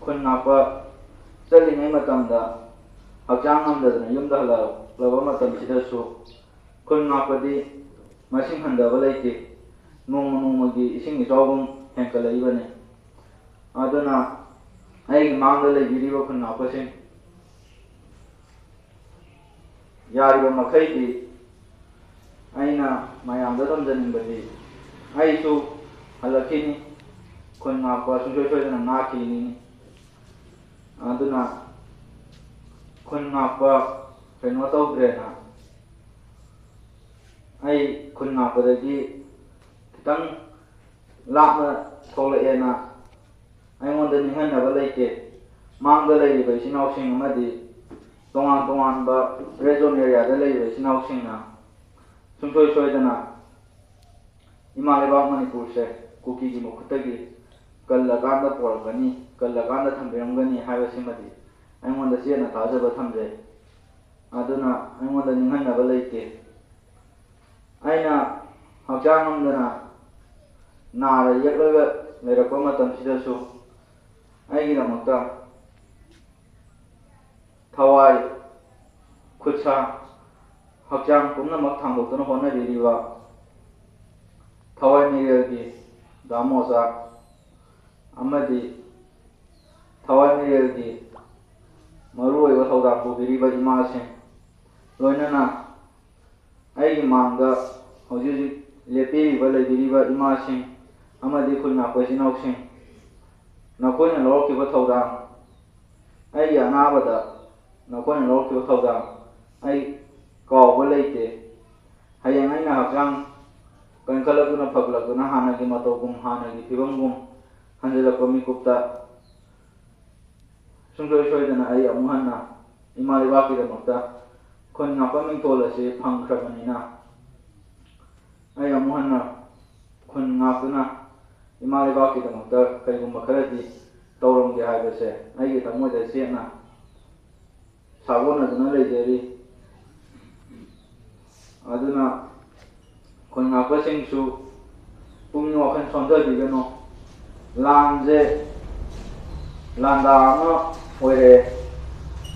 ꯈꯨꯟ ꯉꯥꯛꯄ ꯆꯠꯂꯤꯉꯩ ꯃꯇꯝꯗ ꯍꯛꯆꯥꯡ ꯉꯝꯗꯗꯅ ꯌꯨꯝꯗ ꯍꯜꯂꯛꯂꯕ ꯃꯇꯝꯁꯤꯗꯁꯨ ꯈꯨꯟ ꯉꯥꯛꯄꯗꯤ ꯃꯁꯤꯡ ꯍꯟꯊꯕ ꯂꯩꯇꯦ. ꯅꯣꯡꯃ ꯅꯣꯡꯃꯒꯤ ꯏꯁꯤꯡ ꯏꯆꯥꯎꯒꯨꯝ ꯍꯦꯟꯀꯠꯂꯛꯏꯕꯅꯤ. ꯑꯗꯨꯅ ꯑꯩꯒꯤ ꯃꯥꯡꯗ ꯂꯩꯕꯤꯔꯤꯕ ꯈꯨꯟ ꯉꯥꯛꯄꯁꯤꯡ ꯌꯥꯔꯤꯕ ꯃꯈꯩꯗꯤ ꯑꯩꯅ ꯃꯌꯥꯝꯗ ꯊꯝꯖꯅꯤꯡꯕꯗꯤ ꯑꯩꯁꯨ ꯍꯜꯂꯛꯈꯤꯅꯤ. ꯈꯨꯟ ꯉꯥꯛꯄ ꯁꯨꯡꯁꯣꯏ ꯁꯣꯏꯗꯅ ꯉꯥꯛꯈꯤꯅꯤ. ꯑꯗꯨꯅ ꯈꯨꯟ ꯉꯥꯛꯄ ꯀꯩꯅꯣ ꯇꯧꯗ꯭ꯔꯦꯅ ꯑꯩ ꯈꯨꯟ ꯉꯥꯛꯄꯗꯒꯤ ꯈꯤꯇꯪ ꯂꯥꯞꯅ ꯊꯣꯛꯂꯛꯑꯦꯅ ꯑꯩꯉꯣꯟꯗ ꯅꯤꯡꯍꯟꯅꯕ ꯂꯩꯇꯦ. ꯃꯥꯡꯗ ꯂꯩꯔꯤꯕ ꯏꯆꯤꯟ ꯏꯅꯥꯎꯁꯤꯡ ꯑꯃꯗꯤ ꯇꯣꯉꯥꯟ ꯇꯣꯉꯥꯟꯕ ꯔꯦꯠ ꯖꯣꯟ ꯑꯦꯔꯤꯌꯥꯗ ꯂꯩꯔꯤꯕ ꯏꯆꯤꯟ ꯏꯅꯥꯎꯁꯤꯡꯅ ꯁꯨꯡꯁꯣꯏ ꯁꯣꯏꯗꯅ ꯏꯃꯥ ꯂꯩꯕꯥꯛ ꯃꯅꯤꯄꯨꯔꯁꯦ ꯀꯨꯀꯤꯒꯤ ꯃꯈꯨꯠꯇꯒꯤ ꯀꯜꯂꯀꯥꯟꯗ ꯄꯣꯔꯛꯀꯅꯤ ꯀꯜꯂꯀꯥꯟꯗ ꯊꯝꯕꯤꯔꯝꯒꯅꯤ ꯍꯥꯏꯕꯁꯤꯃꯗꯤ ꯑꯩꯉꯣꯟꯗ ꯆꯦꯠꯅ ꯊꯥꯖꯕ ꯊꯝꯖꯩ. ꯑꯗꯨꯅ ꯑꯩꯉꯣꯟꯗ ꯅꯤꯡꯍꯟꯅꯕ ꯂꯩꯇꯦ. ꯑꯩꯅ ꯍꯛꯆꯥꯡ ꯉꯝꯗꯅ ꯅꯥꯔ ꯌꯦꯛꯂꯒ ꯂꯩꯔꯛꯄ ꯃꯇꯝꯁꯤꯗꯁꯨ ꯑꯩꯒꯤꯗꯃꯛꯇ ꯊꯋꯥꯏ ꯈꯨꯠꯁꯥ ꯍꯛꯆꯥꯡ ꯄꯨꯝꯅꯃꯛ ꯊꯥꯡꯗꯣꯛꯇꯨꯅ ꯍꯣꯠꯅꯕꯤꯔꯤꯕ ꯊꯋꯥꯏ ꯃꯤꯔꯦꯜꯒꯤ ꯗꯥꯃꯣꯆꯥ ꯑꯃꯗꯤ ꯊꯋꯥꯏ ꯃꯤꯔꯦꯜꯒꯤ ꯃꯔꯨꯑꯣꯏꯕ ꯊꯧꯗꯥꯡ ꯄꯨꯕꯤꯔꯤꯕ ꯏꯃꯥꯁꯤꯡ ꯂꯣꯏꯅꯅ ꯑꯩꯒꯤ ꯃꯥꯡꯗ ꯍꯧꯖꯤꯛ ꯍꯧꯖꯤꯛ ꯂꯦꯞꯄꯤꯔꯤꯕ ꯂꯩꯕꯤꯔꯤꯕ ꯏꯃꯥꯁꯤꯡ ꯑꯃꯗꯤ ꯈꯨꯟ ꯉꯥꯛꯄ ꯏꯆꯤꯟ ꯏꯅꯥꯎꯁꯤꯡ ꯅꯈꯣꯏꯅ ꯂꯧꯔꯛꯈꯤꯕ ꯊꯧꯗꯥꯡ ꯑꯩꯒꯤ ꯑꯅꯥꯕꯗ ꯅꯈꯣꯏꯅ ꯂꯧꯔꯛꯈꯤꯕ ꯊꯧꯗꯥꯡ ꯑꯩ ꯀꯥꯎꯕ ꯂꯩꯇꯦ. ꯍꯌꯦꯡ ꯑꯩꯅ ꯍꯛꯆꯥꯡ ꯀꯟꯈꯠꯂꯛꯇꯨꯅ ꯐꯒꯠꯂꯛꯇꯨꯅ ꯍꯥꯟꯅꯒꯤ ꯃꯇꯧꯒꯨꯝ ꯍꯥꯟꯅꯒꯤ ꯐꯤꯕꯝꯒꯨꯝ ꯍꯟꯖꯤꯜꯂꯛꯄ ꯃꯤꯀꯨꯞꯇ ꯁꯨꯡꯁꯣꯏ ꯁꯣꯏꯗꯅ ꯑꯩ ꯑꯃꯨꯛ ꯍꯟꯅ ꯏꯃꯥ ꯂꯩꯕꯥꯛꯀꯤꯗꯃꯛꯇ ꯈꯨꯟ ꯉꯥꯛꯄ ꯃꯤꯡꯊꯣꯜ ꯑꯁꯤ ꯐꯪꯈ꯭ꯔꯕꯅꯤꯅ ꯑꯩ ꯑꯃꯨꯛ ꯍꯟꯅ ꯈꯨꯟ ꯉꯥꯛꯇꯨꯅ ꯏꯃꯥ ꯂꯩꯕꯥꯛꯀꯤꯗꯃꯛꯇ ꯀꯔꯤꯒꯨꯝꯕ ꯈꯔꯗꯤ ꯇꯧꯔꯝꯒꯦ ꯍꯥꯏꯕꯁꯦ ꯑꯩꯒꯤ ꯊꯃꯣꯏꯗ ꯆꯦꯠꯅ ꯁꯥꯒꯣꯟꯅꯗꯨꯅ ꯂꯩꯖꯔꯤ. ꯑꯗꯨꯅ ꯈꯨꯟ ꯉꯥꯛꯄꯁꯤꯡꯁꯨ ꯄꯨꯛꯅꯤꯡ ꯋꯥꯈꯜ ꯁꯣꯟꯊꯕꯤꯒꯅꯨ. ꯂꯥꯟꯁꯦ ꯂꯥꯟꯗꯥ ꯑꯃ ꯑꯣꯏꯔꯛꯑꯦ.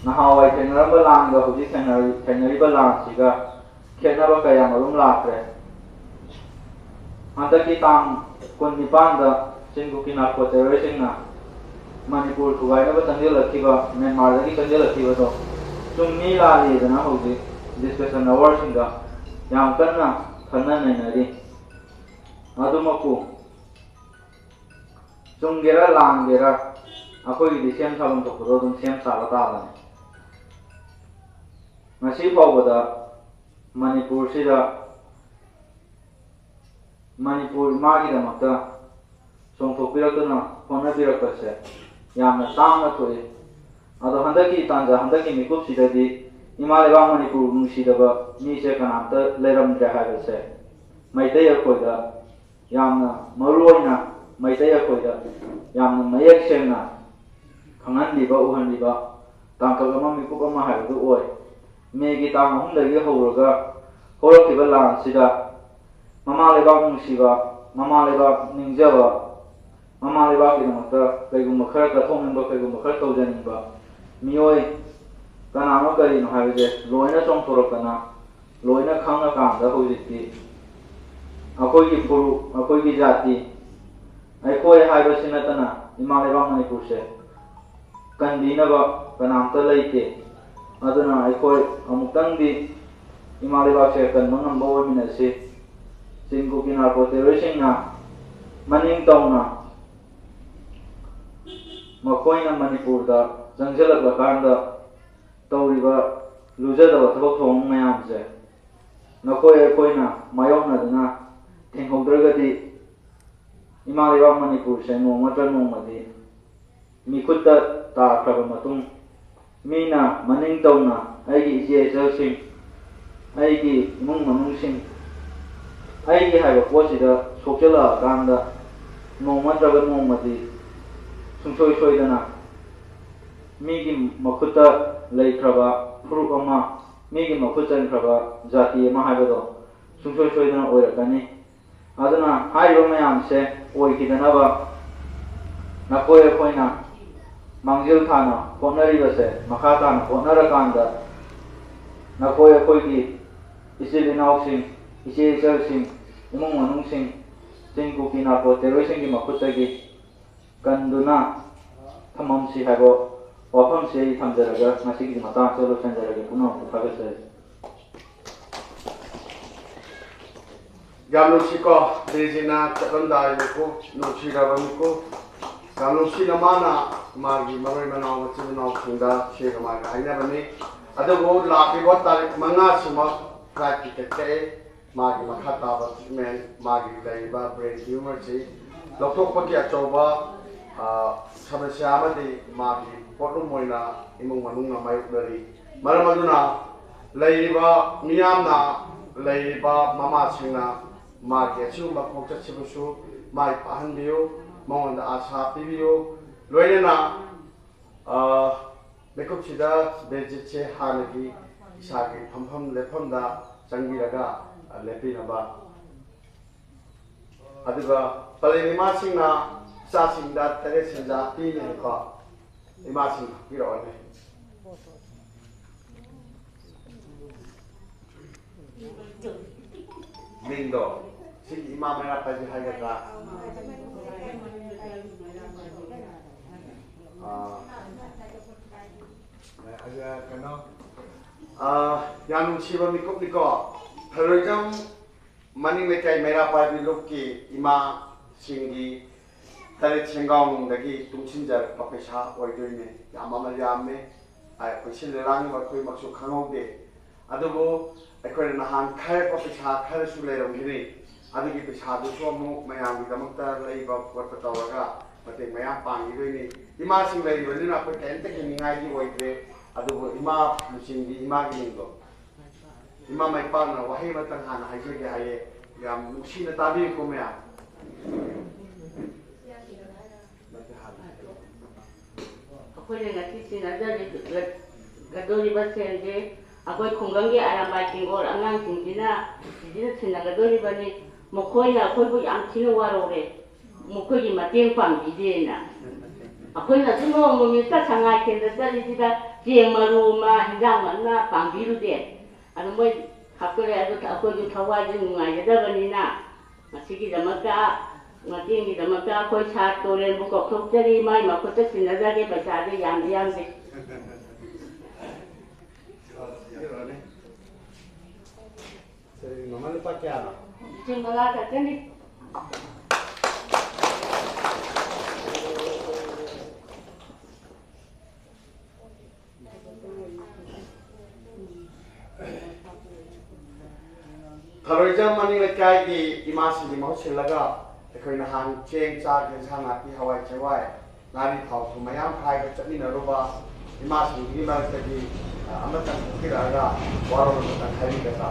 ꯅꯍꯥꯟꯋꯥꯏ ꯊꯦꯡꯅꯔꯝꯕ ꯂꯥꯟꯒ ꯍꯧꯖꯤꯛ ꯊꯦꯡꯅꯔꯤꯕ ꯂꯥꯟꯁꯤꯒ ꯈꯦꯠꯅꯕ ꯀꯌꯥ ꯃꯔꯨꯝ ꯂꯥꯛꯈ꯭ꯔꯦ. ꯍꯟꯗꯛꯀꯤ ꯇꯥꯡ 19ꯗ ꯆꯤꯡꯀꯨꯀꯤ ꯅꯥꯔꯀꯣ ꯇꯦꯔꯣꯔꯤꯁꯁꯤꯡꯅ ꯃꯅꯤꯄꯨꯔ ꯊꯨꯒꯥꯏꯅꯕ ꯆꯪꯁꯤꯜꯂꯛꯈꯤꯕ ꯃ꯭ꯌꯥꯟꯃꯥꯔꯗꯒꯤ ꯆꯪꯁꯤꯜꯂꯛꯈꯤꯕꯗꯣ ꯆꯨꯝꯃꯤ ꯂꯥꯜꯂꯤꯗꯅ ꯍꯧꯖꯤꯛ ꯗꯤꯁꯀꯁꯟ ꯑꯋꯥꯔꯁꯤꯡꯗ ꯌꯥꯝ ꯀꯟꯅ ꯈꯟꯅ ꯅꯩꯅꯔꯤ ꯑꯗꯨꯃꯛꯄꯨ ꯆꯨꯝꯒꯦꯔꯥ ꯂꯥꯟꯒꯦꯔꯥ ꯑꯩꯈꯣꯏꯒꯤꯗꯤ ꯁꯦꯝ ꯁꯥꯐꯝ ꯊꯣꯛꯄꯗꯣ ꯑꯗꯨꯝ ꯁꯦꯝ ꯁꯥꯕ ꯇꯥꯕꯅꯤ ꯉꯁꯤ ꯐꯥꯎꯕꯗ ꯃꯅꯤꯄꯨꯔꯁꯤꯗ ꯃꯅꯤꯄꯨꯔ ꯏꯃꯥꯒꯤꯗꯃꯛꯇ ꯆꯣꯡꯊꯣꯛꯄꯤꯔꯛꯇꯨꯅ ꯍꯣꯠꯅꯕꯤꯔꯛꯄꯁꯦ ꯌꯥꯝꯅ ꯇꯥꯡꯅ ꯊꯣꯛꯏ ꯑꯗꯣ ꯍꯟꯗꯛꯀꯤ ꯇꯥꯟꯖꯥ ꯍꯟꯗꯛꯀꯤ ꯃꯤꯀꯨꯞꯁꯤꯗꯗꯤ ꯏꯃꯥ ꯂꯩꯕꯥꯛ ꯃꯅꯤꯄꯨꯔ ꯅꯨꯡꯁꯤꯗꯕ ꯃꯤꯁꯦ ꯀꯅꯥꯝꯇ ꯂꯩꯔꯝꯗ꯭ꯔꯦ ꯍꯥꯏꯕꯁꯦ ꯃꯩꯇꯩ ꯑꯩꯈꯣꯏꯗ ꯌꯥꯝꯅ ꯃꯔꯨꯑꯣꯏꯅ ꯃꯩꯇꯩ ꯑꯩꯈꯣꯏꯗ ꯌꯥꯝꯅ ꯃꯌꯦꯛ ꯁꯦꯡꯅ ꯈꯪꯍꯟꯕꯤꯕ ꯎꯍꯟꯕꯤꯕ ꯇꯥꯡꯀꯛ ꯑꯃ ꯃꯤꯀꯨꯞ ꯑꯃ ꯍꯥꯏꯕꯗꯨ ꯑꯣꯏ ꯃꯦꯒꯤ ꯇꯥꯡ 3ꯗꯒꯤ ꯍꯧꯔꯒ ꯍꯧꯔꯛꯈꯤꯕ ꯂꯥꯟꯁꯤꯗ ꯃꯃꯥ ꯂꯩꯕꯥꯛ ꯅꯨꯡꯁꯤꯕ ꯃꯃꯥ ꯂꯩꯕꯥꯛ ꯅꯤꯡꯖꯕ ꯃꯃꯥ ꯂꯩꯕꯥꯛꯀꯤꯗꯃꯛꯇ ꯀꯩꯒꯨꯝꯕ ꯈꯔ ꯀꯠꯊꯣꯛꯅꯤꯡꯕ ꯀꯩꯒꯨꯝꯕ ꯈꯔ ꯇꯧꯖꯅꯤꯡꯕ ꯃꯤꯑꯣꯏ ꯀꯅꯥꯅꯣ ꯀꯔꯤꯅꯣ ꯍꯥꯏꯕꯁꯦ ꯂꯣꯏꯅ ꯆꯣꯡꯊꯣꯔꯛꯇꯅ ꯂꯣꯏꯅ ꯈꯪꯉꯀꯥꯟꯗ ꯍꯧꯖꯤꯛꯇꯤ ꯑꯩꯈꯣꯏꯒꯤ ꯐꯨꯔꯨꯞ ꯑꯩꯈꯣꯏꯒꯤ ꯖꯥꯇꯤ ꯑꯩꯈꯣꯏ ꯍꯥꯏꯕꯁꯤ ꯅꯠꯇꯅ ꯏꯃꯥ ꯂꯩꯕꯥꯛ ꯃꯅꯤꯄꯨꯔꯁꯦ ꯀꯟꯕꯤꯅꯕ ꯀꯅꯥꯝꯇ ꯂꯩꯇꯦ ꯑꯗꯨꯅ ꯑꯩꯈꯣꯏ ꯑꯃꯨꯛꯇꯪꯗꯤ ꯏꯃꯥ ꯂꯩꯕꯥꯛꯁꯦ ꯀꯟꯕ ꯉꯝꯕ ꯑꯣꯏꯃꯤꯟꯅꯁꯤ ꯆꯤꯡ ꯀꯨꯀꯤ ꯅꯥꯔꯀꯣ ꯇꯦꯔꯣꯔꯤꯁꯁꯤꯡꯅ ꯃꯅꯤꯡ ꯇꯧꯅ ꯃꯈꯣꯏꯅ ꯃꯅꯤꯄꯨꯔꯗ ꯆꯪꯁꯤꯜꯂꯛꯂꯀꯥꯟꯗ ꯇꯧꯔꯤꯕ ꯂꯨꯖꯗꯕ ꯊꯕꯛ ꯊꯧꯔꯝ ꯃꯌꯥꯝꯁꯦ ꯅꯈꯣꯏ ꯑꯩꯈꯣꯏꯅ ꯃꯥꯌꯣꯛꯅꯗꯨꯅ ꯊꯦꯡꯍꯧꯗ꯭ꯔꯒꯗꯤ ꯏꯃꯥ ꯂꯩꯕꯥꯛ ꯃꯅꯤꯄꯨꯔꯁꯦ ꯅꯣꯡꯃ ꯅꯣꯡꯃꯗꯤ ꯃꯤꯈꯨꯠꯇ ꯇꯥꯈ꯭ꯔꯕ ꯃꯇꯨꯡ ꯃꯤꯅ ꯃꯅꯤꯡ ꯇꯧꯅ ꯑꯩꯒꯤ ꯏꯆꯦ ꯏꯆꯜꯁꯤꯡ ꯑꯩꯒꯤ ꯏꯃꯨꯡ ꯃꯅꯨꯡꯁꯤꯡ ꯑꯩꯒꯤ ꯍꯥꯏꯕ ꯄꯣꯠꯁꯤꯗ ꯁꯣꯛꯆꯤꯜꯂꯛꯑꯀꯥꯟꯗ ꯅꯣꯡꯃ ꯅꯠꯇ꯭ꯔꯒ ꯅꯣꯡꯃꯗꯤ ꯁꯨꯡꯁꯣꯏ ꯁꯣꯏꯗꯅ ꯃꯤꯒꯤ ꯃꯈꯨꯠꯇ ꯂꯩꯈ꯭ꯔꯕ ꯐꯨꯔꯨꯞ ꯑꯃ ꯃꯤꯒꯤ ꯃꯈꯨꯠ ꯆꯟꯈ꯭ꯔꯕ ꯖꯥꯇꯤ ꯑꯃ ꯍꯥꯏꯕꯗꯣ ꯁꯨꯡꯁꯣꯏ ꯁꯣꯏꯗꯅ ꯑꯣꯏꯔꯛꯀꯅꯤ ꯑꯗꯨꯅ ꯍꯥꯏꯔꯤꯕ ꯃꯌꯥꯝꯁꯦ ꯑꯣꯏꯈꯤꯗꯅꯕ ꯅꯈꯣꯏ ꯑꯩꯈꯣꯏꯅ ꯃꯥꯡꯖꯤꯜ ꯊꯥꯅ ꯍꯣꯠꯅꯔꯤꯕꯁꯦ ꯃꯈꯥ ꯇꯥꯅ ꯍꯣꯠꯅꯔꯀꯥꯟꯗ ꯅꯈꯣꯏ ꯑꯩꯈꯣꯏꯒꯤ ꯏꯆꯤꯜ ꯏꯅꯥꯎꯁꯤꯡ ꯏꯆꯦ ꯏꯆꯜꯁꯤꯡ ꯏꯃꯨꯡ ꯃꯅꯨꯡꯁꯤꯡ ꯆꯤꯡ ꯀꯨꯀꯤ ꯅꯥꯔꯀꯣ ꯇꯦꯔꯣꯔꯤꯁꯁꯤꯡꯒꯤ ꯃꯈꯨꯠꯇꯒꯤ ꯀꯟꯗꯨꯅ ꯊꯝꯃꯝꯁꯤ ꯍꯥꯏꯕ ꯋꯥꯐꯝꯁꯤ ꯑꯩ ꯊꯝꯖꯔꯒ ꯉꯁꯤꯒꯤ ꯃꯇꯥꯡꯁꯤꯗ ꯂꯣꯏꯁꯤꯟꯖꯔꯒꯦ ꯄꯨꯝꯅꯃꯛꯄꯨ ꯊꯥꯒꯠꯆꯔꯤ ꯌꯥꯝ ꯅꯨꯡꯁꯤꯀꯣ ꯗꯦꯖꯤꯅ ꯆꯠꯂꯝꯗꯥꯏꯗꯀꯣ ꯅꯨꯡꯁꯤꯔꯕꯅꯤꯀꯣ ꯌꯥꯝ ꯅꯨꯡꯁꯤꯅ ꯃꯥꯅ ꯃꯥꯒꯤ ꯃꯔꯣꯏ ꯃꯅꯥꯎ ꯃꯆꯤꯟ ꯃꯅꯥꯎꯁꯤꯡꯗ ꯁꯦꯒ ꯃꯥꯒ ꯍꯥꯏꯅꯕꯅꯤ ꯑꯗꯨꯕꯨ ꯂꯥꯛꯂꯤꯕ ꯇꯥꯔꯤꯛ 5ꯁꯤꯃꯛ ꯐ꯭ꯂꯥꯏꯠ ꯇꯤꯀꯦꯠ ꯀꯛꯑꯦ ꯃꯥꯒꯤ ꯃꯈꯥ ꯇꯥꯕ ꯇ꯭ꯔꯤꯠꯃꯦꯟ ꯃꯥꯒꯤ ꯂꯩꯔꯤꯕ ꯕ꯭ꯔꯦꯟ ꯇ꯭ꯌꯨꯃꯔꯁꯤ ꯂꯧꯊꯣꯛꯄꯒꯤ ꯑꯆꯧꯕ ꯁꯃꯁ꯭ꯌꯥ ꯑꯃꯗꯤ ꯃꯥꯒꯤ ꯄꯣꯠꯂꯨꯝ ꯑꯣꯏꯅ ꯏꯃꯨꯡ ꯃꯅꯨꯡꯅ ꯃꯥꯌꯣꯛꯅꯔꯤ ꯃꯔꯝ ꯑꯗꯨꯅ ꯂꯩꯔꯤꯕ ꯃꯤꯌꯥꯝꯅ ꯂꯩꯔꯤꯕ ꯃꯃꯥꯁꯤꯡꯅ ꯃꯥꯒꯤ ꯑꯁꯤꯒꯨꯝꯕ ꯈꯣꯡꯆꯠꯁꯤꯕꯨꯁꯨ ꯃꯥꯏ ꯄꯥꯛꯍꯟꯕꯤꯌꯨ ꯃꯉꯣꯟꯗ ꯑꯁꯥ ꯄꯤꯕꯤꯌꯨ ꯂꯣꯏꯅꯅ ꯃꯤꯀꯨꯞꯁꯤꯗ ꯕꯦꯖꯤꯠꯁꯦ ꯍꯥꯟꯅꯒꯤ ꯏꯁꯥꯒꯤ ꯐꯝꯐꯝ ꯂꯦꯞꯐꯝꯗ ꯆꯪꯕꯤꯔꯒ ꯂꯦꯞꯄꯤꯅꯕ ꯑꯗꯨꯒ ꯄꯂꯦꯝ ꯏꯃꯥꯁꯤꯡꯅ ꯏꯆꯥꯁꯤꯡꯗ ꯇꯔꯦꯠ ꯁꯦꯟꯖꯥ ꯄꯤꯅꯦꯀꯣ ꯏꯃꯥꯁꯤꯡ ꯄꯤꯔꯛꯑꯣꯅꯦ ꯃꯤꯡꯗꯣ ꯁꯤꯒꯤ ꯏꯃꯥ ꯃꯩꯔꯥꯄꯥꯏꯕꯤ ꯍꯥꯏꯒꯗ꯭ꯔꯥ ꯀꯩꯅꯣ ꯌꯥꯝ ꯅꯨꯡꯁꯤꯕ ꯃꯤꯀꯨꯞꯅꯤꯀꯣ ꯊꯔꯣꯏꯖꯝ ꯃꯅꯤꯡ ꯂꯩꯀꯥꯏ ꯃꯩꯔꯥꯄꯥꯏꯕꯤ ꯂꯨꯞꯀꯤ ꯏꯃꯥꯁꯤꯡꯒꯤ ꯇꯔꯦꯠ ꯁꯦꯟꯒꯥꯎꯅꯨꯡꯗꯒꯤ ꯇꯨꯡꯁꯤꯟꯖꯔꯛꯄ ꯄꯩꯁꯥ ꯑꯣꯏꯗꯣꯏꯅꯦ ꯌꯥꯝꯃꯦ ꯑꯩꯈꯣꯏ ꯁꯤꯜꯂ ꯂꯥꯡꯉꯤꯕ ꯑꯩꯈꯣꯏꯃꯛꯁꯨ ꯈꯪꯍꯧꯗꯦ ꯑꯗꯨꯕꯨ ꯑꯩꯈꯣꯏꯅ ꯅꯍꯥꯟ ꯈꯥꯏꯔꯛꯄ ꯄꯩꯁꯥ ꯈꯔꯁꯨ ꯂꯩꯔꯝꯈꯤꯅꯤ ꯑꯗꯨꯒꯤ ꯄꯩꯁꯥꯗꯨꯁꯨ ꯑꯃꯨꯛ ꯃꯌꯥꯝꯒꯤꯗꯃꯛꯇ ꯂꯩꯕ ꯈꯣꯠꯄ ꯇꯧꯔꯒ ꯃꯇꯦꯡ ꯃꯌꯥꯝ ꯄꯥꯡꯈꯤꯗꯣꯏꯅꯤ ꯏꯃꯥꯁꯤꯡ ꯂꯩꯔꯤꯕꯅꯤꯅ ꯑꯩꯈꯣꯏ ꯀꯔꯤꯝꯇ ꯀꯤꯅꯤꯡꯉꯥꯏꯗꯤ ꯑꯣꯏꯗ꯭ꯔꯦ ꯑꯗꯨꯕꯨ ꯏꯃꯥ ꯂꯨꯆꯤꯡꯒꯤ ꯏꯃꯥꯒꯤ ꯃꯤꯡꯗꯣ ꯏꯃꯥ ꯃꯥꯏꯄꯥꯛꯅ ꯋꯥꯍꯩ ꯑꯃꯇꯪ ꯍꯥꯟꯅ ꯍꯥꯏꯖꯒꯦ ꯍꯥꯏꯌꯦ ꯌꯥꯝ ꯅꯨꯡꯁꯤꯅ ꯇꯥꯕꯤꯌꯨꯀꯣ ꯃꯌꯥꯝ ꯑꯩꯈꯣꯏꯅ ꯉꯁꯤ ꯁꯤꯟꯅꯒꯗꯧꯔꯤꯕ ꯁꯦꯜꯁꯦ ꯑꯩꯈꯣꯏ ꯈꯨꯡꯒꯪꯒꯤ ꯑꯔꯥꯝꯕꯥꯏ ꯆꯤꯡꯒꯣꯜ ꯑꯉꯥꯡꯁꯤꯡꯁꯤꯅ ꯁꯤꯟꯅꯒꯗꯧꯔꯤꯕꯅꯤ ꯃꯈꯣꯏꯅ ꯑꯩꯈꯣꯏꯕꯨ ꯌꯥꯝ ꯊꯤꯅ ꯋꯥꯔꯧꯔꯦ ꯃꯈꯣꯏꯒꯤ ꯃꯇꯦꯡ ꯄꯥꯡꯕꯤꯗꯦꯅ ꯑꯩꯈꯣꯏꯅꯁꯨ ꯅꯣꯡꯃ ꯁꯉꯥꯏꯊꯦꯜꯗ ꯆꯠꯂꯤꯁꯤꯗ ꯆꯦꯡ ꯃꯔꯨ ꯑꯃ ꯍꯤꯟꯖꯥꯡ ꯃꯅꯥ ꯄꯥꯡꯕꯤꯔꯨꯗꯦ ꯑꯗꯨ ꯃꯣꯏ ꯍꯥꯞꯇꯣꯔꯦ ꯑꯗꯨ ꯑꯩꯈꯣꯏꯁꯨ ꯊꯋꯥꯏꯁꯦ ꯅꯨꯡꯉꯥꯏꯒꯗꯕꯅꯤꯅ ꯃꯁꯤꯒꯤꯗꯃꯛꯇ ꯃꯇꯦꯡꯒꯤꯗꯃꯛꯇ ꯑꯩꯈꯣꯏ ꯁꯥꯔ ꯇꯣꯔꯦꯟꯕꯨ ꯀꯧꯊꯣꯛꯆꯔꯤ ꯃꯥꯏ ꯃꯈꯨꯠꯇ ꯁꯤꯟꯅꯖꯒꯦ ꯄꯩꯁꯥꯗꯤ ꯌꯥꯝꯗꯦ Mama lupa kya? Jeng mala katani. Tharoijam maning lekai ki imasi di mau silaga ekoi nahan cheng cha gen sang ati hawai chawai ngani thau thu mayam khai ka chani na roba imasi di ma ka di amatan kiraga waro no tan khai ka ta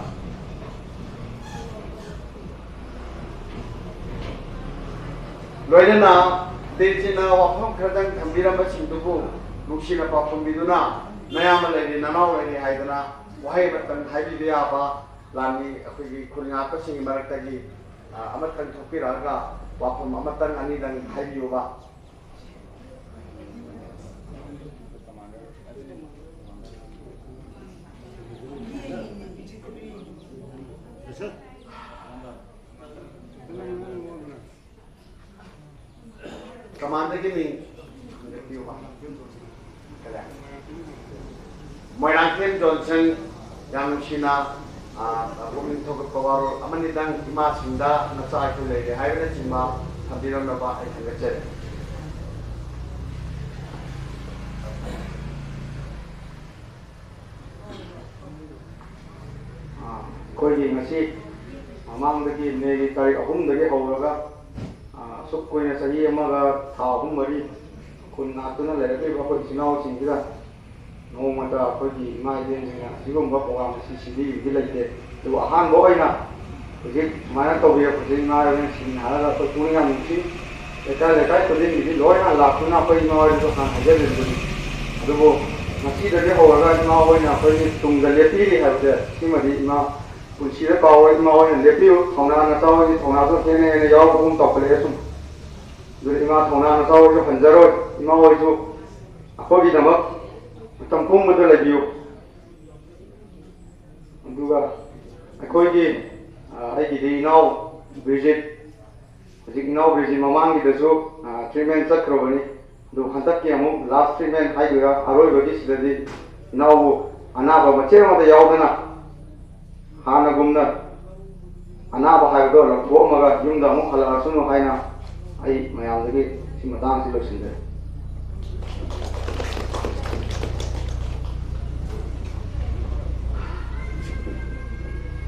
loina dirjina wafam khadang thambiramba singdubu nuksina pa pumbiduna mayam lai na naw lai haidana wahai matan haibi dia ba lani akhoi khulnga ka sing maratagi amatan thopiraga wafam amatan ani dang haibiyo ba Commander gini, Moirang Kim Johnson yang China, Buming Tokyo Kawaro, Amanidang Ima Sinda, Nasa Akule, Hyrule Chima, Habiram Nova, Lecture. Koi masih, Amang lagi Negi Tarik Ahum lagi Hauraga. Sukoi na sahi amaga thahum mari kun natuna lerake ba ko sinau singida no mata ko di mai den na sigom ba program CCD dilate to ahan bo aina je mana to biya ko din na ren sin hala ko kuninga musi eka ko din ni loina la kuna ko no ri to kan haje den ni adubo masi de ho ga ma wo na ko ni tung ga le pi ha de simadi ma kun sira ka wo ma wo le pi thongna na to ni thongna to thene ne yaw ko tum to le sum Dulu ima thona na tahu itu penjara, ima orang itu apa kita mak, tampung betul lagi yuk. Juga, aku ini, di inau visit, jadi inau visit mamang kita tu, treatment cek kerana ni, dulu hantar kiamu last treatment hai juga, aroi bagi sudah di inau anak apa macam mana jauh kena, hana gumna, anak apa hai tu, lalu buat maga jum damu kalau asun hai na. Ay mayam lagi si matang si loksinde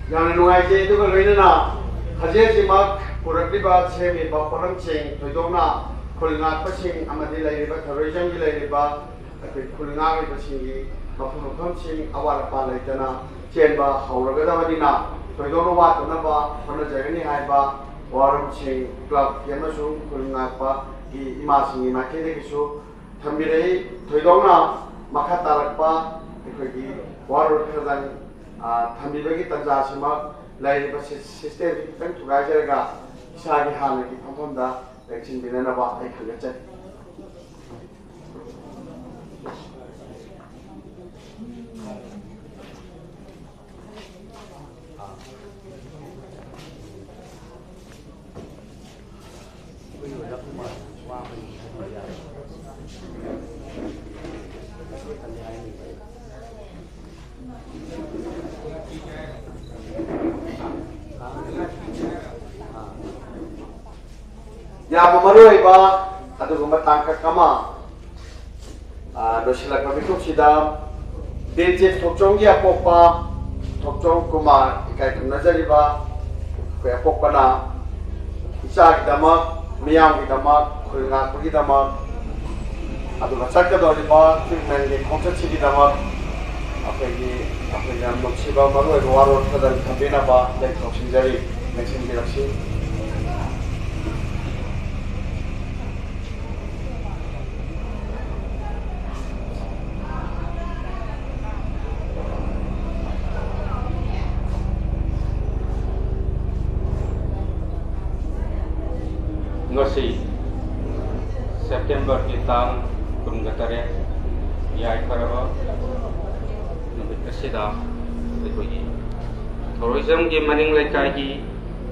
yang nuai je itu kalau ini na hasil si mak kurang libat semi bapak ceng toidona kulngat pasing amadi lagi libat terusang lagi libat kulngat pasing bapak ceng awal apa lagi na ceng bah hauraga dah madina toidona wat na bah mana jaga ni hai bah Warung sing club yang masuk kulingapa di imasing imakai dek isu thambirai thoidongna makha tarakpa di warung kerjaan thambirai kita jasima lain basis sistem kan tugas jaga isagi hal lagi paham dah vaksin bina napa ay kerja Ya memerui ba atau membatangkat kama dosilak bagitu sidam DJ tokjonggi apopa tokjong kuma ikai kunazari ba kaya apopa na isa kita miyang kita kulngat kita atau macam kita ba treatment ni konsep kita apa yang maksimal baru itu warung sedang kambing apa dan toksin jari vaksin direksi Ngasi September kita kungatare ya ikaraba nabi presida dekoi tourism ki maning lekai ki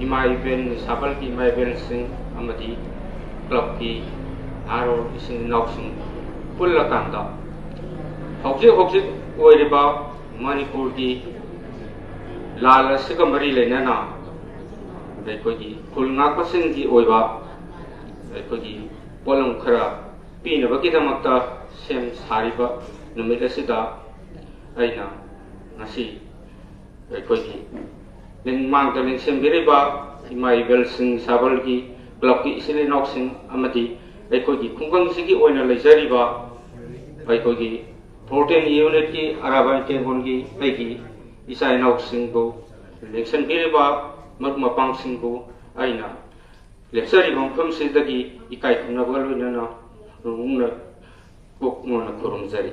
ima event sabal ki ima event sing amati club ki aro isin noksum pulla kanda hokje oiriba manipur ki ꯂꯥꯜ ꯑꯁꯤꯒ ꯃꯔꯤ ꯂꯩꯅꯅ ꯑꯩꯈꯣꯏꯒꯤ ꯈꯨꯜ ꯉꯥꯛꯄꯁꯤꯡꯒꯤ ꯑꯣꯏꯕ ꯑꯩꯈꯣꯏꯒꯤ ꯄꯣꯠꯂꯝ ꯈꯔ ꯄꯤꯅꯕꯒꯤꯗꯃꯛꯇ ꯁꯦꯝ ꯁꯥꯔꯤꯕ ꯅꯨꯃꯤꯠ ꯑꯁꯤꯗ ꯑꯩꯅ ꯉꯁꯤ ꯑꯩꯈꯣꯏꯒꯤ ꯃꯥꯡꯗ ꯂꯦꯡꯁꯤꯟꯕꯤꯔꯤꯕ ꯏꯃꯥ ꯏꯕꯦꯜꯁꯤꯡ ꯁꯥꯕꯜꯒꯤ ꯀ꯭ꯂꯕꯀꯤ ꯏꯆꯤꯜ ꯏꯅꯥꯎꯁꯤꯡ ꯑꯃꯗꯤ ꯑꯩꯈꯣꯏꯒꯤ ꯈꯨꯡꯒꯪꯁꯤꯒꯤ ꯑꯣꯏꯅ ꯂꯩꯖꯔꯤꯕ ꯑꯩꯈꯣꯏꯒꯤ 14 ꯌꯨꯅꯤꯠꯀꯤ ꯑꯔꯥꯕ ꯇꯦꯡꯒꯣꯟꯒꯤ ꯑꯩꯒꯤ ꯏꯆꯥ ꯏꯅꯥꯎꯁꯤꯡꯕꯨ ꯂꯦꯡꯁꯤꯟꯕꯤꯔꯤꯕ ꯃꯔꯨꯞ ꯃꯄꯥꯡꯁꯤꯡꯕꯨ ꯑꯩꯅ ꯂꯦꯞꯆꯔꯤꯕ ꯃꯐꯝꯁꯤꯗꯒꯤ ꯏꯀꯥꯏ ꯈꯨꯝꯅꯕꯒ ꯂꯣꯏꯅꯅ ꯅꯨꯡꯅ ꯄꯨꯛꯅ ꯈꯨꯔꯨꯝꯖꯔꯤ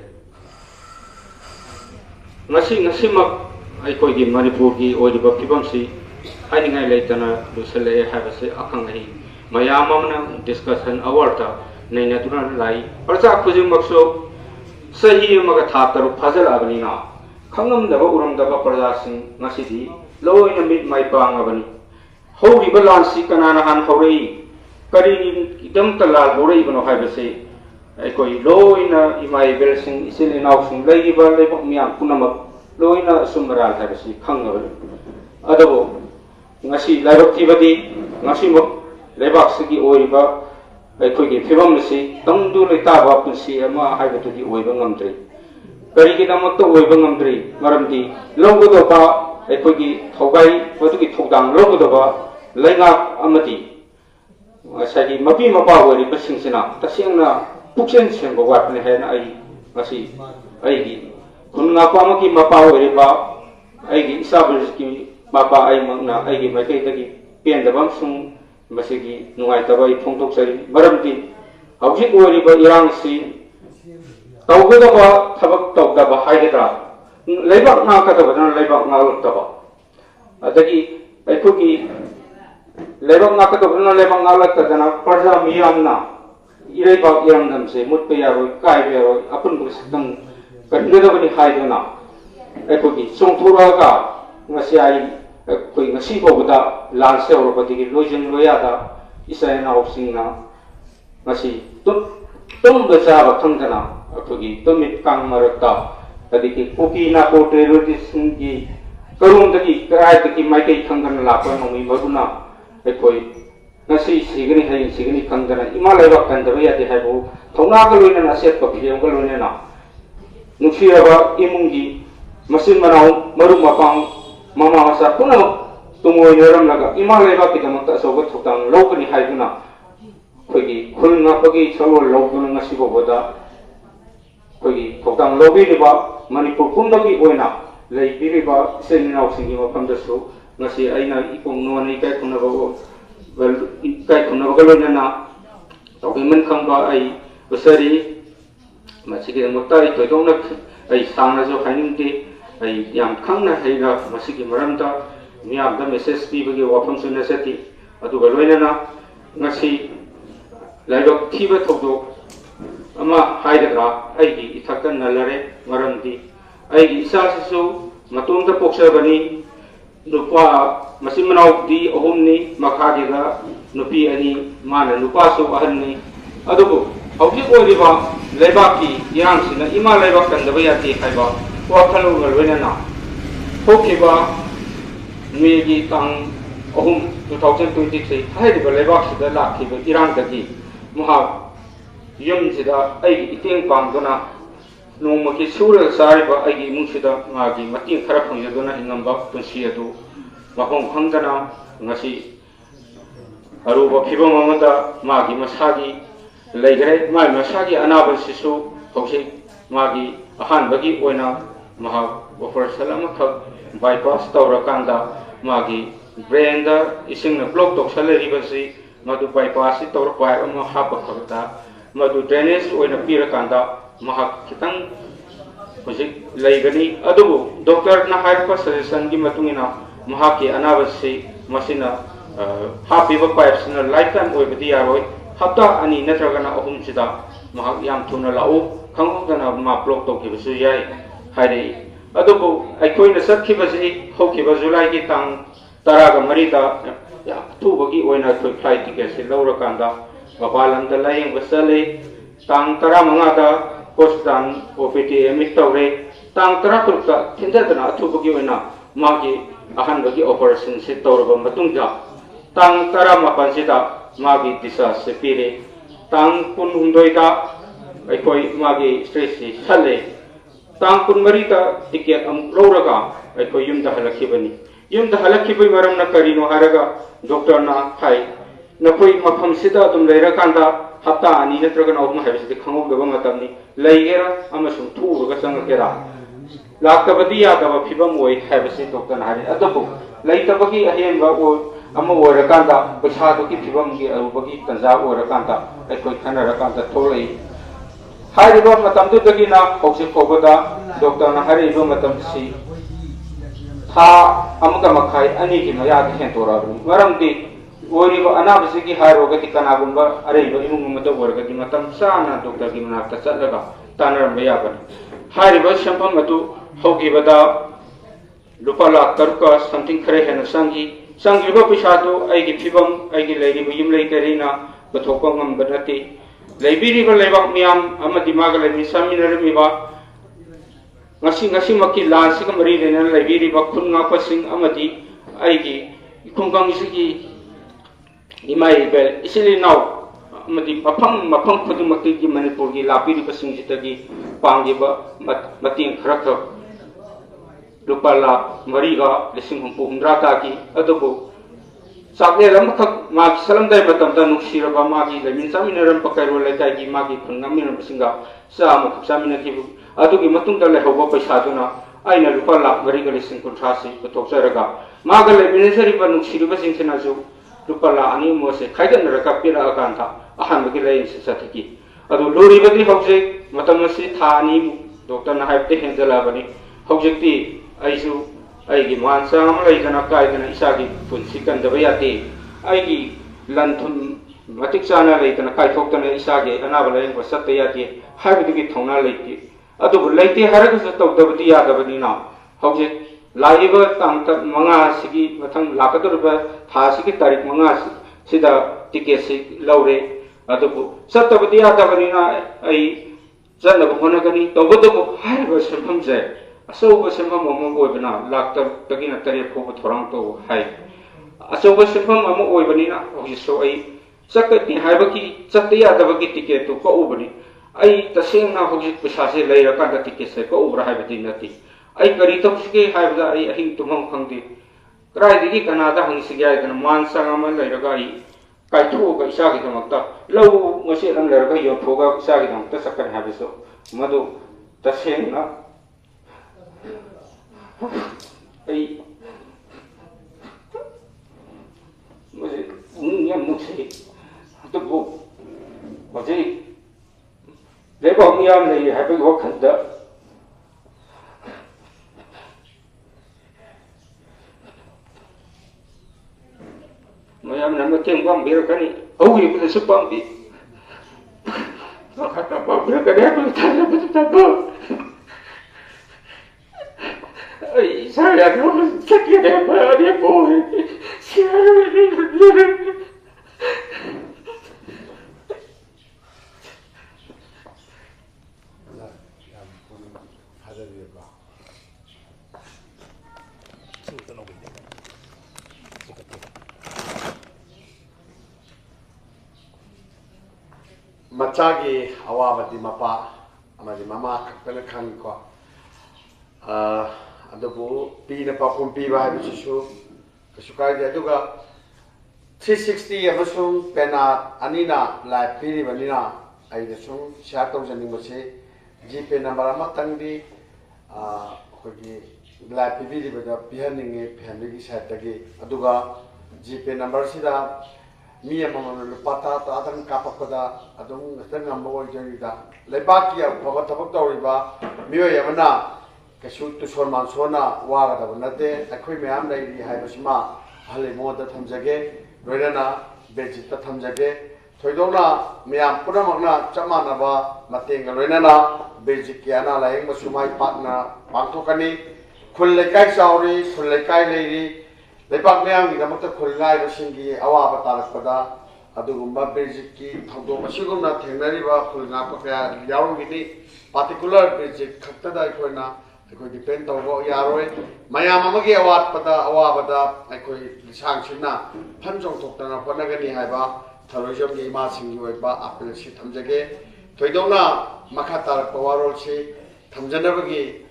ꯉꯁꯤꯃꯛ ꯑꯩꯈꯣꯏꯒꯤ ꯃꯅꯤꯄꯨꯔꯒꯤ ꯑꯣꯏꯔꯤꯕ ꯐꯤꯕꯝꯁꯤ ꯍꯥꯏꯅꯤꯡꯉꯥꯏ ꯂꯩꯇꯅ ꯂꯣꯏꯁꯤꯜꯂꯛꯑꯦ ꯍꯥꯏꯕꯁꯤ ꯑꯈꯪ ꯑꯍꯩ ꯃꯌꯥꯝ ꯑꯃꯅ ꯗꯤꯁꯀꯁꯟ ꯑꯋꯥꯔꯗ ꯅꯩꯅꯗꯨꯅ ꯂꯥꯛꯏ ꯄ꯭ꯔꯖꯥ ꯈꯨꯗꯤꯡꯃꯛꯁꯨ ꯆꯍꯤ ꯑꯃꯒ ꯊꯥ 6 ꯐꯥꯖꯤꯜꯂꯛꯑꯕꯅꯤꯅ ꯈꯪꯉꯝꯗꯕ ꯎꯔꯝꯗꯕ ꯄ꯭ꯔꯖꯥꯁꯤꯡ ꯉꯁꯤꯗꯤ ꯂꯣꯏꯅ ꯃꯤꯠ ꯃꯥꯏ ꯄꯥꯡꯉꯕꯅꯤ ꯍꯧꯔꯤꯕ ꯂꯥꯟꯁꯤ ꯀꯅꯥꯅ ꯍꯥꯟꯅ ꯍꯧꯔꯛꯏ ꯀꯔꯤꯒꯤꯗꯃꯛꯇ ꯂꯥꯟ ꯍꯧꯔꯛꯏꯕꯅꯣ ꯍꯥꯏꯕꯁꯤ ꯑꯩꯈꯣꯏ ꯂꯣꯏꯅ ꯏꯃꯥ ꯏꯕꯦꯜꯁꯤꯡ ꯏꯆꯤꯜ ꯏꯅꯥꯎꯁꯤꯡ ꯂꯩꯔꯤꯕ ꯂꯩꯕꯥꯛ ꯃꯤꯌꯥꯝ ꯄꯨꯝꯅꯃꯛ ꯂꯣꯏꯅ ꯑꯆꯨꯝ ꯑꯔꯥꯟ ꯍꯥꯏꯕꯁꯤ ꯈꯪꯉꯕꯅꯤ ꯑꯗꯨꯕꯨ ꯉꯁꯤ ꯂꯥꯏꯕꯛ ꯊꯤꯕꯗꯤ ꯉꯁꯤꯃꯛ ꯂꯩꯕꯥꯛꯁꯤꯒꯤ ꯑꯣꯏꯔꯤꯕ ꯑꯩꯈꯣꯏꯒꯤ ꯐꯤꯕꯝ ꯑꯁꯤ ꯇꯪꯗꯨ ꯂꯩꯇꯥꯕ ꯄꯨꯟꯁꯤ ꯑꯃ ꯍꯥꯏꯕꯗꯨꯗꯤ ꯑꯣꯏꯕ ꯉꯝꯗ꯭ꯔꯤ ꯀꯔꯤꯒꯤꯗꯃꯛꯇ ꯑꯣꯏꯕ ꯉꯝꯗ꯭ꯔꯤ ꯃꯔꯝꯗꯤ ꯂꯧꯒꯗꯕ ꯑꯩꯈꯣꯏꯒꯤ ꯊꯧꯒꯥꯏ ꯃꯗꯨꯒꯤ ꯊꯧꯗꯥꯡ ꯂꯧꯒꯗꯕ ꯂꯩꯉꯥꯛ ꯑꯃꯗꯤ ꯉꯁꯥꯏꯒꯤ ꯃꯄꯤ ꯃꯄꯥ ꯑꯣꯏꯔꯤꯕꯁꯤꯡꯁꯤꯅ ꯇꯁꯦꯡꯅ ꯄꯨꯛꯆꯦꯜ ꯁꯦꯡꯕ ꯋꯥꯠꯄꯅꯤ ꯍꯥꯏꯅ ꯑꯩ ꯉꯁꯤ ꯑꯩꯒꯤ ꯈꯨꯟ ꯉꯥꯛꯄ ꯑꯃꯒꯤ ꯃꯄꯥ ꯑꯣꯏꯔꯤꯕ ꯑꯩꯒꯤ ꯏꯆꯥꯕꯤꯔꯤꯁꯀꯤ ꯃꯄꯥ ꯑꯩꯃꯛꯅ ꯑꯩꯒꯤ ꯃꯥꯏꯀꯩꯗꯒꯤ ꯄꯦꯟꯗꯕ ꯑꯃꯁꯨꯡ ꯃꯁꯤꯒꯤ ꯅꯨꯡꯉꯥꯏꯇꯕ ꯑꯩ ꯐꯣꯡꯗꯣꯛꯆꯔꯤ ꯃꯔꯝꯗꯤ ꯍꯧꯖꯤꯛ ꯑꯣꯏꯔꯤꯕ ꯏꯔꯥꯡꯁꯤ ꯇꯧꯒꯗꯕ ꯊꯕꯛ ꯇꯧꯗꯕ ꯍꯥꯏꯒꯗ꯭ꯔꯥ ꯂꯩꯕꯥꯛ ꯉꯥꯛꯀꯗꯕꯗꯅ ꯂꯩꯕꯥꯛ ꯉꯥꯛꯂꯛꯇꯕ ꯑꯗꯒꯤ ꯑꯩꯈꯣꯏꯒꯤ ꯂꯩꯕꯥꯛ ꯉꯥꯛꯀꯗꯕꯗꯅ ꯂꯩꯕꯥꯛ ꯉꯥꯛꯂꯛꯇꯗꯅ ꯄ꯭ꯔꯖꯥ ꯃꯤꯌꯥꯝꯅ इरेबाग इरंगम से मुत्पे यारो काय यारो अपन को system कन्गदबनी हाइदना एकोगी सोंथुरागा ngasi ai koi ngasi bogda lan se orobati gi lojing loyada isai na opsingna ngasi tum besa ba thangdana akogi tumit kang marata adiki kopi na ko terrorism gi karung dagi krai dagi maikai thangdana la pa nomi maguna ekoi ngasi sigini hai sigini khangdana imalai ba kandaba yati haibo thongna ga loina na set ko piyam ga loina na nukhiraba imungi masin manau maru mapang mama masa puno tungoi neram laga imalai ba kidamak ta sobat thutang lokani haiduna khogi khulna pagi chalo lokuna ngasi boda khogi thutang lobi riba manipur pundagi oina leibiri ba seninau singi mapamda su ngasi aina ikong noni kai kunna ba kai kunna ba galona na togi man khamba ai usari masigi mutai to dong na ai sangna jo hainingti ai yam khangna heiga masigi maramda miyam da message pibagi wafam sunna sati adu galoina na ngasi laibak thiba thogdo ama haidra ai gi ithakkan nalare maramdi ai gi isa su matumda poksabani nupa masimnau di ohumni makhadiga nupi ani mana nupa su ahanni adubu hauji oiriba leibaki yangsina ima leibak kandaba yati haiba wakhalu galwena na hokiba megi tang ohum 2023 haidiba leibak sida lakhiba irang dagi muha yum sida ai iteng pangdona nongmaki sura sariba ai imung sida ngagi mating khara phongjadona hingamba punsi adu mafong khangdana ngasi aruba phibam amada magi masagi leigre mai masagi anabal sisu hausi magi ahan bagi oina maha operation amakha bypass tawrakanda magi brain da ising na block tok salary basi madu bypass tawrakwa ama hapa khata madu drainage oina pirakanda maha kitang hojik leigani adubu doctor na haipa suggestion gi matungina maha ki anabasi masina happy pipes na lifetime oibadi yaroi hapta ani natragana ahum sida maha yam thuna lau khangogana ma block tok ki bisu yai haire adubu aikoi na sakhibasi hokiba july ki tang taraga marida ya tubagi oina thoi flight ticket se laurakanda babalamda layeng basale tang 15 da postdan OPT emit tawre tang 13 ta thindadana thubagi oina magi अहनबगी operation से तौरब मतुंगदा तांग तरा मापनसिदा मागी दिशा से पीरे तांग कुन हुंदोइदा अखोई मागी stress से छले तांग कुन मरीदा टिकेट अम लौरगा अखोई युमदा हलखिबनी युमदा हलखिबई मरम न करिनो हारगा डॉक्टर ना हाई नखोई मफम सिदा तुम लेरकांदा हप्ता अनी नत्रगन अहुम हाइबसिदि खंगौदबा मतमनी लेगेरा अमसुम थूरगा चंगकेरा लाक्तबदी यादब फिबम ओइ हाइबसि डॉक्टर ना हारि अदबु लेतबगी अहेनबा ओ अमा ओरकांदा पैसादुगी फिबमगी अरुबगी तंजा ओरकांदा अखोई खनरकांदा थोलई हाइरिबा मतमदुदगी ना हौसि फोबदा डॉक्टर ना हारिबा मतमसि था अमुका मखाई अनी की मयाद हेंतोराबनि मरमदि ओरिबा अनाबसिगी हारोगति कनागुंबा अरेबा इमुंग मत ओरगति मतम साना डॉक्टर की मनाक्ता चलगा तानरम याबनि हारिबा संपम अदु हौगिबदा लुपा लाख तरुका समथिंग खरे हेन संगी संगिबा पैसादो आइगी फिबम आइगी लेरिबा युम लेतरेना बथोपा ngambadati लेबिरिबा लेबाक मियाम अमदि मागा लेमि सामिनरमिबा ngasi ngasi maki lansi kamari lena लेबिरिबा खुन ngapaसिंग अमदि आइगी खुंगांग इसगी इमाई बेल इसलिए नाउ अमदि मफम खुदुमकी की मणिपुर की लापिरिबा सिंजितगी पांगिबा मतिंग खरख लुपा लाख मरीगा लिसिंग हुंपु हुंद्राता की अदबु सागले लमखक मागी सलमदाय बतमदा नुक्सिरबा मागी लेमिन सामिनरम पकैरो लेकागी मागी खुनगामिन बसिंगा साम खुसामिन की अदुगी मतुंगदा लेहौबा पैसादुना आइना लुपा लाख मरीगा लिसिंग कुंथ्रासी पतोक्सरगा मागा लेमिन सरिबा नुक्सिरबा सिंगसेनाजु लुपा लाख अनि मोसे खाइदनरका पिरा अकांता अहानबगी लेइन सथकी अदु लोरिबदी हौजे मतमसी थानी डॉक्टर ना हाइबते हेंजलाबनी हौजेक्ति आइसु आइगी मानसा लेजना कायदना इसागी पुंसी कंदबा याते आइगी लंथुन मतिक चाना लेतना कायथोक्तना इसागे अनाबा लेंग सत्त याते हाइबदुगी थौना लेति अदुबु लेति हारगस तौदबति यादबनिना हौजे लाइबा तांग मंगा सिगी मथंग लाकदरबा थासिगी तारीख मंगा सिदा टिकेट से लौरे अदुबु सत्तबति यादबनिना आई जनब होनगनी तौबदबु हाइबा संभमजे असौब सिंफम अमम ओइबना लाख तगिना तरे फोब थोरांग तो हाय असौब सिंफम अम ओइबनिना होजिसो आई चकति हाइबकी चत्ते यादबकी टिकेट तो कोउबनी आई तसेंगना होजि पैसासे लेरकांदा टिकेट से कोउब्रा हाइबदि नति आई करी तौसिगे हाइबदा आई अहिंग तुमम खंगदि क्राइदिगी कनादा हंगसिगे आइदना मानसांग अम लेरगा आई काइथोगा इसागी दमक्ता लौ ngasi lam lerga yothoga isagi damta sakkan habiso madu tasenga ai मुझे उन्हें मुझे तो वो मुझे देखो मियाँ नहीं है पे वो खंडा मियाँ ने मुझे उन्हें बिर करनी ओह ये मुझे सब भी वो खाता बाप बिर करने को थाने पे तो saya belum sakit apa dia boleh macagi awabati mapa amadi mama kakpena khangi ko adobo पीना पाकुम पीबा हाइबसिसु कसुकाइदे अदुगा 360 अमसुंग पेना अनिना लाइफ पीरिबनिना आइदसुं शेयर तौजनिंगबसे जीपे नंबर अमा तंगदि खोगी लाइफ पीरिबदा पिहनिंगे फैमिली साइडतगी अदुगा जीपे नंबर सिदा मी अमम लुपाता तादन कापकदा अदुम गतन नंबर ओइजनिदा लेबाकी अफबा थबक तौरिबा मियो यमना कशु तुसोर मानसोना वागदब नते अखोई मैम लेरी हाइबसिमा हले मोद थमजगे लोइना बेजित थमजगे थोइदोना मैम पुनमकना चमानबा मतेंग लोइना बेजिक याना लायंग मसुमाई पाटना पांथोकनी खुल लेकाय चावरी खुल लेकाय लेरी लेपाक मैम की दमक खुल गाय बसिंगी अवाब तारकदा अदुगुम्बा बेजिक की थौदो मसिगुमना थेंगनरिबा खुल गापका यावगिनी पार्टिकुलर बेजिक खत्तदा अखोइना ꯑꯩꯈꯣꯏ ꯗꯤꯄꯦꯟ ꯇꯧꯕ ꯌꯥꯔꯣꯏ ꯃꯌꯥꯝ ꯑꯃꯒꯤ ꯑꯋꯥꯕꯗ ꯑꯩꯈꯣꯏ ꯂꯤꯁꯥꯡꯁꯤꯡꯅ ꯐꯟ ꯆꯣꯡꯊꯣꯛꯇꯅ ꯍꯣꯠꯅꯒꯅꯤ ꯍꯥꯏꯕ ꯊꯧꯔꯣꯏꯖꯝꯒꯤ ꯏꯃꯥꯁꯤꯡꯒꯤ ꯑꯣꯏꯕ ꯑꯥꯄꯤꯜ ꯑꯁꯤ ꯊꯝꯖꯒꯦ ꯊꯣꯏꯗꯣꯛꯅ ꯃꯈꯥ ꯇꯥꯔꯛꯄ ꯋꯥꯔꯣꯜꯁꯤ ꯊꯝꯖꯅꯕꯒꯤ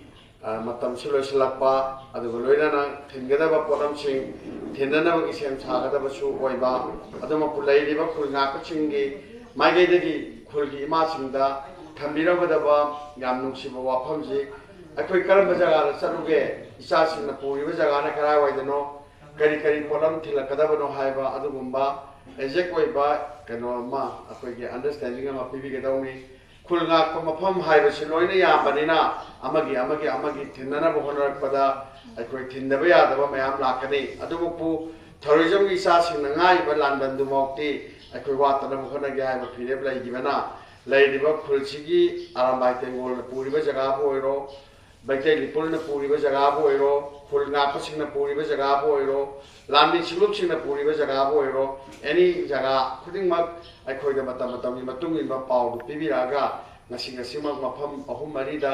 ꯃꯇꯝꯁꯨ ꯂꯣꯏꯁꯤꯜꯂꯛꯄ ꯑꯗꯨꯒ ꯂꯣꯏꯅꯅ ꯊꯤꯟꯒꯗꯕ ꯄꯣꯠꯂꯝꯁꯤꯡ ꯊꯤꯟꯅꯅꯕꯒꯤ ꯁꯦꯝ ꯁꯥꯒꯗꯕꯁꯨ ꯑꯣꯏꯕ ꯑꯗꯨꯃꯛꯄꯨ ꯂꯩꯔꯤꯕ ꯈꯨꯜ ꯉꯥꯛꯄꯁꯤꯡꯒꯤ ꯃꯥꯏꯀꯩꯗꯒꯤ ꯈꯨꯜꯒꯤ ꯏꯃꯥꯁꯤꯡꯗ ꯊꯝꯕꯤꯔꯝꯒꯗꯕ ꯌꯥꯝ ꯅꯨꯡꯁꯤꯕ ꯋꯥꯐꯝꯁꯤ ꯑꯩꯈꯣꯏ ꯀꯔꯝꯕ ꯖꯒꯥꯗ ꯆꯠꯂꯨꯒꯦ ꯏꯆꯥꯁꯤꯡꯅ ꯄꯨꯔꯤꯕ ꯖꯒꯥꯅ ꯀꯗꯥꯏꯋꯥꯏꯗꯅꯣ ꯀꯔꯤ ꯀꯔꯤ ꯄꯣꯠꯂꯝ ꯊꯤꯜꯂꯛꯀꯗꯕꯅꯣ ꯍꯥꯏꯕ ꯑꯗꯨꯒꯨꯝꯕ ꯑꯦꯛꯖꯦꯛ ꯑꯣꯏꯕ ꯀꯩꯅꯣ ꯑꯃ ꯑꯩꯈꯣꯏꯒꯤ ꯑꯟꯗꯔꯁꯇꯦꯟꯗꯤꯡ ꯑꯃ ꯄꯤꯕꯤꯒꯗꯧꯅꯤ ꯈꯨꯜ ꯉꯥꯛꯄ ꯃꯐꯝ ꯍꯥꯏꯕꯁꯤ ꯂꯣꯏꯅ ꯌꯥꯝꯕꯅꯤꯅ ꯑꯃꯒꯤ ꯊꯤꯟꯅꯅꯕ ꯍꯣꯠꯅꯔꯛꯄꯗ ꯑꯩꯈꯣꯏ ꯊꯤꯟꯗꯕ ꯌꯥꯗꯕ ꯃꯌꯥꯝ ꯂꯥꯛꯀꯅꯤ ꯑꯗꯨꯕꯨ ꯊꯧꯔꯤꯖꯝꯒꯤ ꯏꯆꯥꯁꯤꯡꯅ ꯉꯥꯏꯕ ꯂꯥꯟꯕꯟꯗꯨꯃꯛꯇꯤ ꯑꯩꯈꯣꯏ ꯋꯥꯠꯇꯅꯕ ꯍꯣꯠꯅꯒꯦ ꯍꯥꯏꯕ ꯐꯤꯔꯦꯞ ꯂꯩꯈꯤꯕꯅ ꯂꯩꯔꯤꯕ ꯈꯨꯜꯁꯤꯒꯤ ꯑꯔꯥꯝꯕꯥꯏ ꯇꯦꯡꯒꯣꯜꯅ ꯄꯨꯔꯤꯕ ꯖꯒꯥꯕꯨ ꯑꯣꯏꯔꯣ ꯃꯩꯇꯩ ꯂꯤꯄꯨꯜꯅ ꯄꯨꯔꯤꯕ ꯖꯒꯥꯕꯨ ꯑꯣꯏꯔꯣ ꯈꯨꯜ ꯉꯥꯛꯄꯁꯤꯡꯅ ꯄꯨꯔꯤꯕ ꯖꯒꯥꯕꯨ ꯑꯣꯏꯔꯣ ꯂꯥꯟꯃꯤ ꯁꯤꯡꯂꯨꯞꯁꯤꯡꯅ ꯄꯨꯔꯤꯕ ꯖꯒꯥꯕꯨ ꯑꯣꯏꯔꯣ ꯑꯦꯅꯤ ꯖꯒꯥ ꯈꯨꯗꯤꯡꯃꯛ ꯑꯩꯈꯣꯏꯗ ꯃꯇꯝꯒꯤ ꯃꯇꯨꯡ inba ꯄꯥꯎꯗꯨ ꯄꯤꯕꯤꯔꯛꯑꯒ ꯉꯁꯤꯃꯛ ꯃꯐꯝ 3-4ꯗ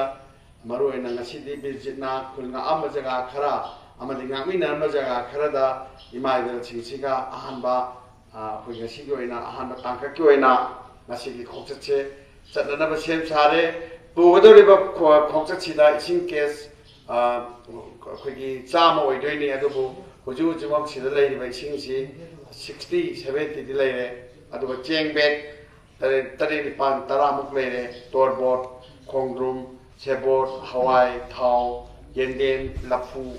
ꯃꯔꯨꯑꯣꯏꯅ ꯉꯁꯤꯗꯤ ꯕꯤꯔꯖꯤꯠꯅ ꯈꯨꯜ ꯉꯥꯛꯑꯝꯕ ꯖꯒꯥ ꯈꯔ ꯑꯃꯗꯤ ꯉꯥꯛꯃꯤꯟꯅꯔꯝꯕ ꯖꯒꯥ ꯈꯔꯗ ꯏꯃꯥ ꯏꯕꯦꯜꯁꯤꯡꯁꯤꯒ ꯑꯍꯥꯟꯕ ꯑꯩꯈꯣꯏ ꯉꯁꯤꯒꯤ ꯑꯣꯏꯅ ꯑꯍꯥꯟꯕ ꯇꯥꯡꯀꯛꯀꯤ ꯑꯣꯏꯅ ꯉꯁꯤꯒꯤ ꯈꯣꯡꯆꯠꯁꯦ ꯆꯠꯅꯅꯕ ꯁꯦꯝ ꯁꯥꯔꯦ ꯄꯨꯒꯗꯧꯔꯤꯕ ꯈꯣꯡꯆꯠꯁꯤꯗ ꯏꯁꯤꯡ ꯀꯦꯁ ꯑꯩꯈꯣꯏꯒꯤ 100 ꯑꯣꯏꯗꯣꯏꯅꯤ ꯑꯗꯨꯕꯨ ꯍꯧꯖꯤꯛꯃꯛ ꯁꯤꯗ ꯂꯩꯔꯤꯕ ꯏꯁꯤꯡꯁꯤ 60-70ꯗꯤ ꯂꯩꯔꯦ ꯑꯗꯨꯒ ꯆꯦꯡ ꯕꯦꯒ 7-9-10 ꯂꯩꯔꯦ ꯇꯣꯔꯕꯣꯠ ꯈꯣꯡꯗ꯭ꯔꯨꯝ ꯁꯦꯕꯣꯠ ꯍꯋꯥꯏ ꯊꯥꯎ ꯌꯦꯟꯗꯦꯝ ꯂꯐꯨ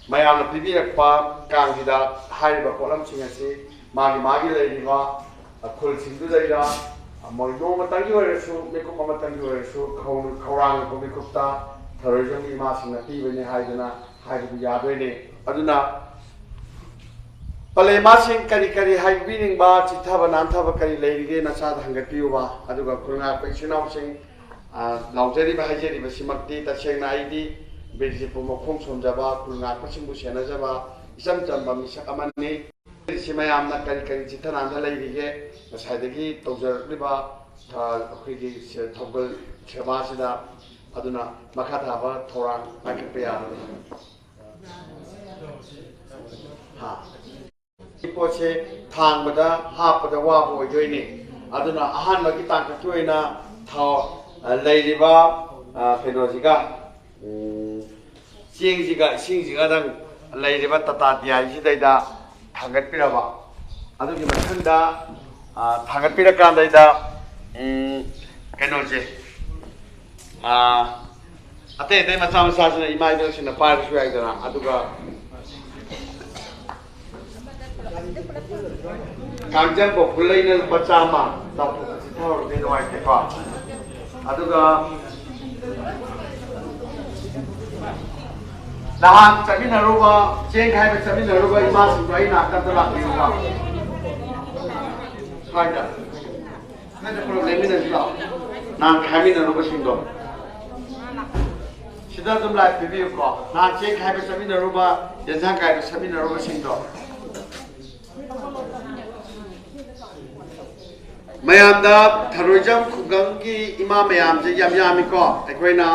ꯃꯌꯥꯝꯅ ꯄꯤꯕꯤꯔꯛꯄ ꯀꯥꯡꯁꯤꯗ ꯍꯥꯏꯔꯤꯕ ꯄꯣꯠꯂꯝꯁꯤꯡ ꯑꯁꯤ ꯃꯥꯒꯤ ꯂꯩꯔꯤꯕ ꯈꯨꯜꯁꯤꯡꯗꯨꯗꯩꯗ ꯅꯣꯡꯃꯇꯪꯒꯤ ꯑꯣꯏꯔꯁꯨ ꯃꯤꯀꯨꯞ ꯑꯃꯇꯪꯒꯤ ꯑꯣꯏꯔꯁꯨ ꯈꯧꯔꯥꯡꯕ ꯃꯤꯀꯨꯞꯇ ꯊꯧꯔꯤꯖꯝꯒꯤ ꯏꯃꯥꯁꯤꯡꯅ ꯄꯤꯕꯅꯤ ꯍꯥꯏꯗꯨꯅ ꯍꯥꯏꯕꯗꯨ ꯌꯥꯗꯣꯏꯅꯤ ꯑꯗꯨꯅ ꯄꯂꯦꯃꯥꯁꯤꯡ ꯀꯔꯤ ꯍꯥꯏꯕꯤꯅꯤꯡꯕ ꯆꯤꯊꯕ ꯅꯥꯟꯊꯕ ꯀꯔꯤ ꯂꯩꯔꯤꯒꯦ ꯅꯆꯥꯗ ꯍꯪꯒꯠꯄꯤꯌꯨꯕ ꯑꯗꯨꯒ ꯈꯨꯜ ꯉꯥꯛꯄ ꯏꯆꯤꯜ ꯏꯅꯥꯎꯁꯤꯡ ꯂꯥꯎꯖꯔꯤꯕ ꯍꯥꯏꯖꯔꯤꯕꯁꯤꯃꯛꯇꯤ ꯇꯁꯦꯡꯅ ꯑꯩꯗꯤ ꯕꯤꯔꯖꯤꯠꯄꯨ ꯃꯈꯣꯡ ꯁꯣꯝꯖꯕ ꯈꯨꯜ ꯉꯥꯛꯄꯁꯤꯡꯕꯨ ꯁꯦꯟꯅꯖꯕ ꯏꯆꯝ ꯆꯝꯕ ꯃꯤꯁꯛ ꯑꯃꯅꯤ ꯁꯤ ꯃꯌꯥꯝꯅ ꯀꯔꯤ ꯆꯤꯊ ꯅꯥꯟꯊ ꯂꯩꯔꯤꯒꯦ ꯉꯁꯥꯏꯗꯒꯤ ꯇꯧꯖꯔꯛꯂꯤꯕ ꯑꯩꯈꯣꯏꯒꯤ ꯊꯧꯒꯜ ꯁꯦꯕꯥꯁꯤꯗ ꯑꯗꯨꯅ ꯃꯈꯥ ꯇꯥꯕ ꯊꯧꯔꯥꯡ ꯄꯥꯏꯈꯠꯄ ꯌꯥꯒꯅꯤ ꯄꯣꯠꯁꯦ ꯊꯥꯡꯕꯗ ꯍꯥꯞꯄꯗ ꯋꯥꯕ ꯑꯣꯏꯗꯣꯏꯅꯤ ꯑꯗꯨꯅ ꯑꯍꯥꯟꯕꯒꯤ ꯇꯥꯡꯀꯛꯀꯤ ꯑꯣꯏꯅ ꯊꯥꯎ ꯂꯩꯔꯤꯕ ꯀꯩꯅꯣꯁꯤꯒ ꯆꯦꯡꯁꯤꯒ ꯏꯁꯤꯡꯁꯤꯒꯗꯪ ꯂꯩꯔꯤꯕ ꯇꯥꯇꯥ ꯇꯤꯌꯥꯏꯁꯤꯗꯩꯗ ꯊꯥꯡꯒꯠꯄꯤꯔꯕ ꯑꯗꯨꯒꯤ ꯃꯊꯪꯗ ꯊꯥꯡꯒꯠꯄꯤꯔꯀꯥꯟꯗꯩꯗ ꯀꯩꯅꯣꯁꯦ ꯑꯇꯩ ꯃꯆꯥꯁꯤꯅ ꯏꯃꯥ ꯏꯕꯦꯜꯁꯤꯡꯅ ꯄꯥꯏꯔꯁꯨ ꯌꯥꯏꯗꯅ ꯑꯗꯨꯒ ꯀꯥꯡꯖꯟꯕ ꯈꯨꯠꯂꯩꯅ ꯂꯨꯄꯥ 100 ꯆꯥꯎꯊꯣꯛꯄ ꯆꯤꯊꯍꯧꯔꯗꯤ ꯅꯨꯡꯉꯥꯏꯇꯦꯀꯣ ꯑꯗꯨꯒ ꯅꯍꯥꯟ ꯆꯠꯃꯤꯟꯅꯔꯨꯕ ꯆꯦꯡ ꯈꯥꯏꯕ ꯆꯠꯃꯤꯟꯅꯔꯨꯕ ꯏꯃꯥꯁꯤꯡꯗꯣ ꯑꯩ ꯅꯥꯀꯟꯗ ꯂꯥꯛꯄꯤꯌꯨꯀꯣ ꯁ꯭ꯋꯥꯏꯗ ꯅꯣꯏꯗ ꯄꯨꯂꯞ ꯂꯩꯃꯤꯟꯅꯁꯤ ꯂꯥꯛꯑꯣ ꯅꯍꯥꯟ ꯈꯥꯏꯃꯤꯟꯅꯔꯨꯕꯁꯤꯡꯗꯣ ꯁꯤꯗ ꯑꯗꯨꯝ ꯂꯥꯏ ꯄꯤꯕꯤꯌꯨꯀꯣ ꯅꯍꯥꯟ ꯆꯦꯡ ꯈꯥꯏꯕ ꯆꯠꯃꯤꯟꯅꯔꯨꯕ ꯌꯦꯟꯁꯥꯡ ꯀꯥꯏꯕ ꯆꯠꯃꯤꯟꯅꯔꯨꯕꯁꯤꯡꯗꯣ ꯃꯌꯥꯝꯗ ꯊꯧꯔꯤꯖꯝ ꯈꯨꯡꯒꯪꯒꯤ ꯏꯃꯥ ꯃꯌꯥꯝꯁꯦ ꯌꯥꯝꯃꯤꯀꯣ ꯑꯩꯈꯣꯏꯅ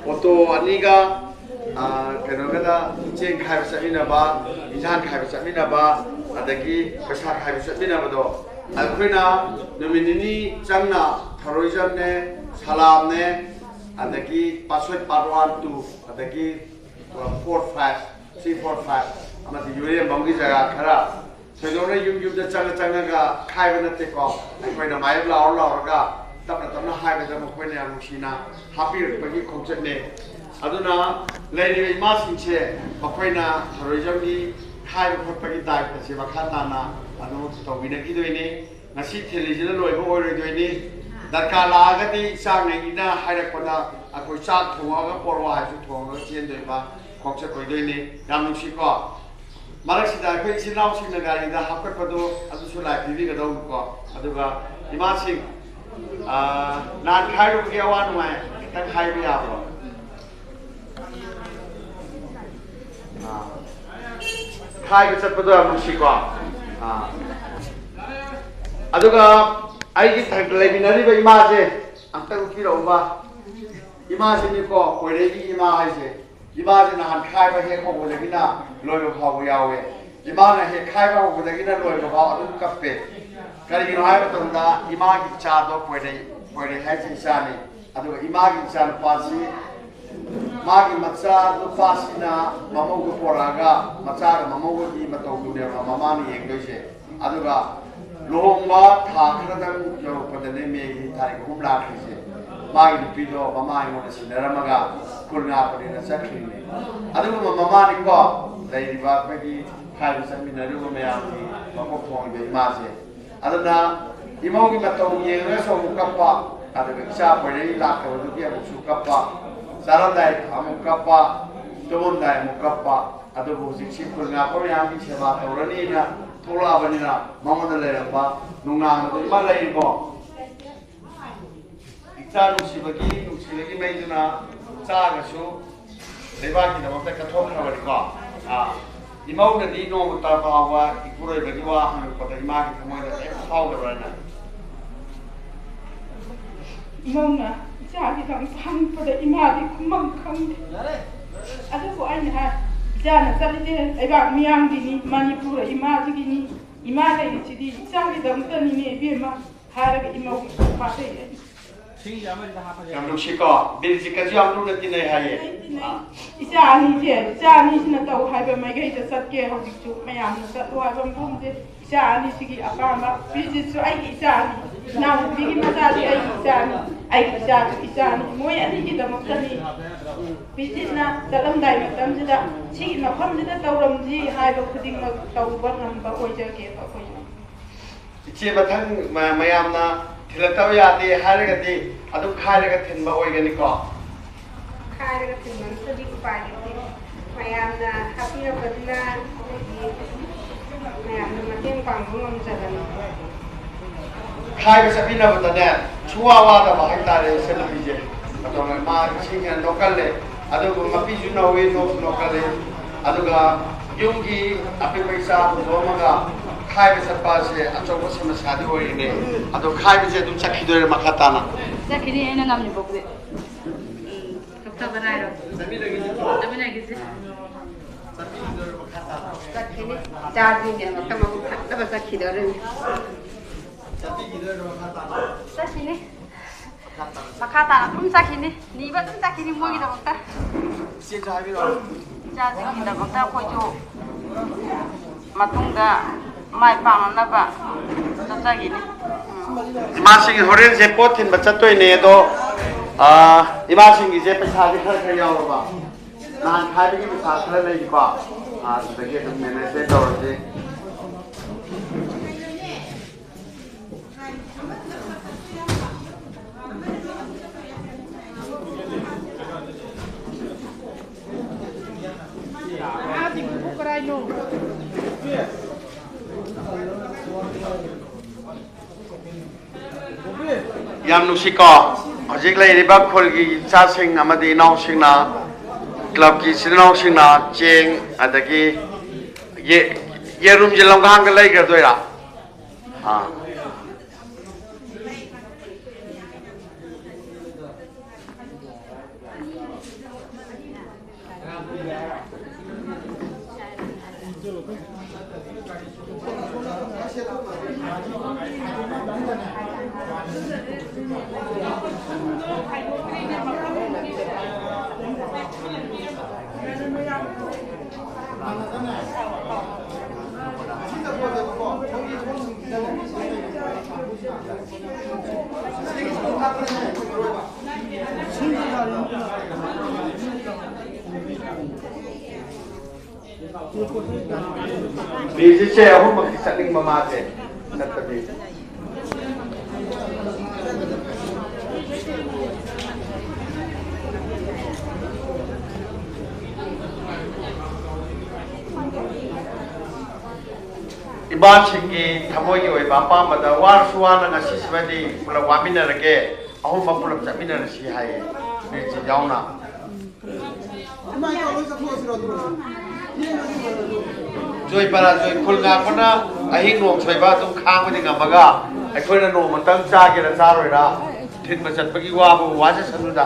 ꯑꯣꯇꯣ 2ꯒ ꯀꯩꯅꯣꯒꯗ ꯆꯦꯡ ꯈꯥꯏꯕ ꯆꯠꯃꯤꯟꯅꯕ ꯏꯟꯁꯥꯡ ꯈꯥꯏꯕ ꯆꯠꯃꯤꯟꯅꯕ ꯑꯗꯒꯤ ꯄꯩꯁꯥ ꯈꯥꯏꯕ ꯆꯠꯃꯤꯟꯅꯕꯗꯣ ꯑꯩꯈꯣꯏꯅ ꯅꯨꯃꯤꯠ 2 ꯆꯪꯅ ꯊꯧꯔꯤꯖꯝꯅꯦ ꯁꯂꯥꯝꯅꯦ adagi password part 1 2 adagi 4 5 3 4 5 amati yure bangi jaga khara thedona yum da changa ga khai bana te ko ai na mai la ga tapna hai ba mo khoi na mushina happy bagi khongchat ne aduna lady ma sing che khoi na tourism gi khai ba pagi dai ta se ba kha ta na anu to bina gi doi ne ngasi theli jina loi bo oi doi ne darka la ga ti sang ne ina hairak pada akoi chak thuwa ga porwa ha chu thong ga chen doi ba khongchat koi doi ne yam nu si ko marak sida koi sinau sing na ga ida hapat pado adu su la tv ga dau ko aduga ima sing nan khai ru ge awan mai ta khai bi ya bo khai bi chat pado am si ko aduga ai gi thak lai binari ba ima je amta ku ki ro ba ima se ni ko koi re gi ima hai se 이마지 나한 카이바 해고 보내기나 로이로 하고 야외 이마는 해 카이바 보내기나 로이로 하고 아주 카페 그리고 하이바 돈다 이마기 차도 보내 해지 사니 아주 이마기 차는 파시 마기 마차 루파시나 마모고 보라가 마차가 마모고 이 마토구네 마마니 얘기도시 아주가 로마 다 그러던 여러분들 메기 다리 굽라크시 마기 비도 마마이 모르시 내려마가 굴나 버리는 사키네 아주가 마마니 거 레이바 베기 카이 세미나르고 메야미 마모포게 마세 아주나 이모기 마토 예레서 무카파 아주가 차 버리 라케 두게 무수카파 사람다이 아무카파 도본다이 무카파 아주고 지치kul나 거야미 세바 오라니나 돌아버리나 마모들레라파 농나도 말레이고 이차 누시버기 메이드나 짜가수 레바기나 못다 카토크라버리고 이마우는이 노부터 봐와 이꾸로이버기와 하는 것도 이마기 그모이다 파우더라나 이마우나 자기랑 방보다 이마디 금방컴 아주고 아니야 자나 살리데 에바 미양디니 마니푸르 이마지기니 이마레이치디 자기랑 떠니니 비마 하르가 이마우 파세 양ลูกชิก็ 빌지까지 양ลูก는티네 하예 이자니제 자니시나 타우 하이바 마이게이자 삿게 하직주 마야나 삿와 좀봄제 이자니시기 아빠마 빌지수 아이 이자니 나우 비기 마자리 아이 이자니 모야니기다 먹다니 빌지나 자람다이 마tam지다 시기 마팜지다 타우람지 하이바 쿠딩마 타우바 남바 오이자게 바코이 이체바탕 마야나 틸라타야디 하르가디 아두 카르가 텐바 오이가니까 카르가 텐만 쓰디 파이티 마야나 하피나 버디나 마야나 마텐 방금 자라나 카이가 사비나부터네 추와와다 마하이타레 셀비제 아도가 마 싱간 노칼레 아두고 마피주나 웨 노칼레 아두가 용기 앞에 पैसा 도마가 खाए सपासे अचौब समस्या होइने अदो खाइबसे दुम चखिदोर मखाताना चखिनि एना नामनि बकबे कप्ता बनाइरो समिलगी समिलगी चखिनि charging के मतलब तब चखिदोर चखिनि मखाताना तुम चखिनि निबा तुम चखिनि मोगी दबक्ता से जाबिरो चार्जिंग की दबक्ता खोजो मतुंगा माइ पाननाबा चचागिनि मासिंग होरेन से पोथिन बचतोइने दो इमासिंग जे पैसा दे खर यावबा नान खाइबगी पैसा खर लेबा दगे तुम मैनेज दे तोरजे यामनुसिको हजिक लेरिबा खोलगी चासिंग अमदि नाउसिंगना क्लब की सिनाउसिंगना चेंग अदगी ये रूम जे लंगांग लेगरदोइरा हां बीजे अहम चलिंग ममाजे चतबी इबासिंगी थमोगी ओइबा पामदा वारसुवाना ngasiसबदी पुला वामिनरगे अहम पुला चमिनरसी हाये बीजे यावना जोई para जोई खुलगा पना अहिंग नोम सोइबा तुम खांगबदि ngamaga अखोइना नोम तंग चागेरा चारोइरा थिन मचतबगी वाबो वाजे सनुदा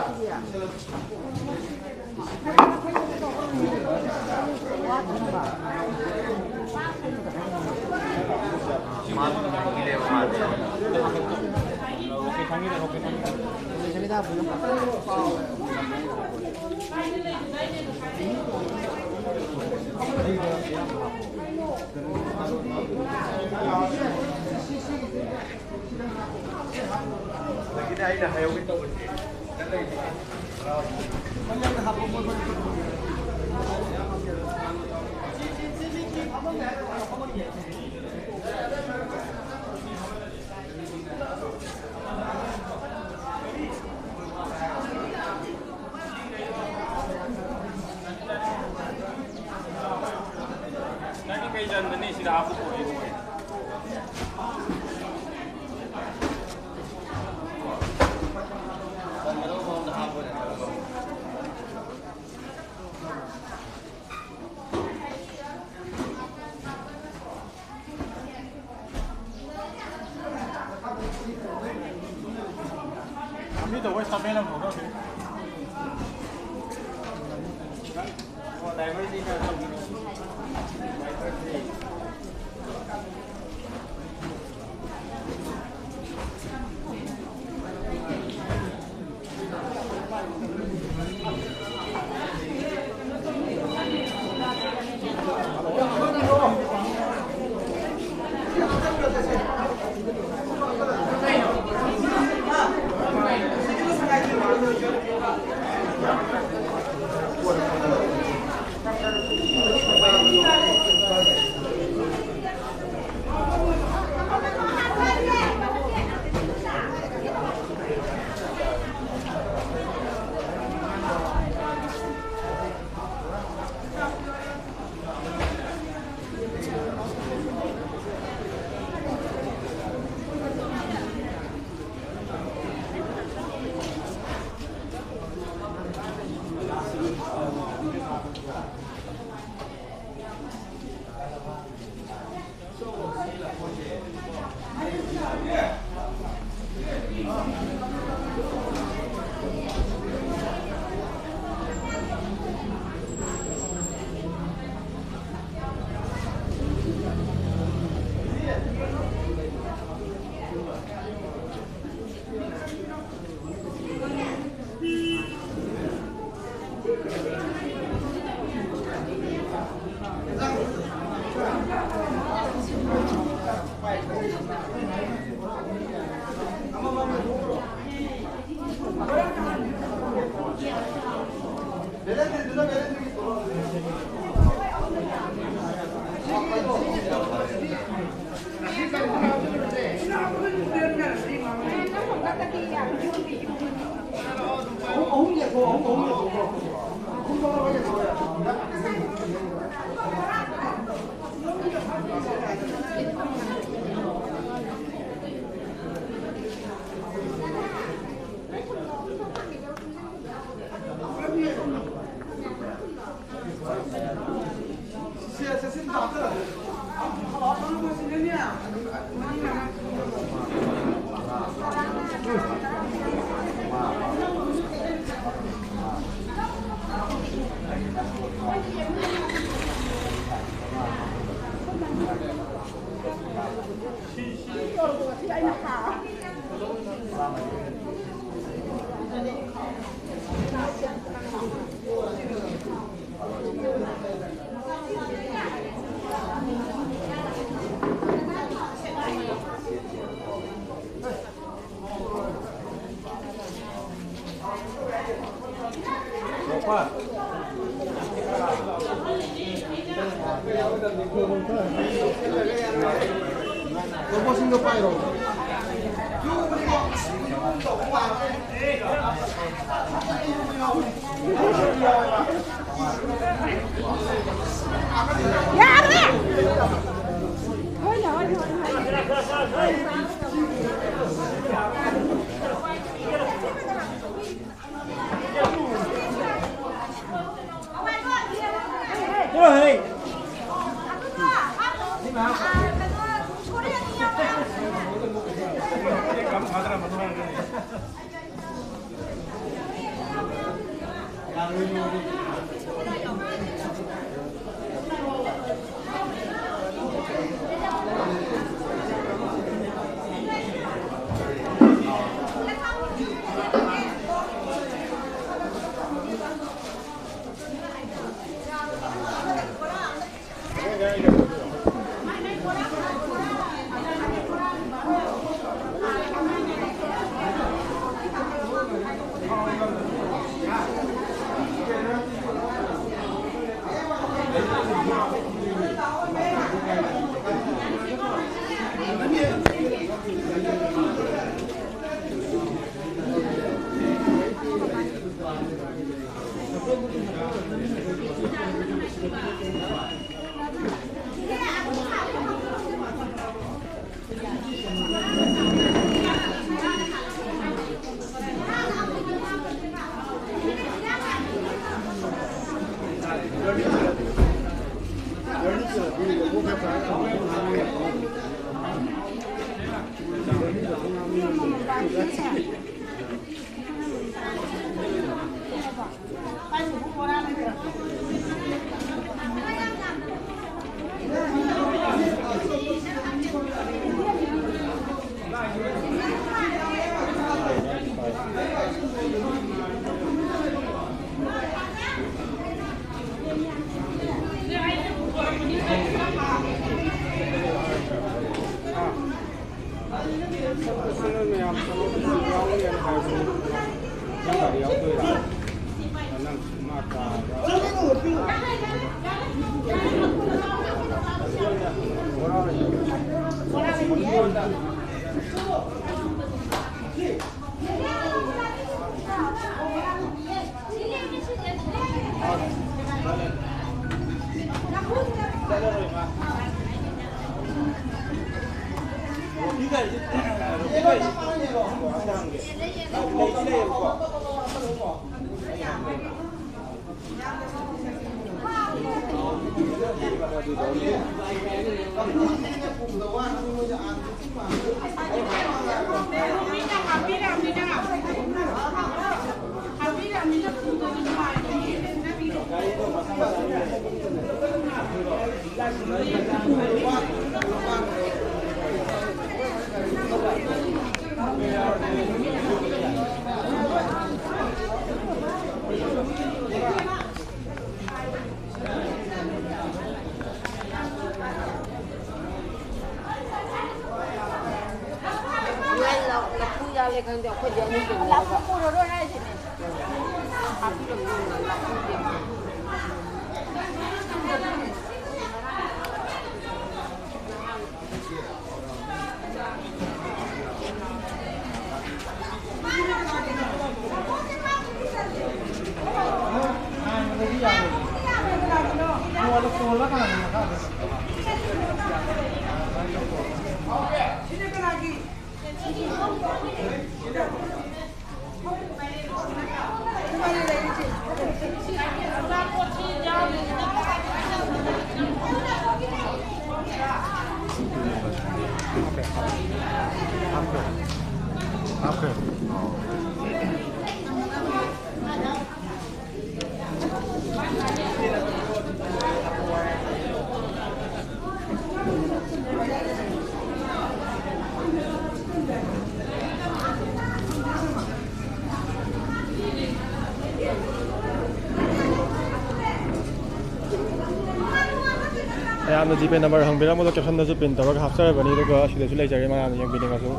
ꯃꯌꯥꯝꯅ ꯖꯤꯄꯦ ꯅꯝꯕꯔ ꯍꯪꯕꯤꯔꯝꯕꯗꯣ ꯀꯦꯞꯁꯟꯗꯁꯨ ꯄꯤꯟ ꯇꯧꯔꯒ ꯍꯥꯞꯆꯔꯕꯅꯤ ꯑꯗꯨꯒ ꯁꯤꯗꯁꯨ ꯂꯩꯖꯔꯦ ꯃꯌꯥꯝꯅ ꯌꯦꯡꯕꯤꯅꯤꯡꯉꯁꯨ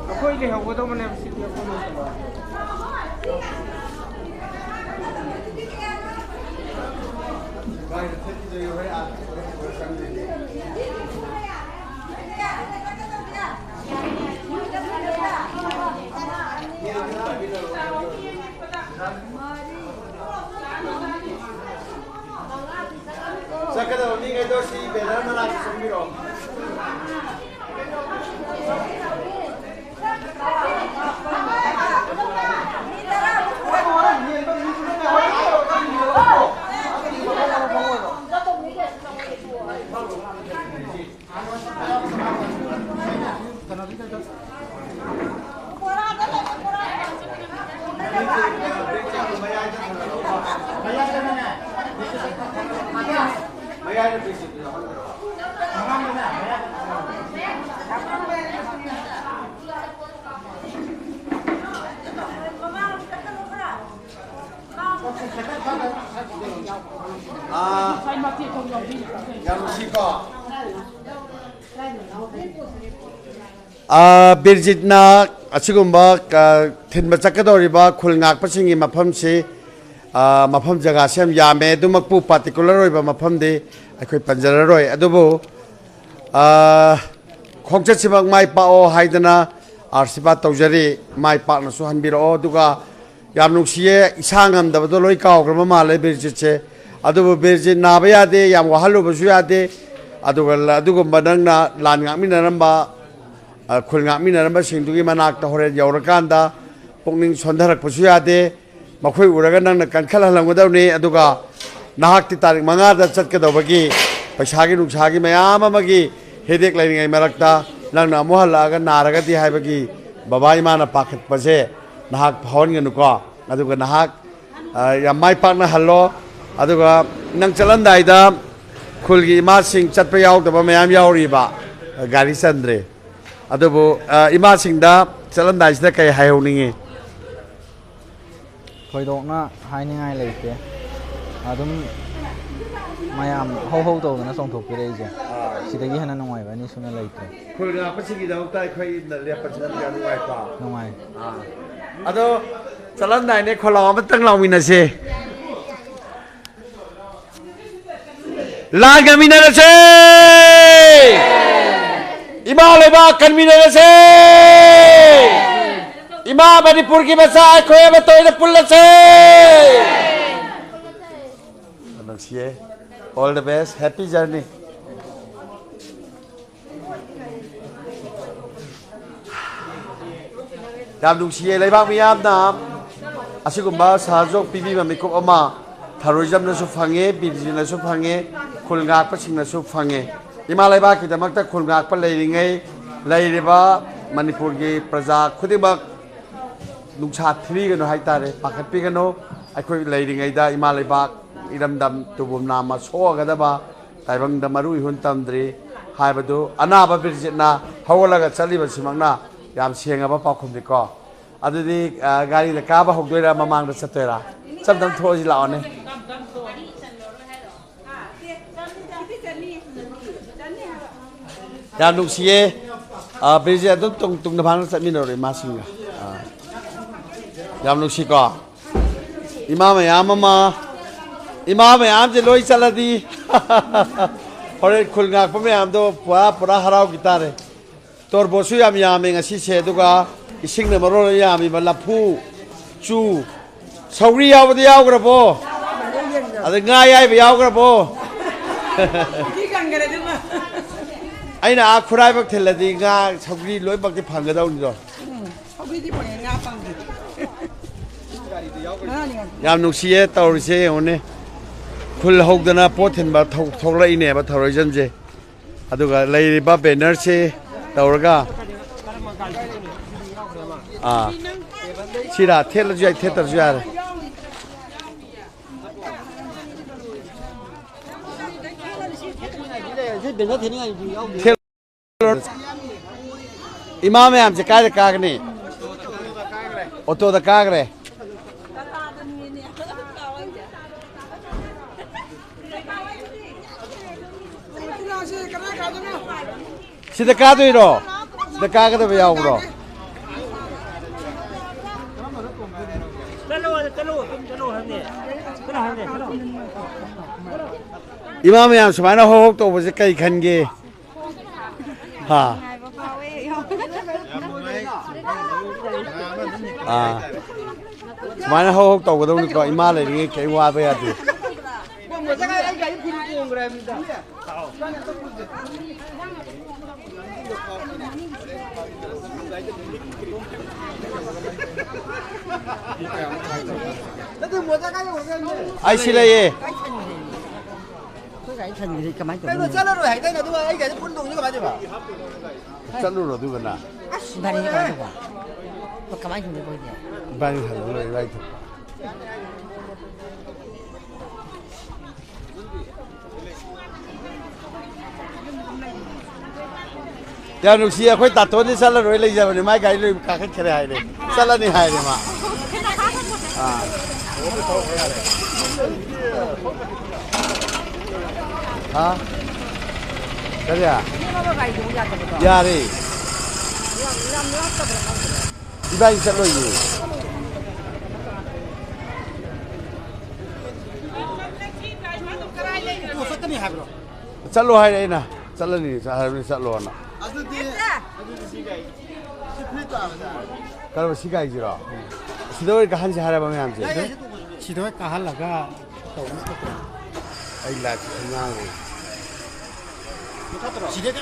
ꯑꯩꯈꯣꯏ ꯂꯩꯍꯧꯒꯗꯧꯕꯅꯦꯕ ꯁꯤꯗꯤ ꯑꯩꯈꯣꯏ ꯆꯠꯀꯗꯕ ꯃꯤꯈꯩꯗꯣ ꯁꯤ ꯕꯦꯅꯔ ꯃꯅꯥꯛꯇ ꯆꯪꯕꯤꯔꯣ. 야, 루시가. ꯕꯤꯔꯖꯤꯠꯅ ꯑꯁꯤꯒꯨꯝꯕ ꯊꯤꯟꯕ ꯆꯠꯀꯗꯧꯔꯤꯕ ꯈꯨꯜ ꯉꯥꯛꯄꯁꯤꯡꯒꯤ ꯃꯐꯝꯁꯤ ꯃꯐꯝ ꯖꯒꯥꯁꯤ ꯌꯥꯝ ꯌꯥꯝꯃꯦ ꯑꯗꯨꯃꯛꯄꯨ ꯄꯥꯔꯇꯤꯀꯨꯂꯔ ꯑꯣꯏꯕ ꯃꯐꯝꯗꯤ ꯑꯩꯈꯣꯏ ꯄꯟꯖꯔꯔꯣꯏ ꯑꯗꯨꯕꯨ ꯈꯣꯡꯆꯠꯁꯤꯃꯛ ꯃꯥꯏ ꯄꯥꯛꯑꯣ ꯍꯥꯏꯗꯅ ꯑꯥꯔꯁꯤꯕꯥꯠ ꯇꯧꯖꯔꯤ ꯃꯥꯏ ꯄꯥꯛꯅꯁꯨ ꯍꯟꯕꯤꯔꯛꯑꯣ ꯑꯗꯨꯒ ꯌꯥꯝ ꯅꯨꯡꯁꯤꯌꯦ ꯏꯁꯥ ꯉꯝꯗꯕꯗꯣ ꯂꯣꯏ ꯀꯥꯎꯈ꯭ꯔꯕ ꯃꯥꯜꯂꯦ ꯕꯤꯔꯖꯤꯠꯁꯦ ꯑꯗꯨꯕꯨ ꯕꯤꯔꯖꯤꯠ ꯅꯥꯕ ꯌꯥꯗꯦ ꯌꯥꯝ ꯋꯥꯍꯜꯂꯨꯕꯁꯨ ꯌꯥꯗꯦ ꯑꯗꯨꯒ ꯑꯗꯨꯒꯨꯝꯕ ꯅꯪꯅ ꯂꯥꯟ ꯉꯥꯛꯃꯤꯟꯅꯔꯝꯕ ꯈꯨꯜ ꯉꯥꯛꯃꯤꯟꯅꯔꯝꯕꯁꯤꯡꯗꯨꯒꯤ ꯃꯅꯥꯛꯇ ꯍꯣꯔꯦꯟ ꯌꯧꯔꯀꯥꯟꯗ ꯄꯨꯛꯅꯤꯡ ꯁꯣꯟꯊꯔꯛꯄꯁꯨ ꯌꯥꯗꯦ ꯃꯈꯣꯏ ꯎꯔꯒ ꯅꯪꯅ ꯀꯟꯈꯠꯍꯜꯂꯝꯒꯗꯕꯅꯤ ꯑꯗꯨꯒ ꯅꯍꯥꯛꯇꯤ ꯇꯥꯔꯤꯛ 5ꯗ ꯆꯠꯀꯗꯧꯕꯒꯤ ꯄꯩꯁꯥꯒꯤ ꯅꯨꯡꯁꯥꯒꯤ ꯃꯌꯥꯝ ꯑꯃꯒꯤ ꯍꯦꯗꯦꯛ ꯂꯩꯔꯤꯉꯩ ꯃꯔꯛꯇ ꯅꯪꯅ ꯑꯃꯨꯛ ꯍꯜꯂꯛꯑꯒ ꯅꯥꯔꯒꯗꯤ ꯍꯥꯏꯕꯒꯤ ꯕꯕꯥ ꯏꯃꯥꯅ ꯄꯥꯈꯠꯄꯁꯦ ꯅꯍꯥꯛ ꯐꯥꯎꯍꯟꯒꯅꯨꯀꯣ ꯑꯗꯨꯒ ꯅꯍꯥꯛ ꯌꯥꯝ ꯃꯥꯏ ꯄꯥꯛꯅ ꯍꯜꯂꯣ ꯑꯗꯨꯒ ꯅꯪ ꯆꯠꯂꯝꯗꯥꯏꯗ ꯈꯨꯜꯒꯤ ꯏꯃꯥꯁꯤꯡ ꯆꯠꯄ ꯌꯥꯎꯗꯕ ꯃꯌꯥꯝ ꯌꯥꯎꯔꯤꯕ ꯒꯥꯔꯤ ꯆꯟꯗ꯭ꯔꯦ ꯑꯗꯨꯕꯨ ꯏꯃꯥꯁꯤꯡꯗ ꯆꯠꯂꯝꯗꯥꯏꯁꯤꯗ ꯀꯩ ꯍꯥꯏꯍꯧꯅꯤꯡꯉꯤ ꯊꯣꯏꯗꯣꯛꯅ ꯍꯥꯏꯅꯤꯡꯉꯥꯏ ꯂꯩꯇꯦ ꯑꯗꯨꯝ ꯃꯌꯥꯝ ꯍꯧ ꯇꯧꯗꯅ ꯆꯣꯡꯊꯣꯛꯄꯤꯔꯛꯏꯁꯦ ꯁꯤꯗꯒꯤ ꯍꯦꯟꯅ ꯅꯨꯡꯉꯥꯏꯕ ꯑꯅꯤ ꯁꯨꯅ ꯂꯩꯇ꯭ꯔꯦ ꯈꯨꯜ ꯉꯥꯛꯄꯁꯤꯡꯒꯤꯗꯃꯛꯇ ꯑꯩꯈꯣꯏ ꯂꯦꯞꯄꯁꯤꯅ ꯌꯥꯝ ꯅꯨꯡꯉꯥꯏꯀꯣ ꯅꯨꯡꯉꯥꯏ ꯑꯗꯣ ꯆꯠꯂꯝꯗꯥꯏꯅꯦ ꯈꯣꯜꯂꯥꯎ ꯑꯃꯇꯪ ꯂꯥꯎꯃꯤꯟꯅꯁꯦ ꯂꯥꯟ ꯉꯝꯃꯤꯟꯅꯔꯁꯦ ꯏꯃꯥ ꯂꯩꯕꯥꯛ ꯀꯟꯃꯤꯟꯅꯔꯁꯦ ꯏꯃꯥ ꯃꯅꯤꯄꯨꯔꯒꯤ ꯃꯆꯥ ꯑꯩꯈꯣꯏ ꯑꯃ ꯇꯣꯏꯅ ꯄꯨꯜꯂꯁꯦ ꯅꯨꯡꯁꯤꯌꯦ all the best happy journey ꯌꯥꯝ ꯅꯨꯡꯁꯤꯌꯦ ꯂꯩꯕꯥꯛ ꯃꯤꯌꯥꯝꯅ ꯑꯁꯤꯒꯨꯝꯕ ꯁꯍꯖꯣꯛ ꯄꯤꯕꯤꯕ ꯃꯤꯀꯨꯞ ꯑꯃ ꯊꯔꯣꯏꯖꯝꯅꯁꯨ ꯐꯪꯉꯦ ꯕꯤꯔꯖꯤꯠꯅꯁꯨ ꯐꯪꯉꯦ ꯈꯨꯜ ꯉꯥꯛꯄꯁꯤꯡꯅꯁꯨ ꯐꯪꯉꯦ ꯏꯃꯥ ꯂꯩꯕꯥꯛꯀꯤꯗꯃꯛꯇ ꯈꯨꯜ ꯉꯥꯛꯄ ꯂꯩꯔꯤꯉꯩ ꯂꯩꯔꯤꯕ ꯃꯅꯤꯄꯨꯔꯒꯤ प्रजा खुदिमक नुंसा थिबीगनो हाइतारे पाखत्पीगनो अखोई लेरिङैदा इमा लेबाक इरमदम तुबुम नामा सोगदबा ताइबंग मरु इहुन तमद्री हाइबदु अनाबा बिरजितना हवलगा चलिबसिमंगना याम सेंगबा पाखुमदिको अदुदि गाड़ी द काबा होगदोइरा ममांगदा चतोइरा चमदम थोजि लाओने याम नुसिए बिरजित अदुम तुंगदा भांग चमिनोरे मासिंगा याम नुसिको इमा मयाम जे लोई चलदी होरे खुलगा पमयाम दो पूरा हराव गितारे तोर बोसु याम यामे ngasi se दुगा इसिंग ने मरो यामी बलफु चू सौरी यावदि यावग्रबो अद nga yai ba यावग्रबो aina a khurai bak theladi nga सौरी लोई बक दि फंगदाउनि दो सौरी दि फंगे nga पंगि याम नुसिए तौरिसे होने खुल होगदना पोथिनबा थौलाइनेबा थौरैजमजे अदुगा लैरिबा बैनर से तौरगा सिरा थेलजु याइ थेतरजु यारे इमाम याम से काय कागने ऑटो द कागरे सिदा कादोइरो सिदा कागदबा यावब्रो इमाम याम सुमाइना होक तौबसे कई खनगे हा सुमाइना होक तौगदौनिको इमा लेरिङै कई वाबा यादे ai xin đây ye चलो रो है ना दुआ आई के पुन दुंग का बाजे बा चलो रो दुगा ना बानी का बाजे बा तो कमाई जुंदे बोल दिया बानी हलो रो राइट या नुसी अखोई तातो नि चलो रो ले जाबने माइ गाइ लो का खत खरे हाय रे चलो नि हाय रे मा हां हाँ क्या यारे 이바이 썰로이. 썰로 하이나. 썰로니 썰로나. 그럼 시가이지라. 시도니까 한시 하라 보면 안 돼. 시도니까 하려가 또 아이 라 그냥. 시대가